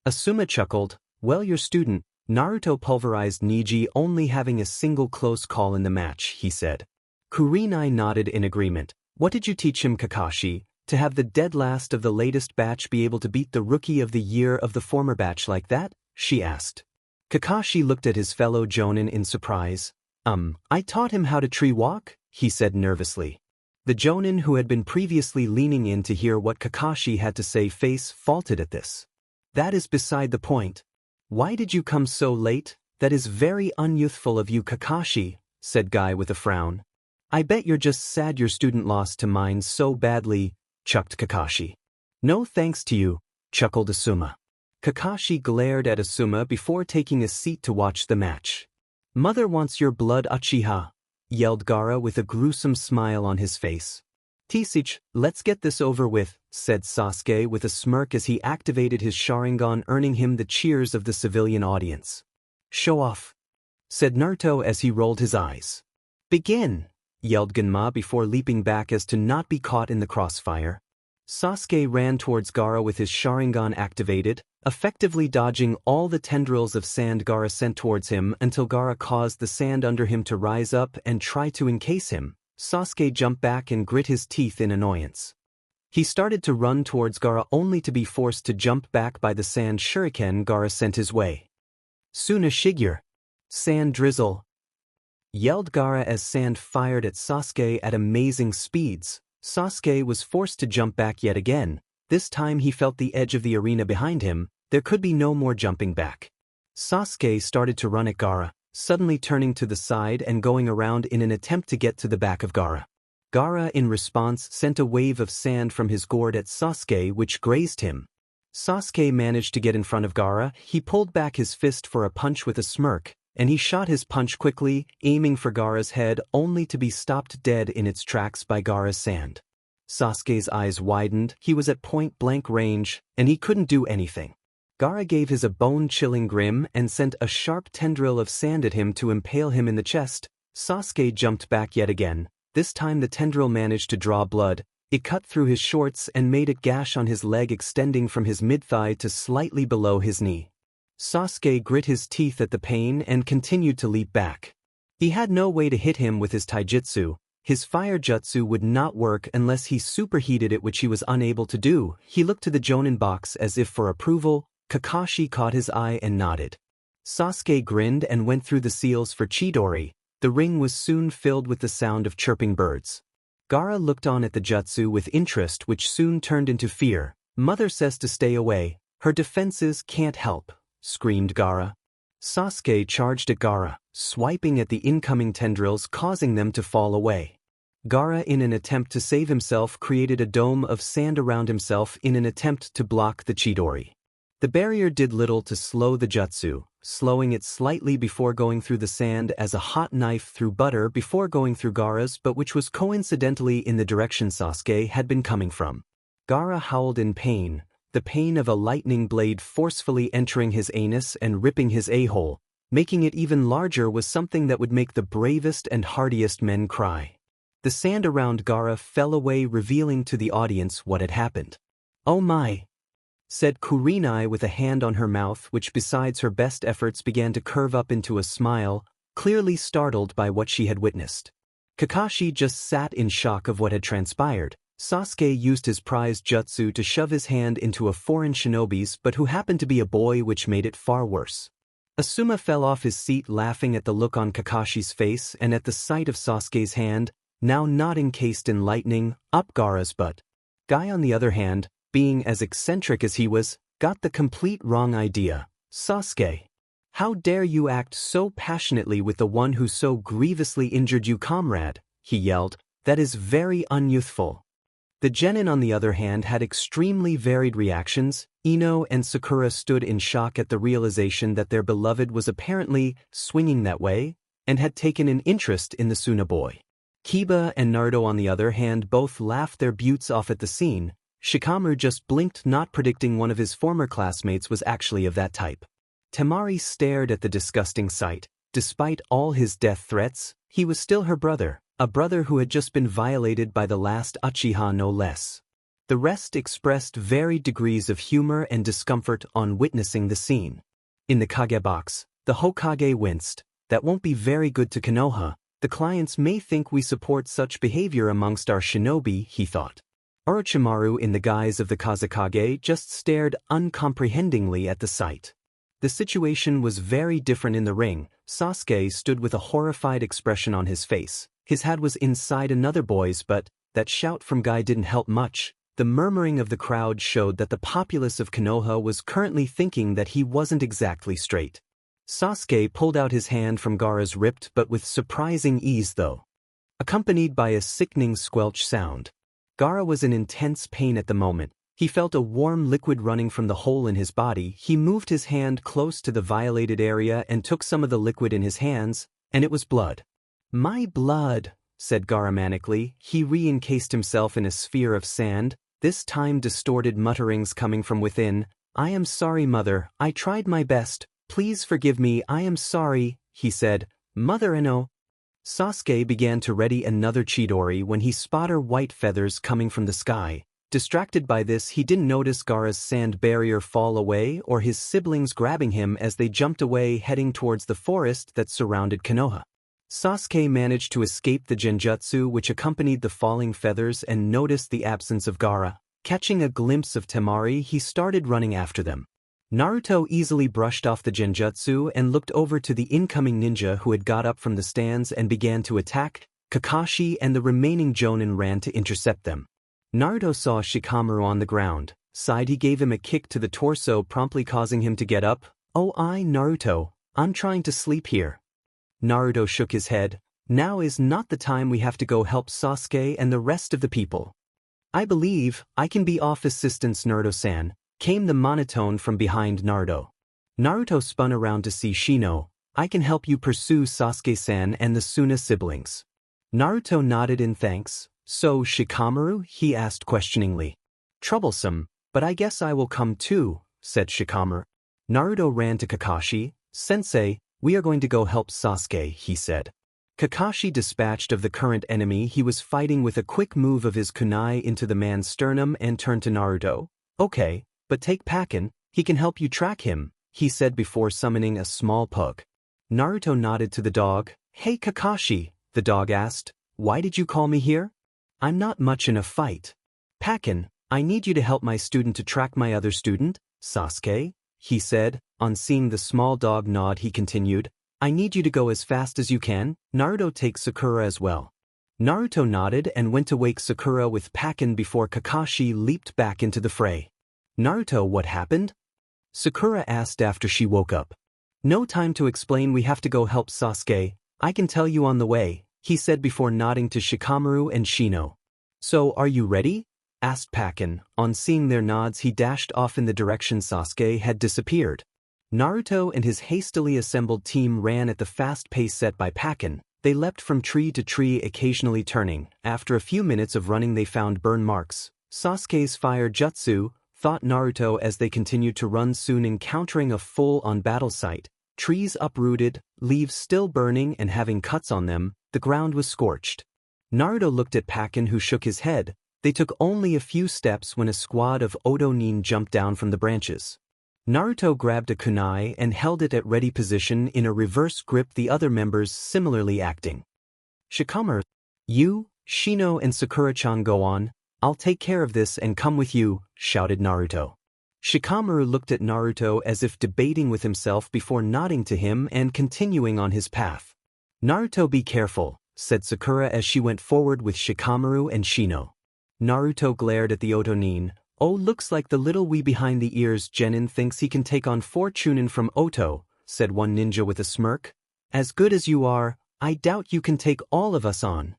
Asuma chuckled, "Well, your student, Naruto pulverized Neji, only having a single close call in the match, he said. Kurenai nodded in agreement. What did you teach him, Kakashi? To have the dead last of the latest batch be able to beat the rookie of the year of the former batch like that? She asked. Kakashi looked at his fellow jonin in surprise. I taught him how to tree walk, he said nervously. The jonin who had been previously leaning in to hear what Kakashi had to say face faulted at this. That is beside the point. Why did you come so late? That is very unyouthful of you, Kakashi, said Guy with a frown. I bet you're just sad your student lost to mine so badly, chucked Kakashi. No thanks to you, chuckled Asuma. Kakashi glared at Asuma before taking a seat to watch the match. Mother wants your blood, Uchiha, yelled Gaara with a gruesome smile on his face. Tisich, let's get this over with, said Sasuke with a smirk as he activated his Sharingan, earning him the cheers of the civilian audience. Show off, said Naruto as he rolled his eyes. Begin, yelled Genma before leaping back as to not be caught in the crossfire. Sasuke ran towards Gaara with his Sharingan activated, effectively dodging all the tendrils of sand Gaara sent towards him until Gaara caused the sand under him to rise up and try to encase him. Sasuke jumped back and grit his teeth in annoyance. He started to run towards Gaara only to be forced to jump back by the sand shuriken Gaara sent his way. Suna Shigure! Sand drizzle! Yelled Gaara as sand fired at Sasuke at amazing speeds. Sasuke was forced to jump back yet again. This time he felt the edge of the arena behind him. There could be no more jumping back. Sasuke started to run at Gaara, suddenly turning to the side and going around in an attempt to get to the back of Gaara. Gaara in response sent a wave of sand from his gourd at Sasuke which grazed him. Sasuke managed to get in front of Gaara. He pulled back his fist for a punch with a smirk, and he shot his punch quickly, aiming for Gaara's head only to be stopped dead in its tracks by Gaara's sand. Sasuke's eyes widened. He was at point-blank range, and he couldn't do anything. Gaara gave his a bone-chilling grin and sent a sharp tendril of sand at him to impale him in the chest. Sasuke jumped back yet again. This time the tendril managed to draw blood. It cut through his shorts and made a gash on his leg extending from his mid-thigh to slightly below his knee. Sasuke grit his teeth at the pain and continued to leap back. He had no way to hit him with his taijutsu. His fire jutsu would not work unless he superheated it, which he was unable to do. He looked to the Jonin box as if for approval. Kakashi caught his eye and nodded. Sasuke grinned and went through the seals for Chidori. The ring was soon filled with the sound of chirping birds. Gaara looked on at the jutsu with interest which soon turned into fear. Mother says to stay away. Her defenses can't help, screamed Gaara. Sasuke charged at Gaara, swiping at the incoming tendrils causing them to fall away. Gaara in an attempt to save himself created a dome of sand around himself in an attempt to block the Chidori. The barrier did little to slow the jutsu, slowing it slightly before going through the sand as a hot knife through butter before going through Gaara's, but which was coincidentally in the direction Sasuke had been coming from. Gaara howled in pain, the pain of a lightning blade forcefully entering his anus and ripping his a-hole. Making it even larger was something that would make the bravest and hardiest men cry. The sand around Gaara fell away, revealing to the audience what had happened. "Oh my," said Kurenai with a hand on her mouth, which besides her best efforts began to curve up into a smile, clearly startled by what she had witnessed. Kakashi just sat in shock of what had transpired. Sasuke used his prized jutsu to shove his hand into a foreign shinobi's, but who happened to be a boy, which made it far worse. Asuma fell off his seat laughing at the look on Kakashi's face and at the sight of Sasuke's hand, now not encased in lightning, up Gaara's butt. Guy on the other hand, being as eccentric as he was, got the complete wrong idea. "Sasuke, how dare you act so passionately with the one who so grievously injured you, comrade?" he yelled. "That is very unyouthful." The genin on the other hand had extremely varied reactions. Ino and Sakura stood in shock at the realization that their beloved was apparently swinging that way, and had taken an interest in the Suna boy. Kiba and Naruto on the other hand both laughed their butts off at the scene. Shikamaru just blinked, not predicting one of his former classmates was actually of that type. Temari stared at the disgusting sight. Despite all his death threats, he was still her brother, a brother who had just been violated by the last Uchiha no less. The rest expressed varied degrees of humor and discomfort on witnessing the scene. In the Kage box, The Hokage winced. That won't be very good to Konoha. The clients may think we support such behavior amongst our shinobi, he thought. Orochimaru in the guise of the Kazekage just stared uncomprehendingly at the sight. The situation was very different in the ring. Sasuke stood with a horrified expression on his face. His head was inside another boy's, but that shout from Guy didn't help much. The murmuring of the crowd showed that the populace of Konoha was currently thinking that he wasn't exactly straight. Sasuke pulled out his hand from Gaara's ripped but with surprising ease though, accompanied by a sickening squelch sound. Gaara was in intense pain at the moment. He felt a warm liquid running from the hole in his body. He moved his hand close to the violated area and took some of the liquid in his hands, and it was blood. My blood, said Gaara manically. He re-encased himself in a sphere of sand, this time distorted mutterings coming from within. I am sorry, mother, I tried my best. Please forgive me, I am sorry, he said. Mother Ino. Sasuke began to ready another Chidori when he spotted white feathers coming from the sky. Distracted by this, he didn't notice Gaara's sand barrier fall away or his siblings grabbing him as they jumped away heading towards the forest that surrounded Konoha. Sasuke managed to escape the genjutsu which accompanied the falling feathers and noticed the absence of Gaara. Catching a glimpse of Temari, he started running after them. Naruto easily brushed off the genjutsu and looked over to the incoming ninja who had got up from the stands and began to attack. Kakashi and the remaining Jonin ran to intercept them. Naruto saw Shikamaru on the ground. Sighed, he gave him a kick to the torso, promptly causing him to get up. Oh, Naruto, I'm trying to sleep here. Naruto shook his head. Now is not the time, we have to go help Sasuke and the rest of the people. I believe I can be of assistance, Naruto-san, came the monotone from behind Naruto. Naruto spun around to see Shino. I can help you pursue Sasuke-san and the Suna siblings. Naruto nodded in thanks. So Shikamaru? He asked questioningly. Troublesome, but I guess I will come too, said Shikamaru. Naruto ran to Kakashi. Sensei, we are going to go help Sasuke, he said. Kakashi dispatched of the current enemy he was fighting with a quick move of his kunai into the man's sternum and turned to Naruto. Okay, but take Pakken, he can help you track him, he said before summoning a small pug. Naruto nodded to the dog. Hey Kakashi, the dog asked, why did you call me here? I'm not much in a fight. Pakken, I need you to help my student to track my other student, Sasuke, he said. On seeing the small dog nod, he continued, I need you to go as fast as you can. Naruto, take Sakura as well. Naruto nodded and went to wake Sakura with Pakken before Kakashi leaped back into the fray. Naruto, what happened? Sakura asked after she woke up. No time to explain, we have to go help Sasuke. I can tell you on the way, he said before nodding to Shikamaru and Shino. So are you ready? Asked Pakken. On seeing their nods, he dashed off in the direction Sasuke had disappeared. Naruto and his hastily assembled team ran at the fast pace set by Pakken. They leapt from tree to tree, occasionally turning. After a few minutes of running, they found burn marks. Sasuke's fire jutsu, thought Naruto as they continued to run, soon encountering a full-on battle site. Trees uprooted, leaves still burning and having cuts on them, the ground was scorched. Naruto looked at Pakken, who shook his head. They took only a few steps when a squad of Otonin jumped down from the branches. Naruto grabbed a kunai and held it at ready position in a reverse grip, the other members similarly acting. Shikamaru, you, Shino and Sakura-chan go on, I'll take care of this and come with you, shouted Naruto. Shikamaru looked at Naruto as if debating with himself before nodding to him and continuing on his path. Naruto, be careful, said Sakura as she went forward with Shikamaru and Shino. Naruto glared at the Otonin. Oh, looks like the little wee behind the ears Genin thinks he can take on 4 Chunin from Oto, said one ninja with a smirk. As good as you are, I doubt you can take all of us on.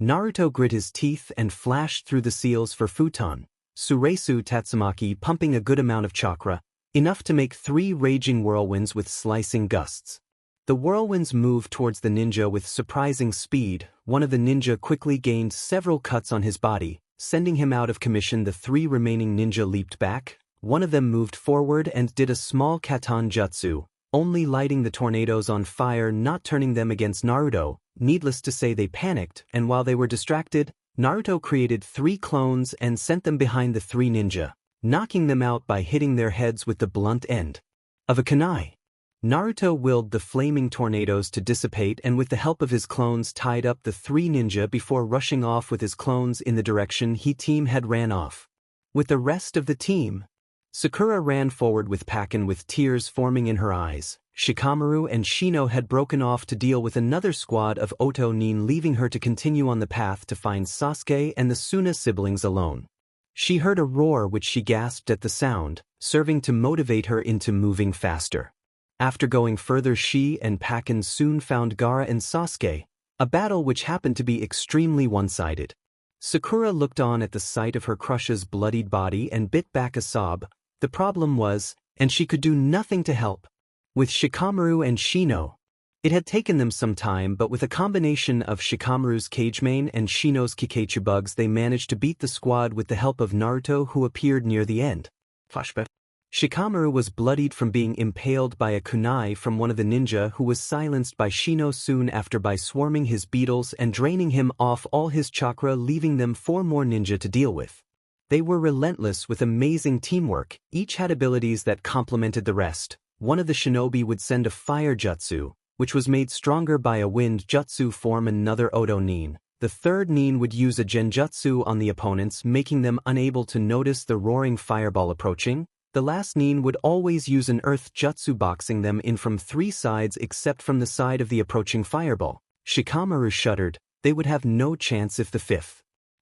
Naruto grit his teeth and flashed through the seals for Futon. Suresu Tatsumaki pumping a good amount of chakra, enough to make 3 raging whirlwinds with slicing gusts. The whirlwinds moved towards the ninja with surprising speed. One of the ninja quickly gained several cuts on his body, sending him out of commission. The 3 remaining ninja leaped back. One of them moved forward and did a small katan jutsu, only lighting the tornadoes on fire, not turning them against Naruto. Needless to say, they panicked, and while they were distracted, Naruto created 3 clones and sent them behind the 3 ninja, knocking them out by hitting their heads with the blunt end of a kunai. Naruto willed the flaming tornadoes to dissipate and with the help of his clones tied up the 3 ninja before rushing off with his clones in the direction he team had ran off. With the rest of the team, Sakura ran forward with Pakin with tears forming in her eyes. Shikamaru and Shino had broken off to deal with another squad of Oto Nin, leaving her to continue on the path to find Sasuke and the Suna siblings alone. She heard a roar which she gasped at the sound, serving to motivate her into moving faster. After going further, she and Pakin soon found Gaara and Sasuke, a battle which happened to be extremely one-sided. Sakura looked on at the sight of her crush's bloodied body and bit back a sob. The problem was, and she could do nothing to help. With Shikamaru and Shino, it had taken them some time, but with a combination of Shikamaru's Cagemane and Shino's Kikaichu bugs, they managed to beat the squad with the help of Naruto, who appeared near the end. Flashback. Shikamaru was bloodied from being impaled by a kunai from one of the ninja, who was silenced by Shino soon after by swarming his beetles and draining him off all his chakra, leaving them 4 more ninja to deal with. They were relentless with amazing teamwork, each had abilities that complemented the rest. One of the shinobi would send a fire jutsu, which was made stronger by a wind jutsu form another Oto Nin. The third Nin would use a genjutsu on the opponents, making them unable to notice the roaring fireball approaching. The last Nin would always use an earth jutsu, boxing them in from 3 sides except from the side of the approaching fireball. Shikamaru shuddered. They would have no chance if the 5th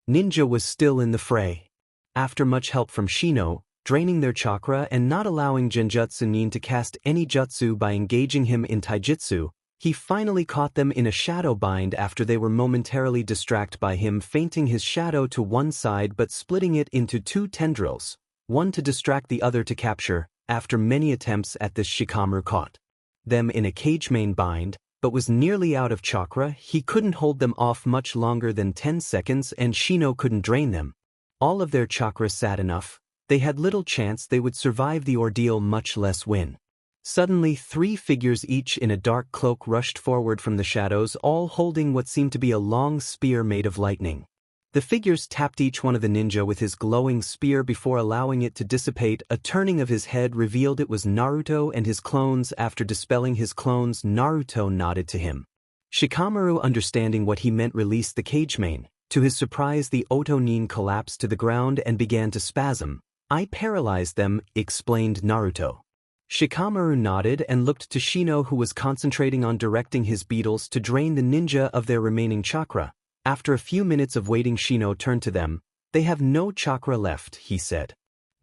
ninja was still in the fray. After much help from Shino, draining their chakra and not allowing Genjutsu Nin to cast any jutsu by engaging him in taijutsu, he finally caught them in a shadow bind after they were momentarily distracted by him feinting his shadow to one side but splitting it into 2 tendrils, one to distract, the other to capture. After many attempts at this, Shikamaru caught them in a Cagemane bind, but was nearly out of chakra. He couldn't hold them off much longer than 10 seconds, and Shino couldn't drain them. All of their chakra sat enough. They had little chance they would survive the ordeal, much less win. Suddenly 3 figures each in a dark cloak rushed forward from the shadows, all holding what seemed to be a long spear made of lightning. The figures tapped each one of the ninja with his glowing spear before allowing it to dissipate. A turning of his head revealed it was Naruto and his clones. After dispelling his clones, Naruto nodded to him. Shikamaru, understanding what he meant, released the Cagemane. To his surprise, the Oto Nin collapsed to the ground and began to spasm. "I paralyzed them," explained Naruto. Shikamaru nodded and looked to Shino, who was concentrating on directing his beetles to drain the ninja of their remaining chakra. After a few minutes of waiting, Shino turned to them. "They have no chakra left," he said.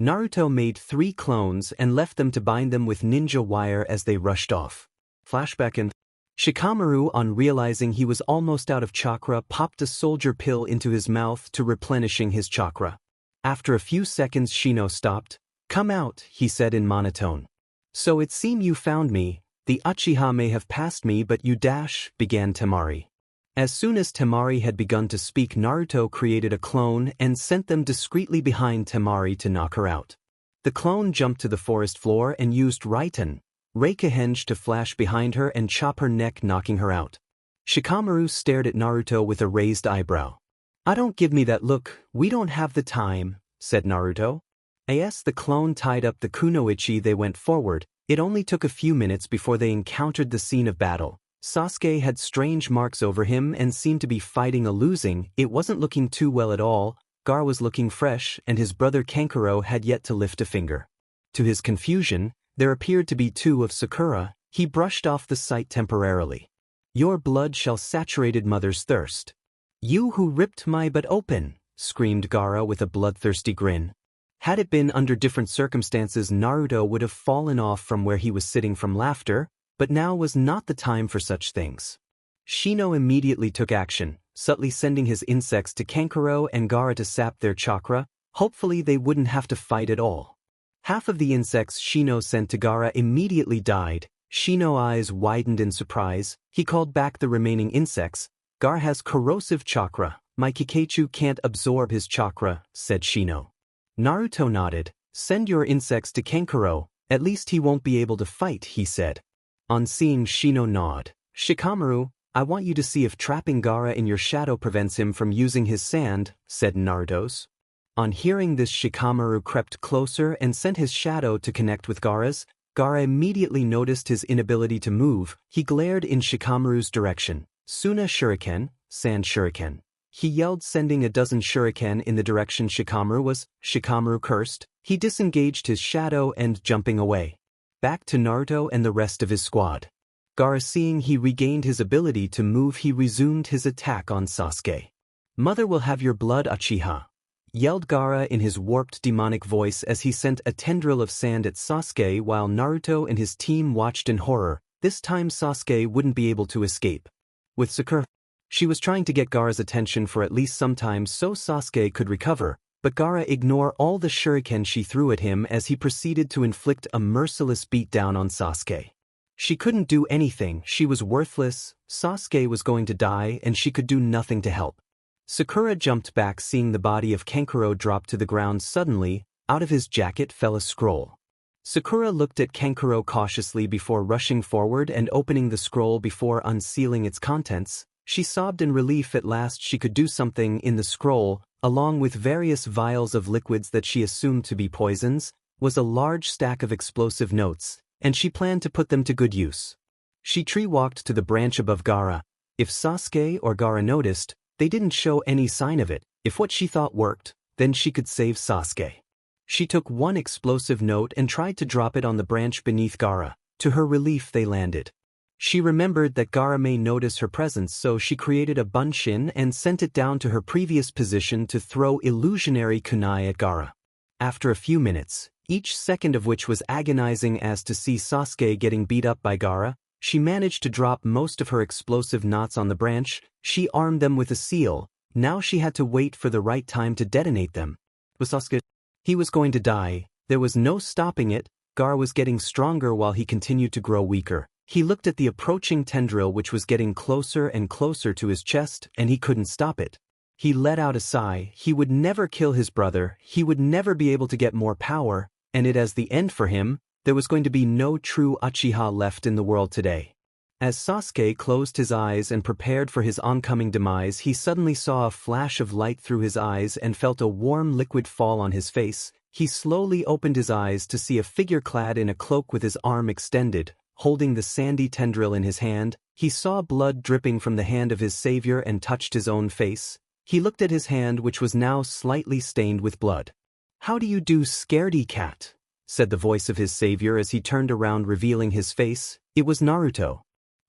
Naruto made 3 clones and left them to bind them with ninja wire as they rushed off. Flashback. And Shikamaru, on realizing he was almost out of chakra, popped a soldier pill into his mouth to replenishing his chakra. After a few seconds, Shino stopped. "Come out," he said in monotone. "So it seems you found me. The Uchiha may have passed me, but you began Temari. As soon as Temari had begun to speak, Naruto created a clone and sent them discreetly behind Temari to knock her out. The clone jumped to the forest floor and used Raiten, Reikahenge, to flash behind her and chop her neck, knocking her out. Shikamaru stared at Naruto with a raised eyebrow. "Don't give me that look, we don't have the time," said Naruto. As the clone tied up the kunoichi, they went forward. It only took a few minutes before they encountered the scene of battle. Sasuke had strange marks over him and seemed to be fighting a losing. It wasn't looking too well at all. Gaara was looking fresh, and his brother Kankuro had yet to lift a finger. To his confusion, there appeared to be 2 of Sakura. He brushed off the sight temporarily. "Your blood shall saturate mother's thirst. You who ripped my butt open," screamed Gaara with a bloodthirsty grin. Had it been under different circumstances, Naruto would have fallen off from where he was sitting from laughter, but now was not the time for such things. Shino immediately took action, subtly sending his insects to Kankuro and Gaara to sap their chakra. Hopefully they wouldn't have to fight at all. Half of the insects Shino sent to Gaara immediately died. Shino's eyes widened in surprise. He called back the remaining insects. "Gaara has corrosive chakra. My Kikaichu can't absorb his chakra," said Shino. Naruto nodded. "Send your insects to Kankuro. At least he won't be able to fight," he said. On seeing Shino nod, "Shikamaru, I want you to see if trapping Gaara in your shadow prevents him from using his sand," said Naruto's. On hearing this, Shikamaru crept closer and sent his shadow to connect with Gaara's. Gaara immediately noticed his inability to move. He glared in Shikamaru's direction. Suna shuriken, sand shuriken. He yelled, sending a dozen shuriken in the direction Shikamaru was. Shikamaru cursed. He disengaged his shadow and jumping away. Back to Naruto and the rest of his squad. Gaara, seeing he regained his ability to move, he resumed his attack on Sasuke. Mother will have your blood, Uchiha, yelled Gaara in his warped demonic voice as he sent a tendril of sand at Sasuke while Naruto and his team watched in horror. This time Sasuke wouldn't be able to escape. With Sakura, she was trying to get Gaara's attention for at least some time so Sasuke could recover, but Gaara ignored all the shuriken she threw at him as he proceeded to inflict a merciless beatdown on Sasuke. She couldn't do anything, she was worthless, Sasuke was going to die and she could do nothing to help. Sakura jumped back, seeing the body of Kankuro drop to the ground. Suddenly, out of his jacket fell a scroll. Sakura looked at Kankuro cautiously before rushing forward and opening the scroll before unsealing its contents. She sobbed in relief. At last she could do something. In the scroll, along with various vials of liquids that she assumed to be poisons, was a large stack of explosive notes, and she planned to put them to good use. She tree-walked to the branch above Gaara. If Sasuke or Gaara noticed, they didn't show any sign of it. If what she thought worked, then she could save Sasuke. She took one explosive note and tried to drop it on the branch beneath Gaara. To her relief, they landed. She remembered that Gaara may notice her presence, so she created a bunshin and sent it down to her previous position to throw illusionary kunai at Gaara. After a few minutes, each second of which was agonizing as to see Sasuke getting beat up by Gaara, she managed to drop most of her explosive knots on the branch. She armed them with a seal. Now she had to wait for the right time to detonate them. With Sasuke, he was going to die. There was no stopping it. Gaara was getting stronger while he continued to grow weaker. He looked at the approaching tendril which was getting closer and closer to his chest, and he couldn't stop it. He let out a sigh. He would never kill his brother. He would never be able to get more power, and it as the end for him. There was going to be no true Uchiha left in the world today. As Sasuke closed his eyes and prepared for his oncoming demise, he suddenly saw a flash of light through his eyes and felt a warm liquid fall on his face. He slowly opened his eyes to see a figure clad in a cloak with his arm extended, holding the sandy tendril in his hand. He saw blood dripping from the hand of his savior and touched his own face. He looked at his hand, which was now slightly stained with blood. "How do you do, scaredy cat?" said the voice of his savior as he turned around, revealing his face. It was Naruto.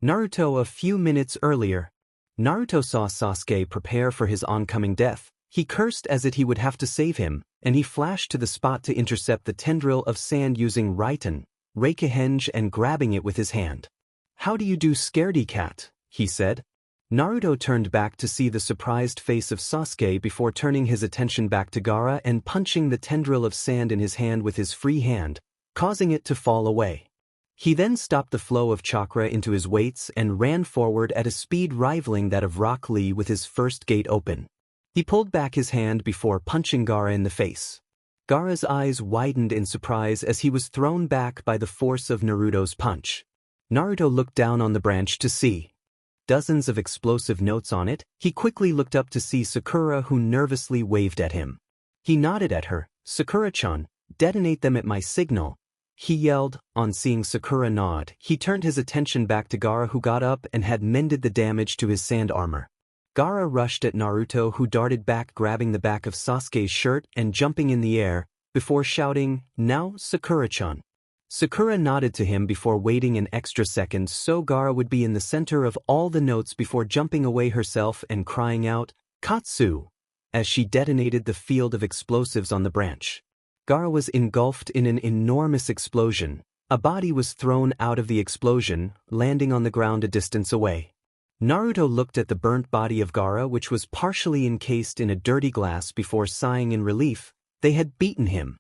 Naruto a few minutes earlier. Naruto saw Sasuke prepare for his oncoming death. He cursed as it he would have to save him, and he flashed to the spot to intercept the tendril of sand using Raiten, Reikihenge, and grabbing it with his hand. "How do you do, scaredy cat?" he said. Naruto turned back to see the surprised face of Sasuke before turning his attention back to Gaara and punching the tendril of sand in his hand with his free hand, causing it to fall away. He then stopped the flow of chakra into his weights and ran forward at a speed rivaling that of Rock Lee with his first gate open. He pulled back his hand before punching Gaara in the face. Gaara's eyes widened in surprise as he was thrown back by the force of Naruto's punch. Naruto looked down on the branch to see dozens of explosive notes on it. He quickly looked up to see Sakura, who nervously waved at him. He nodded at her. "Sakura-chan, detonate them at my signal," he yelled. On seeing Sakura nod, he turned his attention back to Gaara, who got up and had mended the damage to his sand armor. Gaara rushed at Naruto, who darted back, grabbing the back of Sasuke's shirt and jumping in the air, before shouting, "Now, Sakura-chan." Sakura nodded to him before waiting an extra second so Gaara would be in the center of all the notes before jumping away herself and crying out, "Katsu!" as she detonated the field of explosives on the branch. Gaara was engulfed in an enormous explosion. A body was thrown out of the explosion, landing on the ground a distance away. Naruto looked at the burnt body of Gaara, which was partially encased in a dirty glass, before sighing in relief. They had beaten him.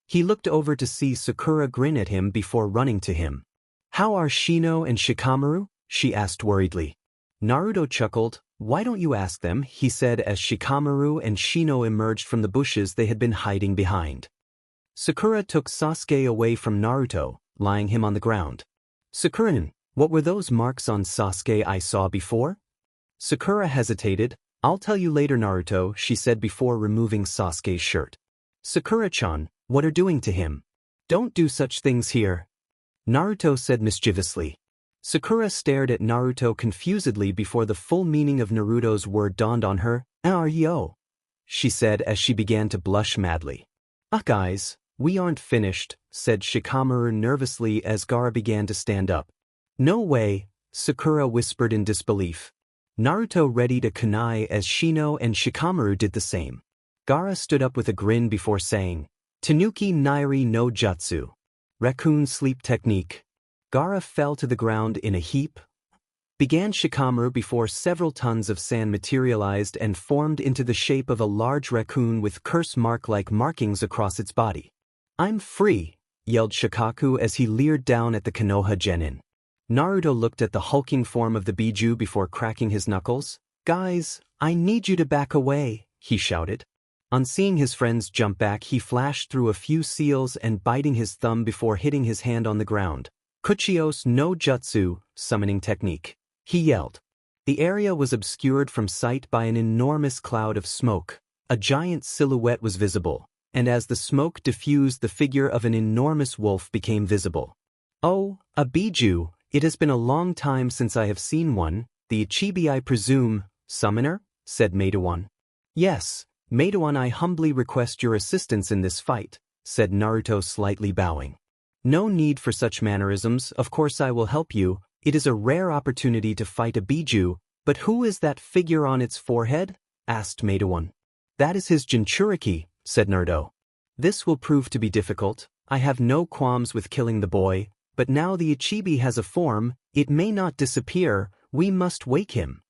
He looked over to see Sakura grin at him before running to him. "How are Shino and Shikamaru?" she asked worriedly. Naruto chuckled. "Why don't you ask them?" he said as Shikamaru and Shino emerged from the bushes they had been hiding behind. Sakura took Sasuke away from Naruto, lying him on the ground. "Sakura, what were those marks on Sasuke I saw before?" Sakura hesitated. "I'll tell you later, Naruto," she said before removing Sasuke's shirt. "Sakura-chan, what are doing to him? Don't do such things here." Naruto said mischievously. Sakura stared at Naruto confusedly before the full meaning of Naruto's word dawned on her. Are you? She said as she began to blush madly. Guys, we aren't finished, said Shikamaru nervously as Gaara began to stand up. No way, Sakura whispered in disbelief. Naruto readied a kunai as Shino and Shikamaru did the same. Gaara stood up with a grin before saying, Tanuki Nairi no Jutsu. Raccoon sleep technique. Gaara fell to the ground in a heap. Began Shikamaru before several tons of sand materialized and formed into the shape of a large raccoon with curse mark-like markings across its body. I'm free, yelled Shikaku as he leered down at the Konoha Genin. Naruto looked at the hulking form of the Biju before cracking his knuckles. Guys, I need you to back away, he shouted. On seeing his friends jump back, he flashed through a few seals and biting his thumb before hitting his hand on the ground. Kuchios no Jutsu, summoning technique. He yelled. The area was obscured from sight by an enormous cloud of smoke. A giant silhouette was visible, and as the smoke diffused, the figure of an enormous wolf became visible. Oh, a Biju, it has been a long time since I have seen one, the Ichibi I presume, summoner? Said Meidawan. Yes, Meidawan, I humbly request your assistance in this fight, said Naruto slightly bowing. No need for such mannerisms, of course I will help you, it is a rare opportunity to fight a Biju, but who is that figure on its forehead? Asked Meidawan. That is his Jinchuriki, said Naruto. This will prove to be difficult, I have no qualms with killing the boy, but now the Ichibi has a form, it may not disappear, we must wake him.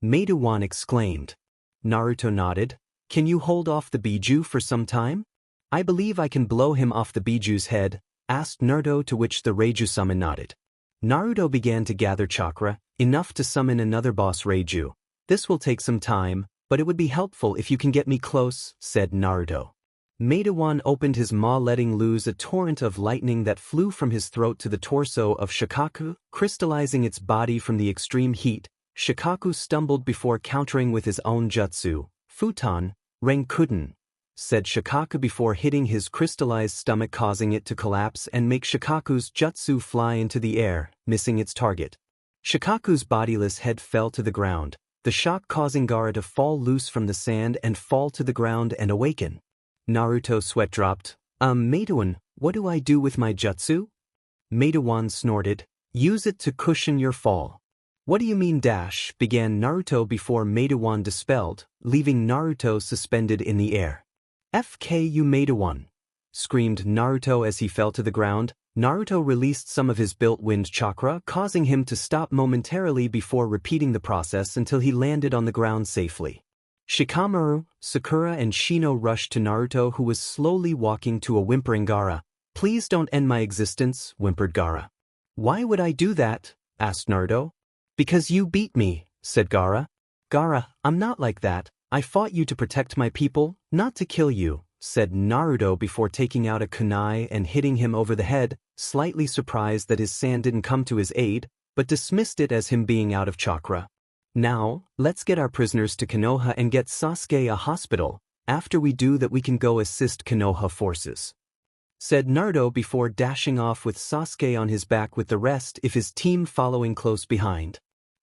Meidawan exclaimed. Naruto nodded. Can you hold off the Biju for some time? I believe I can blow him off the Biju's head, asked Naruto, to which the Raiju summon nodded. Naruto began to gather chakra, enough to summon another boss Raiju. This will take some time, but it would be helpful if you can get me close, said Naruto. Meidawan opened his maw, letting loose a torrent of lightning that flew from his throat to the torso of Shikaku, crystallizing its body from the extreme heat. Shikaku stumbled before countering with his own jutsu. Futon, Renkuden, said Shikaku before hitting his crystallized stomach, causing it to collapse and make Shikaku's jutsu fly into the air, missing its target. Shikaku's bodiless head fell to the ground, the shock causing Gaara to fall loose from the sand and fall to the ground and awaken. Naruto's sweat dropped. Meidawan, what do I do with my jutsu? Meidawan snorted. Use it to cushion your fall. What do you mean dash? Began Naruto before Meidawan dispelled, leaving Naruto suspended in the air. FKU Meidawan, screamed Naruto as he fell to the ground. Naruto released some of his built wind chakra, causing him to stop momentarily before repeating the process until he landed on the ground safely. Shikamaru, Sakura and Shino rushed to Naruto, who was slowly walking to a whimpering Gaara. Please don't end my existence, whimpered Gaara. Why would I do that? Asked Naruto. Because you beat me, said Gaara. Gaara, I'm not like that. I fought you to protect my people, not to kill you, said Naruto before taking out a kunai and hitting him over the head, slightly surprised that his sand didn't come to his aid, but dismissed it as him being out of chakra. Now, let's get our prisoners to Konoha and get Sasuke a hospital. After we do that, we can go assist Konoha forces, said Naruto before dashing off with Sasuke on his back with the rest of his team following close behind.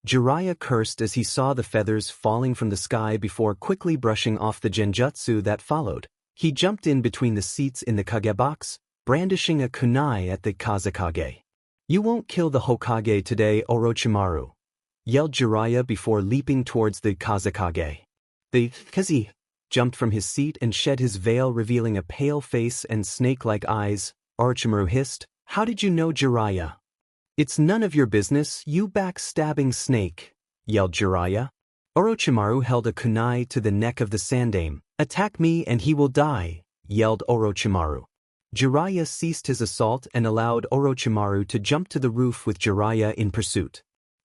Jiraya cursed as he saw the feathers falling from the sky before quickly brushing off the genjutsu that followed. He jumped in between the seats in the Kage box, brandishing a kunai at the Kazekage. You won't kill the Hokage today, Orochimaru, yelled Jiraiya before leaping towards the Kazekage. The Kazi jumped from his seat and shed his veil, revealing a pale face and snake-like eyes. Orochimaru hissed, "How did you know, Jiraiya?" "It's none of your business, you backstabbing snake," yelled Jiraiya. Orochimaru held a kunai to the neck of the Sandaime. "Attack me and he will die," yelled Orochimaru. Jiraiya ceased his assault and allowed Orochimaru to jump to the roof with Jiraiya in pursuit.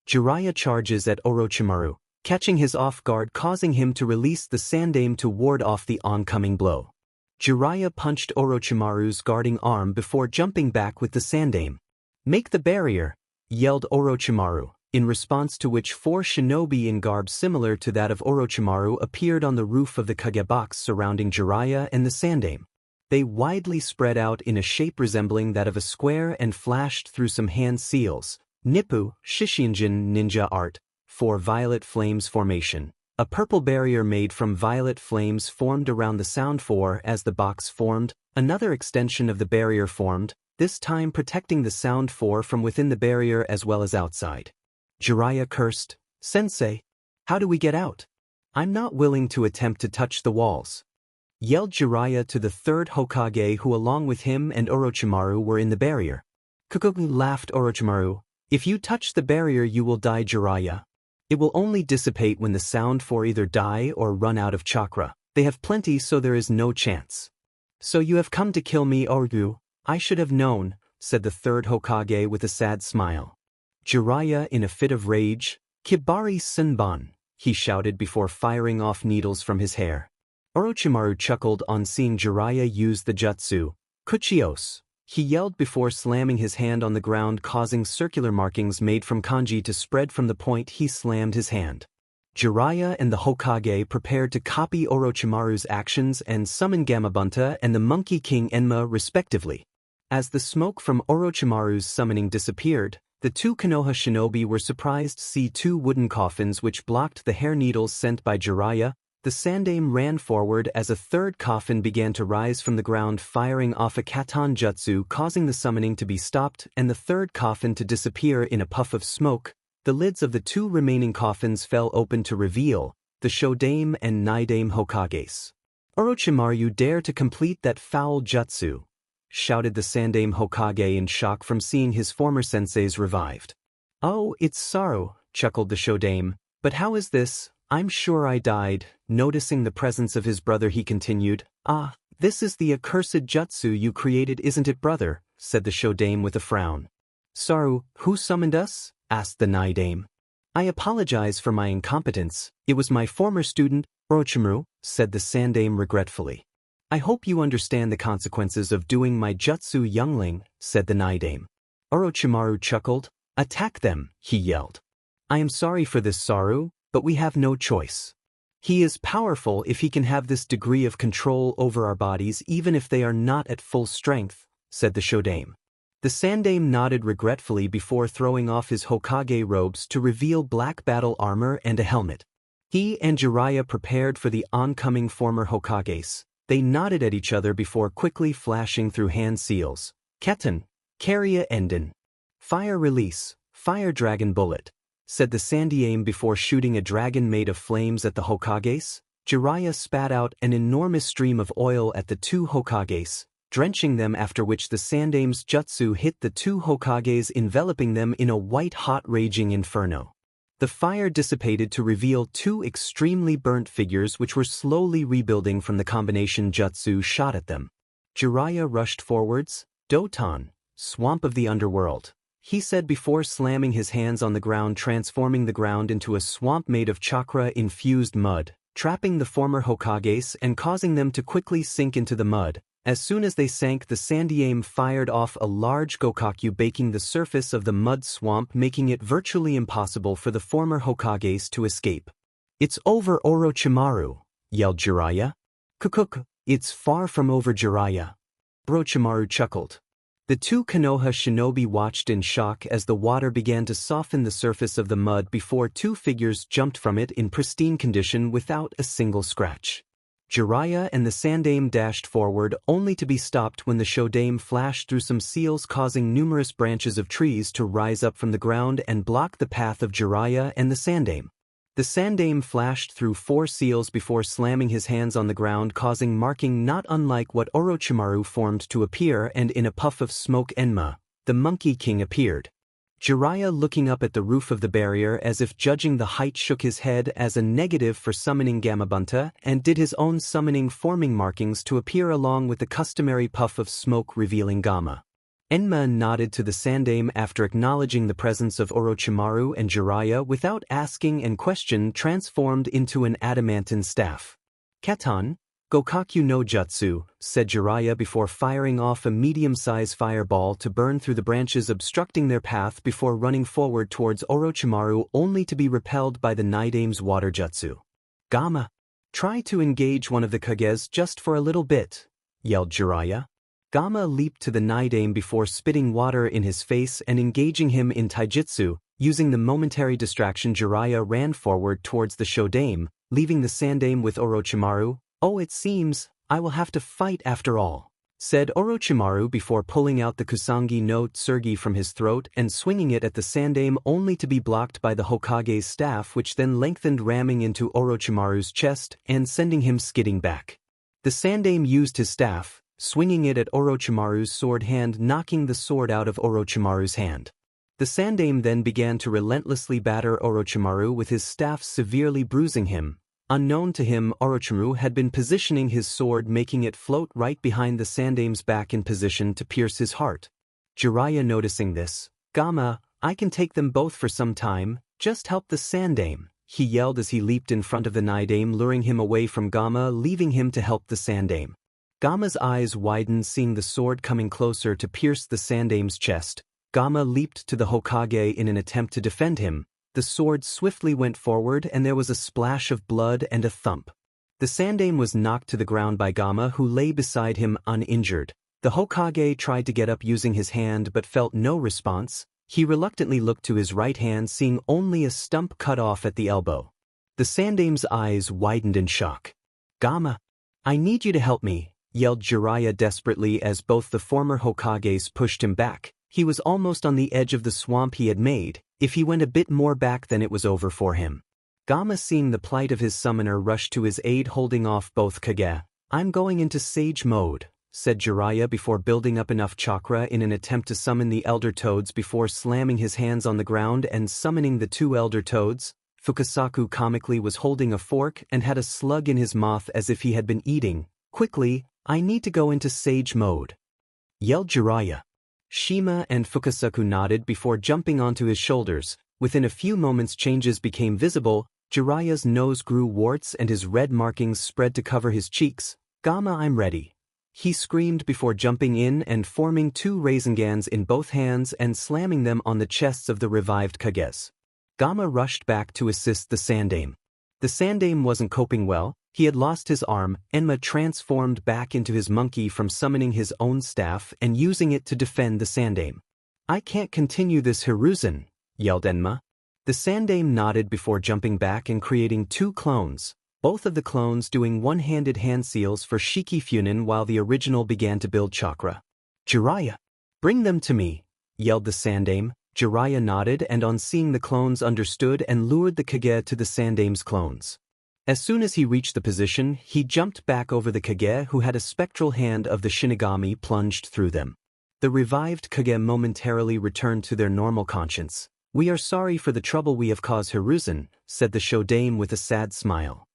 Jiraiya charges at Orochimaru, catching his off guard, causing him to release the Sandaime to ward off the oncoming blow. Jiraiya punched Orochimaru's guarding arm before jumping back with the Sandaime. "Make the barrier," yelled Orochimaru, in response to which 4 shinobi in garb similar to that of Orochimaru appeared on the roof of the Kage box surrounding Jiraiya and the Sandaime. They widely spread out in a shape resembling that of a square and flashed through some hand seals. Nippu, Shishinjin Ninja Art, 4 Violet Flames Formation. A purple barrier made from violet flames formed around the Sound 4 as the box formed. Another extension of the barrier formed, this time protecting the Sound 4 from within the barrier as well as outside. Jiraya cursed, "Sensei, how do we get out? I'm not willing to attempt to touch the walls," yelled Jiraya to the third Hokage, who along with him and Orochimaru were in the barrier. "Kukuku," laughed Orochimaru, "if you touch the barrier you will die, Jiraya. It will only dissipate when the Sound 4 either die or run out of chakra. They have plenty, so there is no chance." "So you have come to kill me, Orgu? I should have known," said the third Hokage with a sad smile. Jiraya, in a fit of rage, "Kibari Senban," he shouted before firing off needles from his hair. Orochimaru chuckled on seeing Jiraya use the jutsu. "Kuchios," he yelled before slamming his hand on the ground, causing circular markings made from kanji to spread from the point he slammed his hand. Jiraya and the Hokage prepared to copy Orochimaru's actions and summon Gamabunta and the Monkey King Enma respectively. As the smoke from Orochimaru's summoning disappeared, the 2 Konoha shinobi were surprised to see 2 wooden coffins which blocked the hair needles sent by Jiraya. The Sandaime ran forward as a third coffin began to rise from the ground, firing off a Katon Jutsu, causing the summoning to be stopped and the third coffin to disappear in a puff of smoke. The lids of the 2 remaining coffins fell open to reveal the Shodaime and Nidaime Hokages. "Orochimaru, you dare to complete that foul jutsu?" shouted the Sandaime Hokage in shock from seeing his former senseis revived. "Oh, it's Saru," chuckled the Shodaime, "but how is this? I'm sure I died." Noticing the presence of his brother, he continued, "Ah, this is the accursed jutsu you created, isn't it, brother?" said the Shodaime with a frown. "Saru, who summoned us?" asked the Nidaime. "I apologize for my incompetence. It was my former student, Orochimaru," said the Sandaime regretfully. "I hope you understand the consequences of doing my jutsu, youngling," said the Nidaime. Orochimaru chuckled. "Attack them," he yelled. "I am sorry for this, Saru, but we have no choice. He is powerful if he can have this degree of control over our bodies even if they are not at full strength," said the Shodaime. The Sandaime nodded regretfully before throwing off his Hokage robes to reveal black battle armor and a helmet. He and Jiraiya prepared for the oncoming former Hokages. They nodded at each other before quickly flashing through hand seals. "Keton, Karya Enden. Fire release, fire dragon bullet," said the Sandaime before shooting a dragon made of flames at the Hokages. Jiraiya spat out an enormous stream of oil at the 2 Hokages, drenching them, after which the Sandaime's jutsu hit the 2 Hokages, enveloping them in a white-hot raging inferno. The fire dissipated to reveal 2 extremely burnt figures which were slowly rebuilding from the combination jutsu shot at them. Jiraiya rushed forwards. "Duotian, swamp of the underworld," he said before slamming his hands on the ground, transforming the ground into a swamp made of chakra-infused mud, trapping the former Hokages and causing them to quickly sink into the mud. As soon as they sank, the Sandaime fired off a large Gokaku, baking the surface of the mud swamp, making it virtually impossible for the former Hokages to escape. "It's over, Orochimaru," yelled Jiraiya. "Kukuk, it's far from over, Jiraiya." Orochimaru chuckled. The 2 Konoha shinobi watched in shock as the water began to soften the surface of the mud before 2 figures jumped from it in pristine condition without a single scratch. Jiraiya and the Sandaime dashed forward, only to be stopped when the Shodaime flashed through some seals, causing numerous branches of trees to rise up from the ground and block the path of Jiraiya and the Sandaime. The Sandaime flashed through 4 seals before slamming his hands on the ground, causing marking not unlike what Orochimaru formed to appear, and in a puff of smoke Enma, the Monkey King, appeared. Jiraiya, looking up at the roof of the barrier as if judging the height, shook his head as a negative for summoning Gamabunta and did his own summoning, forming markings to appear along with the customary puff of smoke revealing Gamma. Enma nodded to the Sandaime after acknowledging the presence of Orochimaru, and Jiraiya, without asking and question, transformed into an adamantine staff. "Keton, Gokaku no Jutsu," said Jiraiya before firing off a medium-sized fireball to burn through the branches obstructing their path before running forward towards Orochimaru, only to be repelled by the Nidaime's water jutsu. "Gamma, try to engage one of the Kages just for a little bit," yelled Jiraya. Gamma leaped to the Nidame before spitting water in his face and engaging him in taijutsu. Using the momentary distraction, Jiraya ran forward towards the Shodame, leaving the Sandame with Orochimaru. "Oh, it seems I will have to fight after all," said Orochimaru before pulling out the Kusangi no Tsurugi from his throat and swinging it at the Sandame, only to be blocked by the Hokage's staff, which then lengthened, ramming into Orochimaru's chest and sending him skidding back. The Sandame used his staff, swinging it at Orochimaru's sword hand, knocking the sword out of Orochimaru's hand. The Sandame then began to relentlessly batter Orochimaru with his staff, severely bruising him. Unknown to him, Orochimaru had been positioning his sword, making it float right behind the Sandame's back in position to pierce his heart. Jiraiya, noticing this, "Gamma, I can take them both for some time, just help the Sandame," he yelled as he leaped in front of the Nidame, luring him away from Gamma, leaving him to help the Sandame. Gamma's eyes widened, seeing the sword coming closer to pierce the Sandame's chest. Gamma leaped to the Hokage in an attempt to defend him. The sword swiftly went forward and there was a splash of blood and a thump. The Sandame was knocked to the ground by Gamma, who lay beside him uninjured. The Hokage tried to get up using his hand but felt no response. He reluctantly looked to his right hand, seeing only a stump cut off at the elbow. The Sandame's eyes widened in shock. "Gamma, I need you to help me," yelled Jiraiya desperately as both the former Hokages pushed him back. He was almost on the edge of the swamp he had made. If he went a bit more back, then it was over for him. Gamma, seeing the plight of his summoner, rushed to his aid, holding off both Kage. "I'm going into sage mode," said Jiraiya before building up enough chakra in an attempt to summon the Elder Toads before slamming his hands on the ground and summoning the two Elder Toads. Fukasaku comically was holding a fork and had a slug in his mouth as if he had been eating. "Quickly, I need to go into sage mode," yelled Jiraiya. Shima and Fukasaku nodded before jumping onto his shoulders. Within a few moments, changes became visible. Jiraiya's nose grew warts and his red markings spread to cover his cheeks. "Gamma, I'm ready," he screamed before jumping in and forming two Raisengans in both hands and slamming them on the chests of the revived Kages. Gamma rushed back to assist the Sandame. The Sandame wasn't coping well. He had lost his arm. Enma transformed back into his monkey from summoning his own staff and using it to defend the Sandame. "I can't continue this, Hiruzen," yelled Enma. The Sandame nodded before jumping back and creating two clones, both of the clones doing one-handed hand seals for Shikifunen while the original began to build chakra. "Jiraiya, bring them to me," yelled the Sandame. Jiraiya nodded and on seeing the clones understood and lured the Kage to the Sandame's clones. As soon as he reached the position, he jumped back over the Kage, who had a spectral hand of the Shinigami plunged through them. The revived Kage momentarily returned to their normal conscience. "We are sorry for the trouble we have caused, Hiruzen," said the Shodame with a sad smile.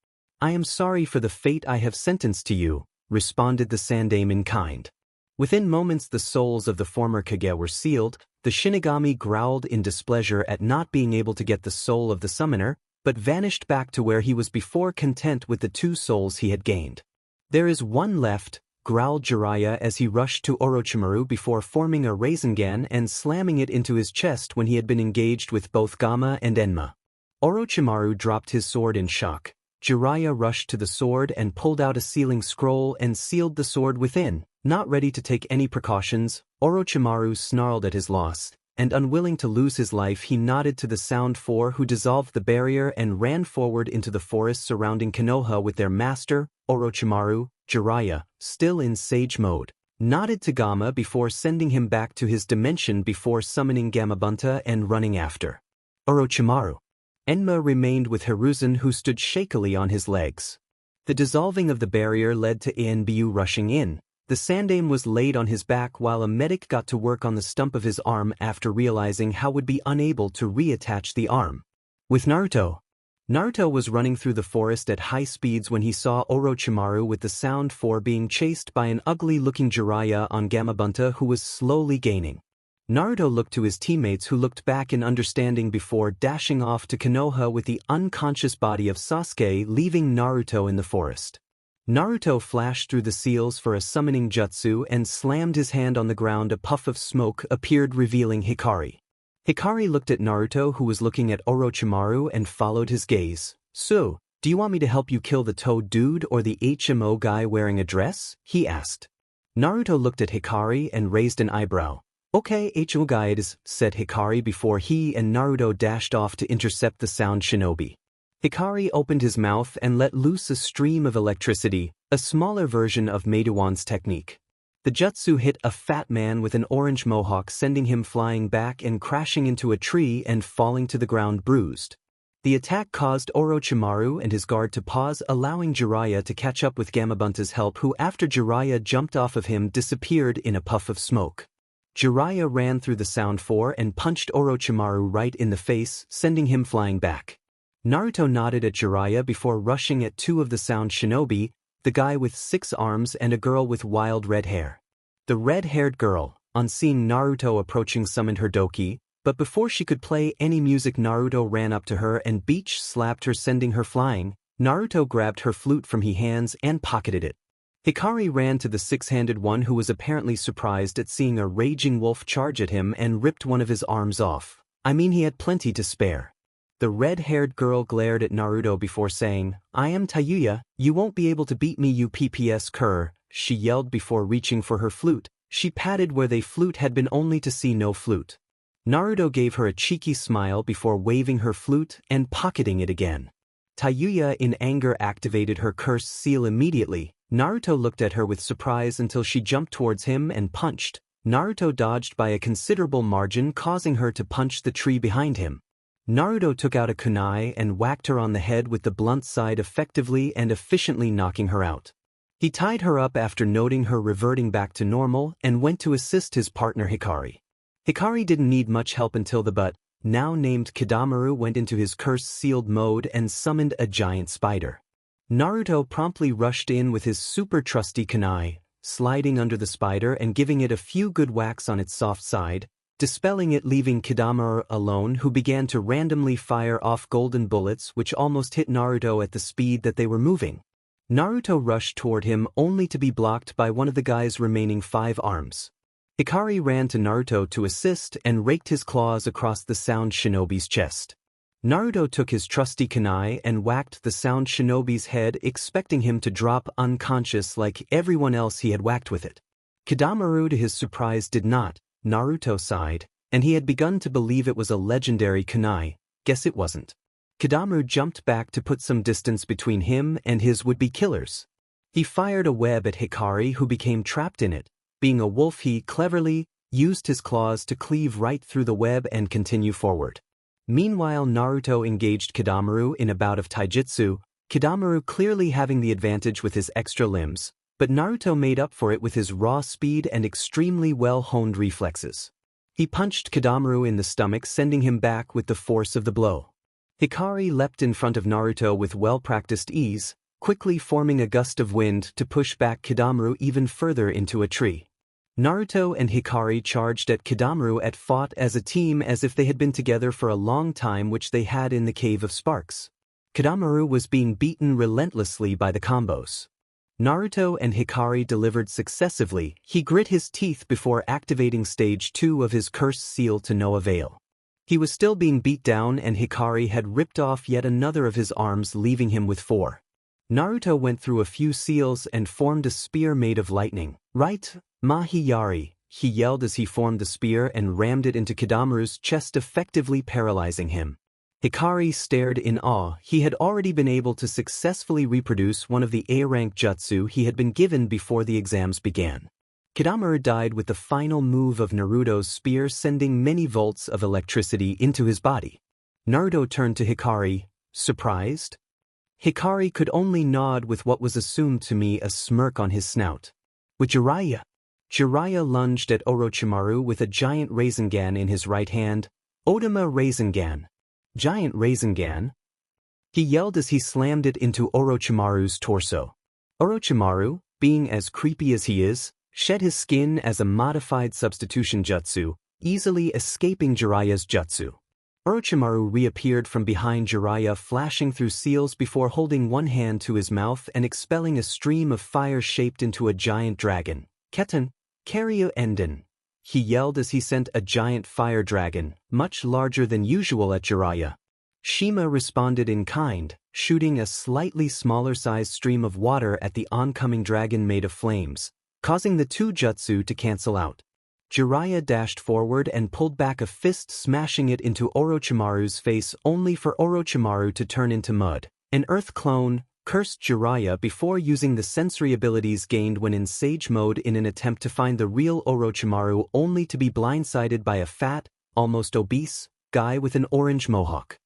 "I am sorry for the fate I have sentenced to you," responded the Sandame in kind. Within moments, the souls of the former Kage were sealed. The Shinigami growled in displeasure at not being able to get the soul of the summoner, but vanished back to where he was before, content with the two souls he had gained. "There is one left," growled Jiraiya as he rushed to Orochimaru before forming a Rasengan and slamming it into his chest when he had been engaged with both Gamma and Enma. Orochimaru dropped his sword in shock. Jiraiya rushed to the sword and pulled out a sealing scroll and sealed the sword within. Not ready to take any precautions, Orochimaru snarled at his loss, and unwilling to lose his life, he nodded to the Sound Four, who dissolved the barrier and ran forward into the forest surrounding Konoha with their master. Orochimaru, Jiraiya, still in sage mode, nodded to Gamma before sending him back to his dimension before summoning Gamabunta and running after Orochimaru. Enma remained with Hiruzen, who stood shakily on his legs. The dissolving of the barrier led to Anbu rushing in. The Sandame was laid on his back while a medic got to work on the stump of his arm after realizing how would be unable to reattach the arm. With Naruto was running through the forest at high speeds when he saw Orochimaru with the Sound Four being chased by an ugly-looking Jiraiya on Gamabunta, who was slowly gaining. Naruto looked to his teammates, who looked back in understanding before dashing off to Konoha with the unconscious body of Sasuke, leaving Naruto in the forest. Naruto flashed through the seals for a summoning jutsu and slammed his hand on the ground. A puff of smoke appeared, revealing Hikari. Hikari looked at Naruto, who was looking at Orochimaru, and followed his gaze. "So, do you want me to help you kill the Toad dude or the HMO guy wearing a dress?" he asked. Naruto looked at Hikari and raised an eyebrow. Okay, guides, said Hikari before he and Naruto dashed off to intercept the sound shinobi. Hikari opened his mouth and let loose a stream of electricity, a smaller version of Meidowan's technique. The jutsu hit a fat man with an orange mohawk, sending him flying back and crashing into a tree and falling to the ground bruised. The attack caused Orochimaru and his guard to pause, allowing Jiraiya to catch up with Gamabunta's help, who after Jiraiya jumped off of him disappeared in a puff of smoke. Jiraiya ran through the Sound 4 and punched Orochimaru right in the face, sending him flying back. Naruto nodded at Jiraiya before rushing at two of the Sound Shinobi, the guy with 6 arms and a girl with wild red hair. The red-haired girl, on seeing Naruto approaching, summoned her doki, but before she could play any music Naruto ran up to her and beach-slapped her, sending her flying. Naruto grabbed her flute from his hands and pocketed it. Hikari ran to the 6-handed one, who was apparently surprised at seeing a raging wolf charge at him, and ripped one of his arms off. I mean, he had plenty to spare. The red-haired girl glared at Naruto before saying, I am Tayuya, you won't be able to beat me, you pps cur, she yelled before reaching for her flute. She patted where the flute had been only to see no flute. Naruto gave her a cheeky smile before waving her flute and pocketing it again. Tayuya in anger activated her curse seal immediately. Naruto looked at her with surprise until she jumped towards him and punched. Naruto dodged by a considerable margin, causing her to punch the tree behind him. Naruto took out a kunai and whacked her on the head with the blunt side, effectively and efficiently knocking her out. He tied her up after noting her reverting back to normal and went to assist his partner Hikari. Hikari didn't need much help until the but, now named Kidamaru, went into his curse-sealed mode and summoned a giant spider. Naruto promptly rushed in with his super trusty kunai, sliding under the spider and giving it a few good whacks on its soft side, dispelling it, leaving Kidamaru alone, who began to randomly fire off golden bullets which almost hit Naruto at the speed that they were moving. Naruto rushed toward him only to be blocked by one of the guy's remaining 5 arms. Hikari ran to Naruto to assist and raked his claws across the Sound Shinobi's chest. Naruto took his trusty kunai and whacked the Sound Shinobi's head, expecting him to drop unconscious like everyone else he had whacked with it. Kidamaru, to his surprise, did not. Naruto sighed, and he had begun to believe it was a legendary kunai. Guess it wasn't. Kidamaru jumped back to put some distance between him and his would-be killers. He fired a web at Hikari, who became trapped in it. Being a wolf, he cleverly used his claws to cleave right through the web and continue forward. Meanwhile, Naruto engaged Kidamaru in a bout of taijutsu, Kidamaru clearly having the advantage with his extra limbs, but Naruto made up for it with his raw speed and extremely well-honed reflexes. He punched Kidamaru in the stomach, sending him back with the force of the blow. Hikari leapt in front of Naruto with well-practiced ease, quickly forming a gust of wind to push back Kidamaru even further into a tree. Naruto and Hikari charged at Kidamaru and fought as a team as if they had been together for a long time, which they had in the Cave of Sparks. Kidamaru was being beaten relentlessly by the combos. Naruto and Hikari delivered successively. He grit his teeth before activating stage 2 of his curse seal to no avail. He was still being beat down, and Hikari had ripped off yet another of his arms, leaving him with 4. Naruto went through a few seals and formed a spear made of lightning. Right, Mahiyari, he yelled as he formed the spear and rammed it into Kidamaru's chest, effectively paralyzing him. Hikari stared in awe. He had already been able to successfully reproduce one of the A-rank jutsu he had been given before the exams began. Kidamaru died with the final move of Naruto's spear, sending many volts of electricity into his body. Naruto turned to Hikari, surprised. Hikari could only nod with what was assumed to me a smirk on his snout. With Jiraya. Jiraya lunged at Orochimaru with a giant Rasengan in his right hand. Odama Rasengan. Giant Rasengan? He yelled as he slammed it into Orochimaru's torso. Orochimaru, being as creepy as he is, shed his skin as a modified substitution jutsu, easily escaping Jiraya's jutsu. Orochimaru reappeared from behind Jiraya, flashing through seals before holding one hand to his mouth and expelling a stream of fire shaped into a giant dragon. Ketan, Karyu Enden. He yelled as he sent a giant fire dragon, much larger than usual, at Jiraya. Shima responded in kind, shooting a slightly smaller sized stream of water at the oncoming dragon made of flames, causing the two jutsu to cancel out. Jiraya dashed forward and pulled back a fist, smashing it into Orochimaru's face, only for Orochimaru to turn into mud. An earth clone cursed Jiraiya before using the sensory abilities gained when in Sage mode in an attempt to find the real Orochimaru, only to be blindsided by a fat, almost obese, guy with an orange mohawk.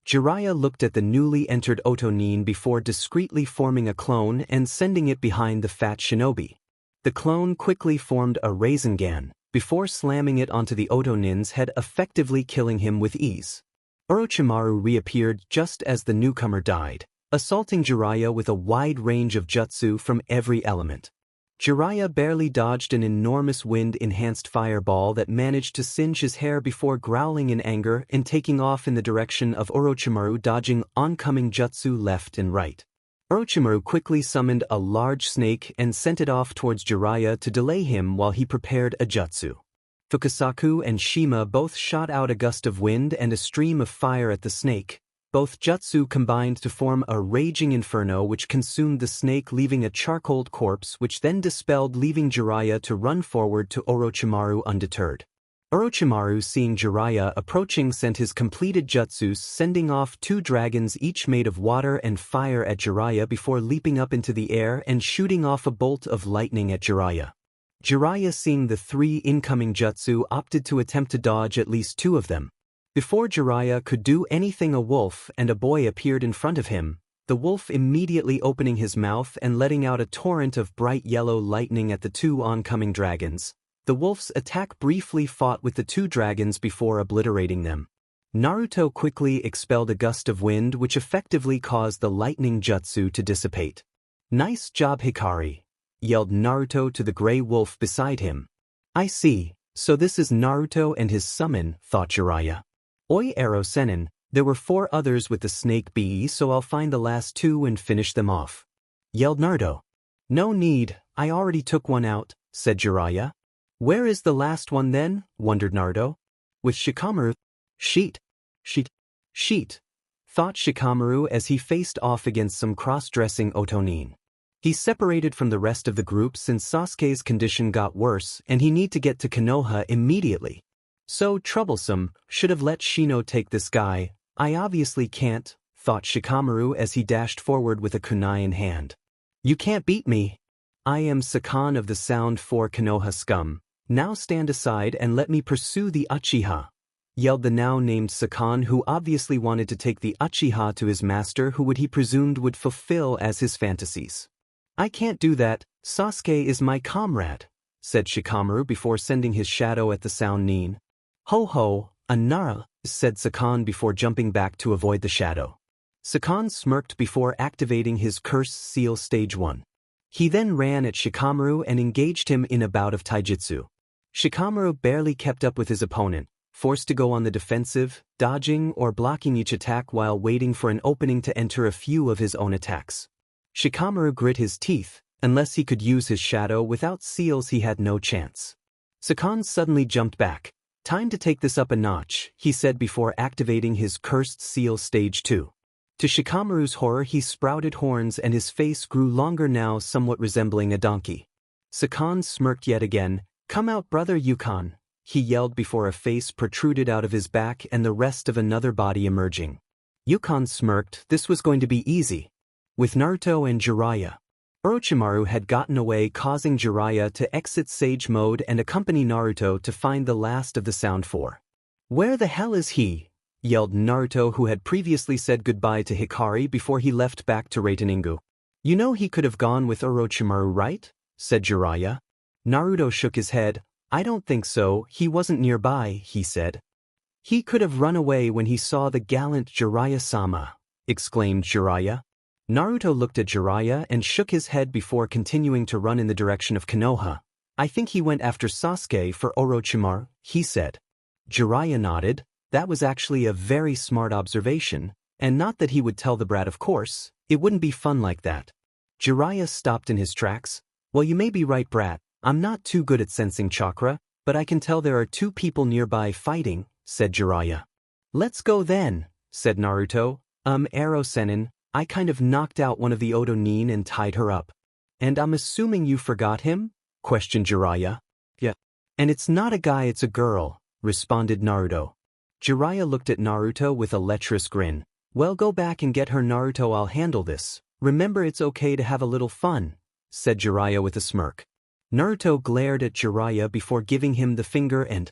Jiraiya looked at the newly entered Otonin before discreetly forming a clone and sending it behind the fat shinobi. The clone quickly formed a Rasengan before slamming it onto the Otonin's head, effectively killing him with ease. Orochimaru reappeared just as the newcomer died, assaulting Jiraiya with a wide range of jutsu from every element. Jiraiya barely dodged an enormous wind-enhanced fireball that managed to singe his hair before growling in anger and taking off in the direction of Orochimaru, dodging oncoming jutsu left and right. Orochimaru quickly summoned a large snake and sent it off towards Jiraiya to delay him while he prepared a jutsu. Fukasaku and Shima both shot out a gust of wind and a stream of fire at the snake. Both jutsu combined to form a raging inferno which consumed the snake, leaving a charcoaled corpse which then dispelled, leaving Jiraiya to run forward to Orochimaru undeterred. Orochimaru, seeing Jiraiya approaching, sent his completed jutsus, sending off two dragons each made of water and fire at Jiraiya before leaping up into the air and shooting off a bolt of lightning at Jiraiya. Jiraiya, seeing the three incoming jutsu, opted to attempt to dodge at least two of them. Before Jiraiya could do anything, a wolf and a boy appeared in front of him, the wolf immediately opening his mouth and letting out a torrent of bright yellow lightning at the two oncoming dragons. The wolf's attack briefly fought with the two dragons before obliterating them. Naruto quickly expelled a gust of wind which effectively caused the lightning jutsu to dissipate. "Nice job, Hikari," yelled Naruto to the gray wolf beside him. "I see, so this is Naruto and his summon," thought Jiraiya. "Oi Ero Sennin, there were four others with the snake bee, so I'll find the last two and finish them off," yelled Naruto. "No need, I already took one out," said Jiraiya. "Where is the last one then?" wondered Naruto. "With Shikamaru." Sheet, thought Shikamaru as he faced off against some cross-dressing Otonin. He separated from the rest of the group since Sasuke's condition got worse and he need to get to Konoha immediately. So troublesome, should have let Shino take this guy. "I obviously can't," thought Shikamaru as he dashed forward with a kunai in hand. "You can't beat me. I am Sakan of the Sound 4 Konoha scum. Now stand aside and let me pursue the Uchiha," yelled the now named Sakan, who obviously wanted to take the Uchiha to his master, who he presumed would fulfill as his fantasies. "I can't do that, Sasuke is my comrade," said Shikamaru before sending his shadow at the Sound Nin. "Ho ho, Anara," said Sakan before jumping back to avoid the shadow. Sakan smirked before activating his Curse Seal Stage 1. He then ran at Shikamaru and engaged him in a bout of taijutsu. Shikamaru barely kept up with his opponent, forced to go on the defensive, dodging or blocking each attack while waiting for an opening to enter a few of his own attacks. Shikamaru grit his teeth. Unless he could use his shadow without seals, he had no chance. Sakan suddenly jumped back. "Time to take this up a notch," he said before activating his Cursed Seal Stage 2. To Shikamaru's horror, he sprouted horns and his face grew longer, now somewhat resembling a donkey. Sakan smirked yet again. "Come out, brother Yukon," he yelled before a face protruded out of his back and the rest of another body emerging. Yukon smirked. This was going to be easy. With Naruto and Jiraiya. Orochimaru had gotten away, causing Jiraiya to exit Sage mode and accompany Naruto to find the last of the Sound 4. "Where the hell is he?" yelled Naruto, who had previously said goodbye to Hikari before he left back to Reiteningu. "You know he could have gone with Orochimaru, right?" said Jiraiya. Naruto shook his head. "I don't think so, he wasn't nearby," he said. "He could have run away when he saw the gallant Jiraiya-sama," exclaimed Jiraiya. Naruto looked at Jiraiya and shook his head before continuing to run in the direction of Konoha. "I think he went after Sasuke for Orochimaru," he said. Jiraiya nodded. That was actually a very smart observation, and not that he would tell the brat, of course. It wouldn't be fun like that. Jiraiya stopped in his tracks. "Well, you may be right, brat. I'm not too good at sensing chakra, but I can tell there are two people nearby fighting," said Jiraiya. "Let's go then," said Naruto. Ero Sennin, I kind of knocked out one of the Otonin and tied her up. And I'm assuming you forgot him?" questioned Jiraya. Yeah. And it's not a guy, it's a girl, responded Naruto. Jiraya looked at Naruto with a lecherous grin. Well, go back and get her, Naruto, I'll handle this. Remember, it's okay to have a little fun, said Jiraya with a smirk. Naruto glared at Jiraya before giving him the finger and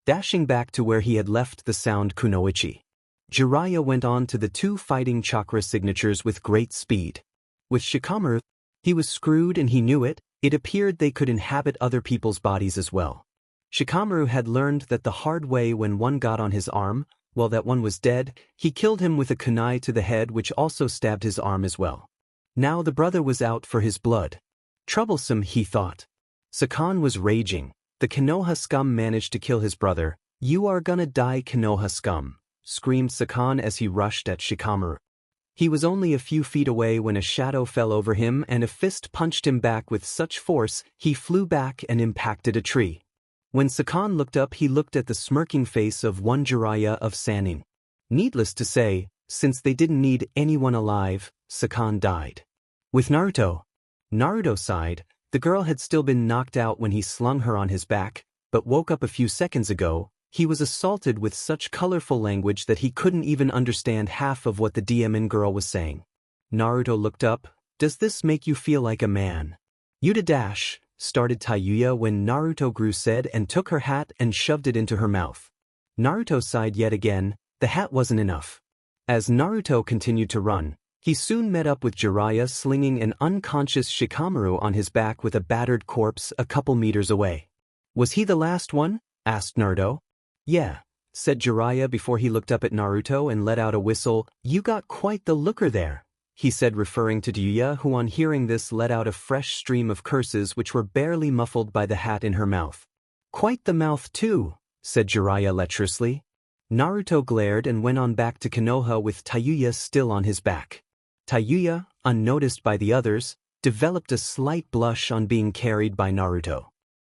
dashing back to where he had left the sound kunoichi. Jiraya went on to the two fighting chakra signatures with great speed. With Shikamaru, he was screwed and he knew it. It appeared they could inhabit other people's bodies as well. Shikamaru had learned that the hard way when one got on his arm. While that one was dead, he killed him with a kunai to the head, which also stabbed his arm as well. Now the brother was out for his blood. Troublesome, he thought. Sakan was raging. The Konoha scum managed to kill his brother. You are gonna die, Konoha scum, screamed Sakan as he rushed at Shikamaru. He was only a few feet away when a shadow fell over him and a fist punched him back with such force he flew back and impacted a tree. When Sakan looked up, he looked at the smirking face of one Jiraya of Sannin. Needless to say, since they didn't need anyone alive, Sakan died. With Naruto sighed, the girl had still been knocked out when he slung her on his back, but woke up a few seconds ago. He was assaulted with such colorful language that he couldn't even understand half of what the demon girl was saying. Naruto looked up. Does this make you feel like a man? Yuta dash, started Tayuya when Naruto grew said and took her hat and shoved it into her mouth. Naruto sighed yet again. The hat wasn't enough. As Naruto continued to run, he soon met up with Jiraiya slinging an unconscious Shikamaru on his back with a battered corpse a couple meters away. Was he the last one? Asked Naruto. Yeah, said Jiraiya before he looked up at Naruto and let out a whistle. You got quite the looker there, he said, referring to Tayuya, who on hearing this let out a fresh stream of curses which were barely muffled by the hat in her mouth. Quite the mouth too, said Jiraiya lecherously. Naruto glared and went on back to Konoha with Tayuya still on his back. Tayuya, unnoticed by the others, developed a slight blush on being carried by Naruto.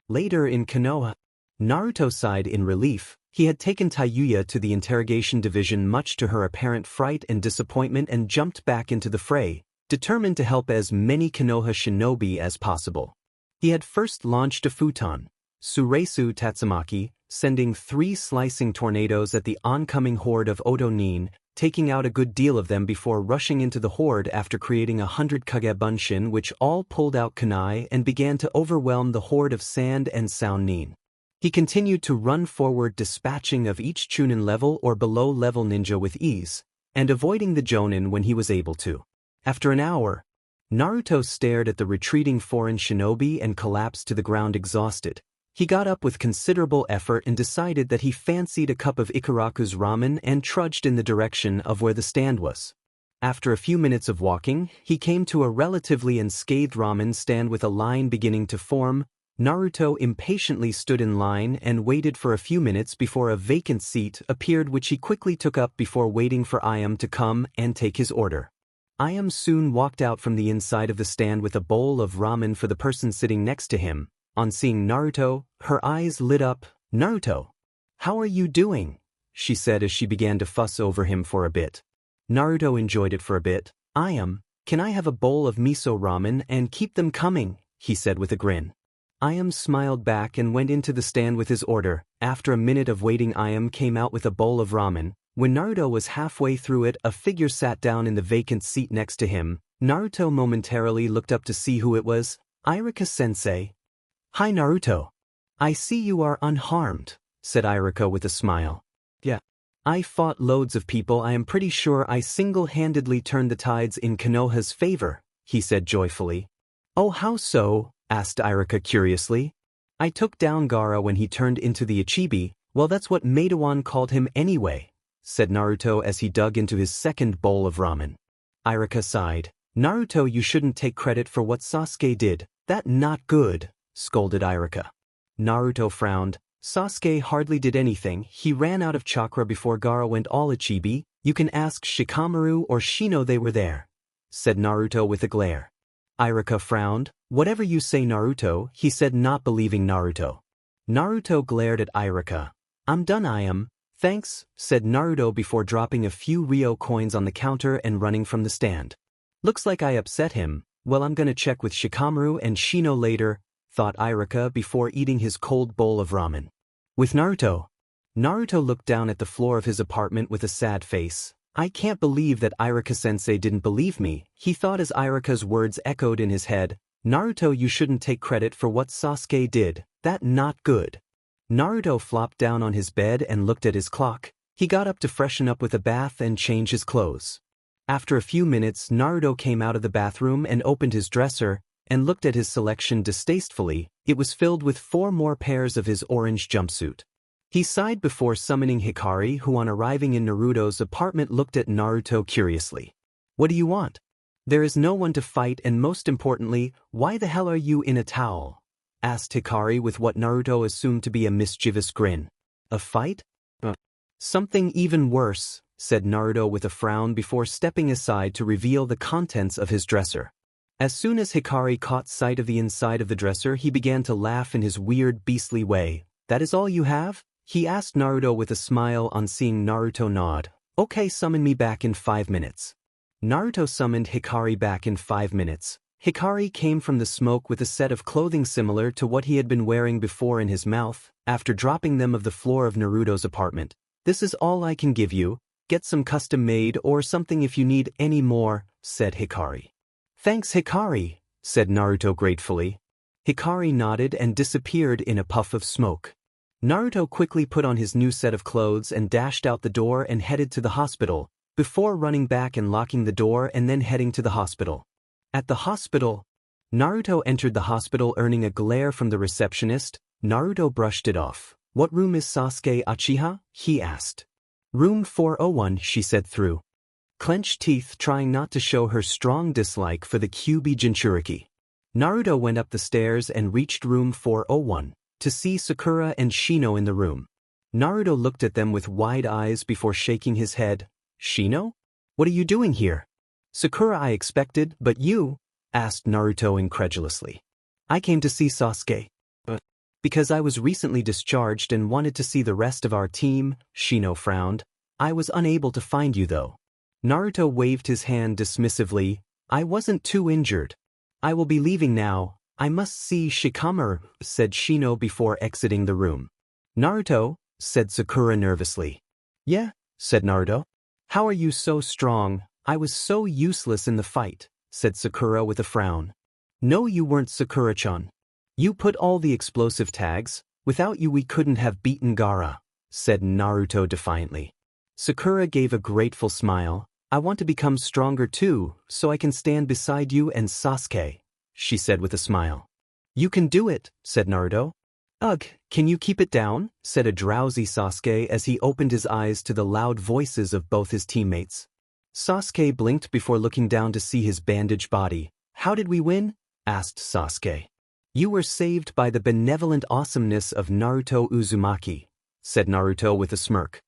Later in Konoha, Naruto sighed in relief. He had taken Tayuya to the interrogation division much to her apparent fright and disappointment and jumped back into the fray, determined to help as many Konoha shinobi as possible. He had first launched a futon, Suresu Tatsumaki, sending 3 slicing tornadoes at the oncoming horde of Otonin, taking out a good deal of them before rushing into the horde after creating 100 Kagebunshin, which all pulled out kunai and began to overwhelm the horde of sand and Sounin. He continued to run forward, dispatching of each Chunin level or below level ninja with ease, and avoiding the Jonin when he was able to. After an hour, Naruto stared at the retreating foreign shinobi and collapsed to the ground exhausted. He got up with considerable effort and decided that he fancied a cup of Ikaraku's ramen and trudged in the direction of where the stand was. After a few minutes of walking, he came to a relatively unscathed ramen stand with a line beginning to form. Naruto impatiently stood in line and waited for a few minutes before a vacant seat appeared, which he quickly took up before waiting for Ayam to come and take his order. Ayam soon walked out from the inside of the stand with a bowl of ramen for the person sitting next to him. On seeing Naruto, her eyes lit up. Naruto, how are you doing? She said as she began to fuss over him for a bit. Naruto enjoyed it for a bit. Ayam, can I have a bowl of miso ramen and keep them coming? He said with a grin. Ayam smiled back and went into the stand with his order. After a minute of waiting, Ayam came out with a bowl of ramen. When Naruto was halfway through it, a figure sat down in the vacant seat next to him. Naruto momentarily looked up to see who it was. Irika-sensei. Hi Naruto. I see you are unharmed, said Irika with a smile. Yeah. I fought loads of people. I am pretty sure I single-handedly turned the tides in Konoha's favor, he said joyfully. Oh, how so? Asked Irika curiously. I took down Gaara when he turned into the Ichibi. Well, that's what Meidawan called him anyway, said Naruto as he dug into his second bowl of ramen. Irika sighed. Naruto, you shouldn't take credit for what Sasuke did. That not good, scolded Irika. Naruto frowned. Sasuke hardly did anything. He ran out of chakra before Gaara went all Ichibi. You can ask Shikamaru or Shino, they were there, said Naruto with a glare. Irika frowned. Whatever you say, Naruto, he said, not believing Naruto. Naruto glared at Irika. I'm done, I am. Thanks, said Naruto before dropping a few Ryo coins on the counter and running from the stand. Looks like I upset him. Well, I'm gonna check with Shikamaru and Shino later. thought Irika before eating his cold bowl of ramen. With Naruto. Naruto looked down at the floor of his apartment with a sad face. I can't believe that Irika-sensei didn't believe me, he thought as Irika's words echoed in his head. Naruto, you shouldn't take credit for what Sasuke did, that not good. Naruto flopped down on his bed and looked at his clock. He got up to freshen up with a bath and change his clothes. After a few minutes, Naruto came out of the bathroom and opened his dresser, and looked at his selection distastefully. It was filled with 4 more pairs of his orange jumpsuit. He sighed before summoning Hikari, who on arriving in Naruto's apartment looked at Naruto curiously. What do you want? There is no one to fight, and most importantly, why the hell are you in a towel? Asked Hikari with what Naruto assumed to be a mischievous grin. A fight? Something even worse, said Naruto with a frown before stepping aside to reveal the contents of his dresser. As soon as Hikari caught sight of the inside of the dresser, he began to laugh in his weird, beastly way. That is all you have? He asked Naruto with a smile on seeing Naruto nod. Okay, summon me back in 5 minutes. Naruto summoned Hikari back in 5 minutes. Hikari came from the smoke with a set of clothing similar to what he had been wearing before in his mouth, after dropping them of the floor of Naruto's apartment. This is all I can give you. Get some custom-made or something if you need any more, said Hikari. Thanks, Hikari, said Naruto gratefully. Hikari nodded and disappeared in a puff of smoke. Naruto quickly put on his new set of clothes and dashed out the door and headed to the hospital, before running back and locking the door and then heading to the hospital. At the hospital, Naruto entered the hospital earning a glare from the receptionist. Naruto brushed it off. What room is Sasuke Uchiha? He asked. Room 401, she said through clenched teeth, trying not to show her strong dislike for the Kyuubi Jinchuriki. Naruto went up the stairs and reached room 401. To see Sakura and Shino in the room. Naruto looked at them with wide eyes before shaking his head. Shino? What are you doing here? Sakura, I expected, but you? Asked Naruto incredulously. I came to see Sasuke. Because I was recently discharged and wanted to see the rest of our team, Shino frowned. I was unable to find you though. Naruto waved his hand dismissively. I wasn't too injured. I will be leaving now. I must see Shikamaru, said Shino before exiting the room. Naruto, said Sakura nervously. Yeah, said Naruto. How are you so strong? I was so useless in the fight, said Sakura with a frown. No, you weren't, Sakura-chan. You put all the explosive tags. Without you we couldn't have beaten Gaara, said Naruto defiantly. Sakura gave a grateful smile. I want to become stronger too, so I can stand beside you and Sasuke, she said with a smile. You can do it, said Naruto. Ugh, can you keep it down? Said a drowsy Sasuke as he opened his eyes to the loud voices of both his teammates. Sasuke blinked before looking down to see his bandaged body. How did we win? Asked Sasuke. You were saved by the benevolent awesomeness of Naruto Uzumaki, said Naruto with a smirk.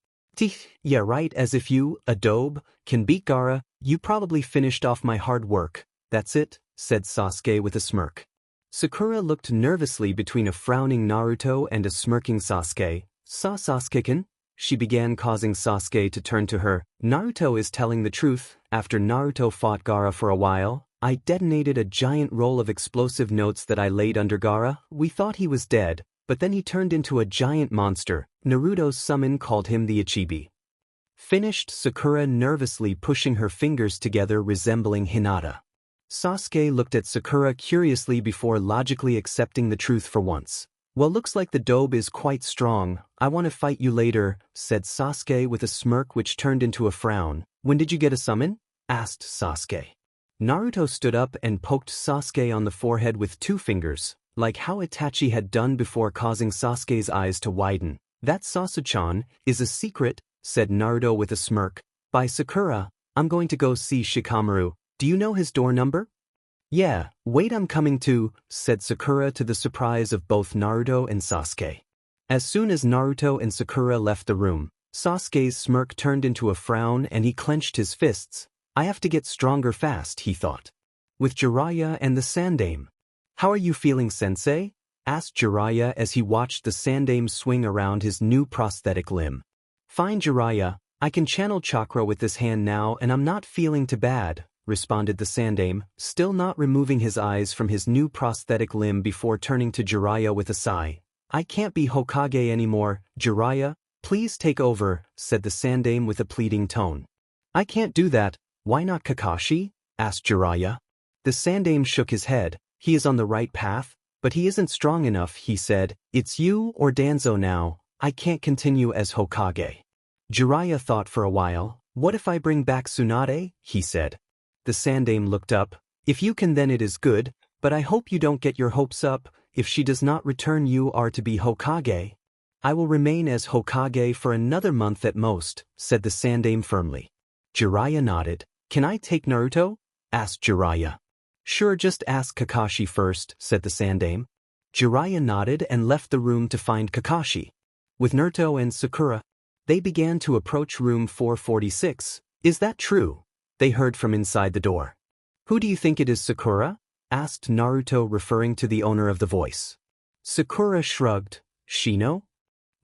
Yeah, right, as if you, a dobe, can beat Gaara. You probably finished off my hard work. That's it, said Sasuke with a smirk. Sakura looked nervously between a frowning Naruto and a smirking Sasuke. Sasuke-kun? She began, causing Sasuke to turn to her. Naruto is telling the truth. After Naruto fought Gaara for a while, I detonated a giant roll of explosive notes that I laid under Gaara. We thought he was dead, but then he turned into a giant monster. Naruto's summon called him the Ichibi. Finished Sakura, nervously pushing her fingers together resembling Hinata. Sasuke looked at Sakura curiously before logically accepting the truth for once. Well, looks like the dobe is quite strong. I want to fight you later, said Sasuke with a smirk which turned into a frown. When did you get a summon? Asked Sasuke. Naruto stood up and poked Sasuke on the forehead with 2 fingers, like how Itachi had done before, causing Sasuke's eyes to widen. That Sasuke-chan is a secret, said Naruto with a smirk. By Sakura, I'm going to go see Shikamaru. Do you know his door number? Yeah, wait, I'm coming too, said Sakura to the surprise of both Naruto and Sasuke. As soon as Naruto and Sakura left the room, Sasuke's smirk turned into a frown and he clenched his fists. I have to get stronger fast, he thought. With Jiraya and the Sandaime. How are you feeling, sensei? Asked Jiraya as he watched the Sandaime swing around his new prosthetic limb. Fine, Jiraya. I can channel chakra with this hand now and I'm not feeling too bad, responded the Sandaime, still not removing his eyes from his new prosthetic limb before turning to Jiraiya with a sigh. I can't be Hokage anymore, Jiraiya, please take over, said the Sandaime with a pleading tone. I can't do that, why not Kakashi? Asked Jiraiya. The Sandaime shook his head. He is on the right path, but he isn't strong enough, he said. It's you or Danzo now, I can't continue as Hokage. Jiraiya thought for a while. What if I bring back Tsunade? He said. The Sandaime looked up. If you can, then it is good, but I hope you don't get your hopes up. If she does not return, you are to be Hokage. I will remain as Hokage for another month at most, said the Sandaime firmly. Jiraiya nodded. Can I take Naruto? Asked Jiraiya. Sure, just ask Kakashi first, said the Sandaime. Jiraiya nodded and left the room to find Kakashi. With Naruto and Sakura, they began to approach room 446. Is that true? They heard from inside the door. Who do you think it is, Sakura? Asked Naruto, referring to the owner of the voice. Sakura shrugged. Shino?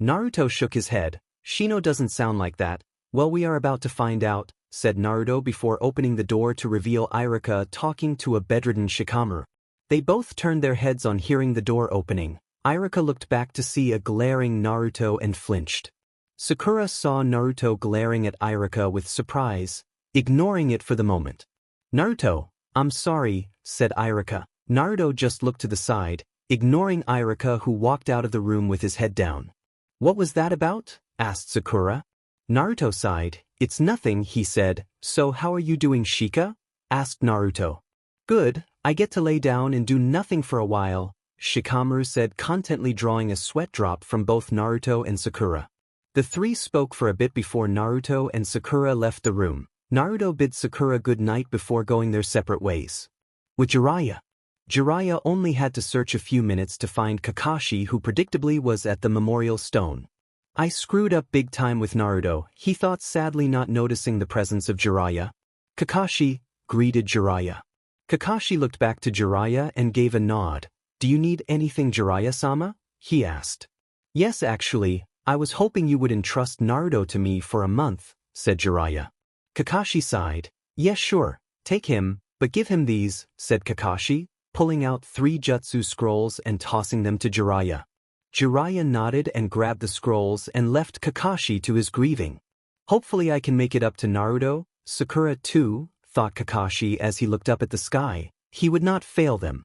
Naruto shook his head. Shino doesn't sound like that. Well, we are about to find out, said Naruto before opening the door to reveal Irika talking to a bedridden Shikamaru. They both turned their heads on hearing the door opening. Irika looked back to see a glaring Naruto and flinched. Sakura saw Naruto glaring at Irika with surprise, ignoring it for the moment. Naruto, I'm sorry, said Irika. Naruto just looked to the side, ignoring Irika, who walked out of the room with his head down. What was that about? Asked Sakura. Naruto sighed. It's nothing, he said. So how are you doing, Shika? Asked Naruto. Good, I get to lay down and do nothing for a while, Shikamaru said, contently drawing a sweat drop from both Naruto and Sakura. The three spoke for a bit before Naruto and Sakura left the room. Naruto bid Sakura good night before going their separate ways. With Jiraiya only had to search a few minutes to find Kakashi, who predictably was at the memorial stone. I screwed up big time with Naruto, he thought, sadly, not noticing the presence of Jiraiya. Kakashi, greeted Jiraiya. Kakashi looked back to Jiraiya and gave a nod. Do you need anything, Jiraiya-sama? He asked. Yes, actually, I was hoping you would entrust Naruto to me for a month, said Jiraiya. Kakashi sighed. Yes, sure, take him, but give him these, said Kakashi, pulling out 3 jutsu scrolls and tossing them to Jiraiya. Jiraiya nodded and grabbed the scrolls and left Kakashi to his grieving. Hopefully I can make it up to Naruto, Sakura too, thought Kakashi as he looked up at the sky. He would not fail them.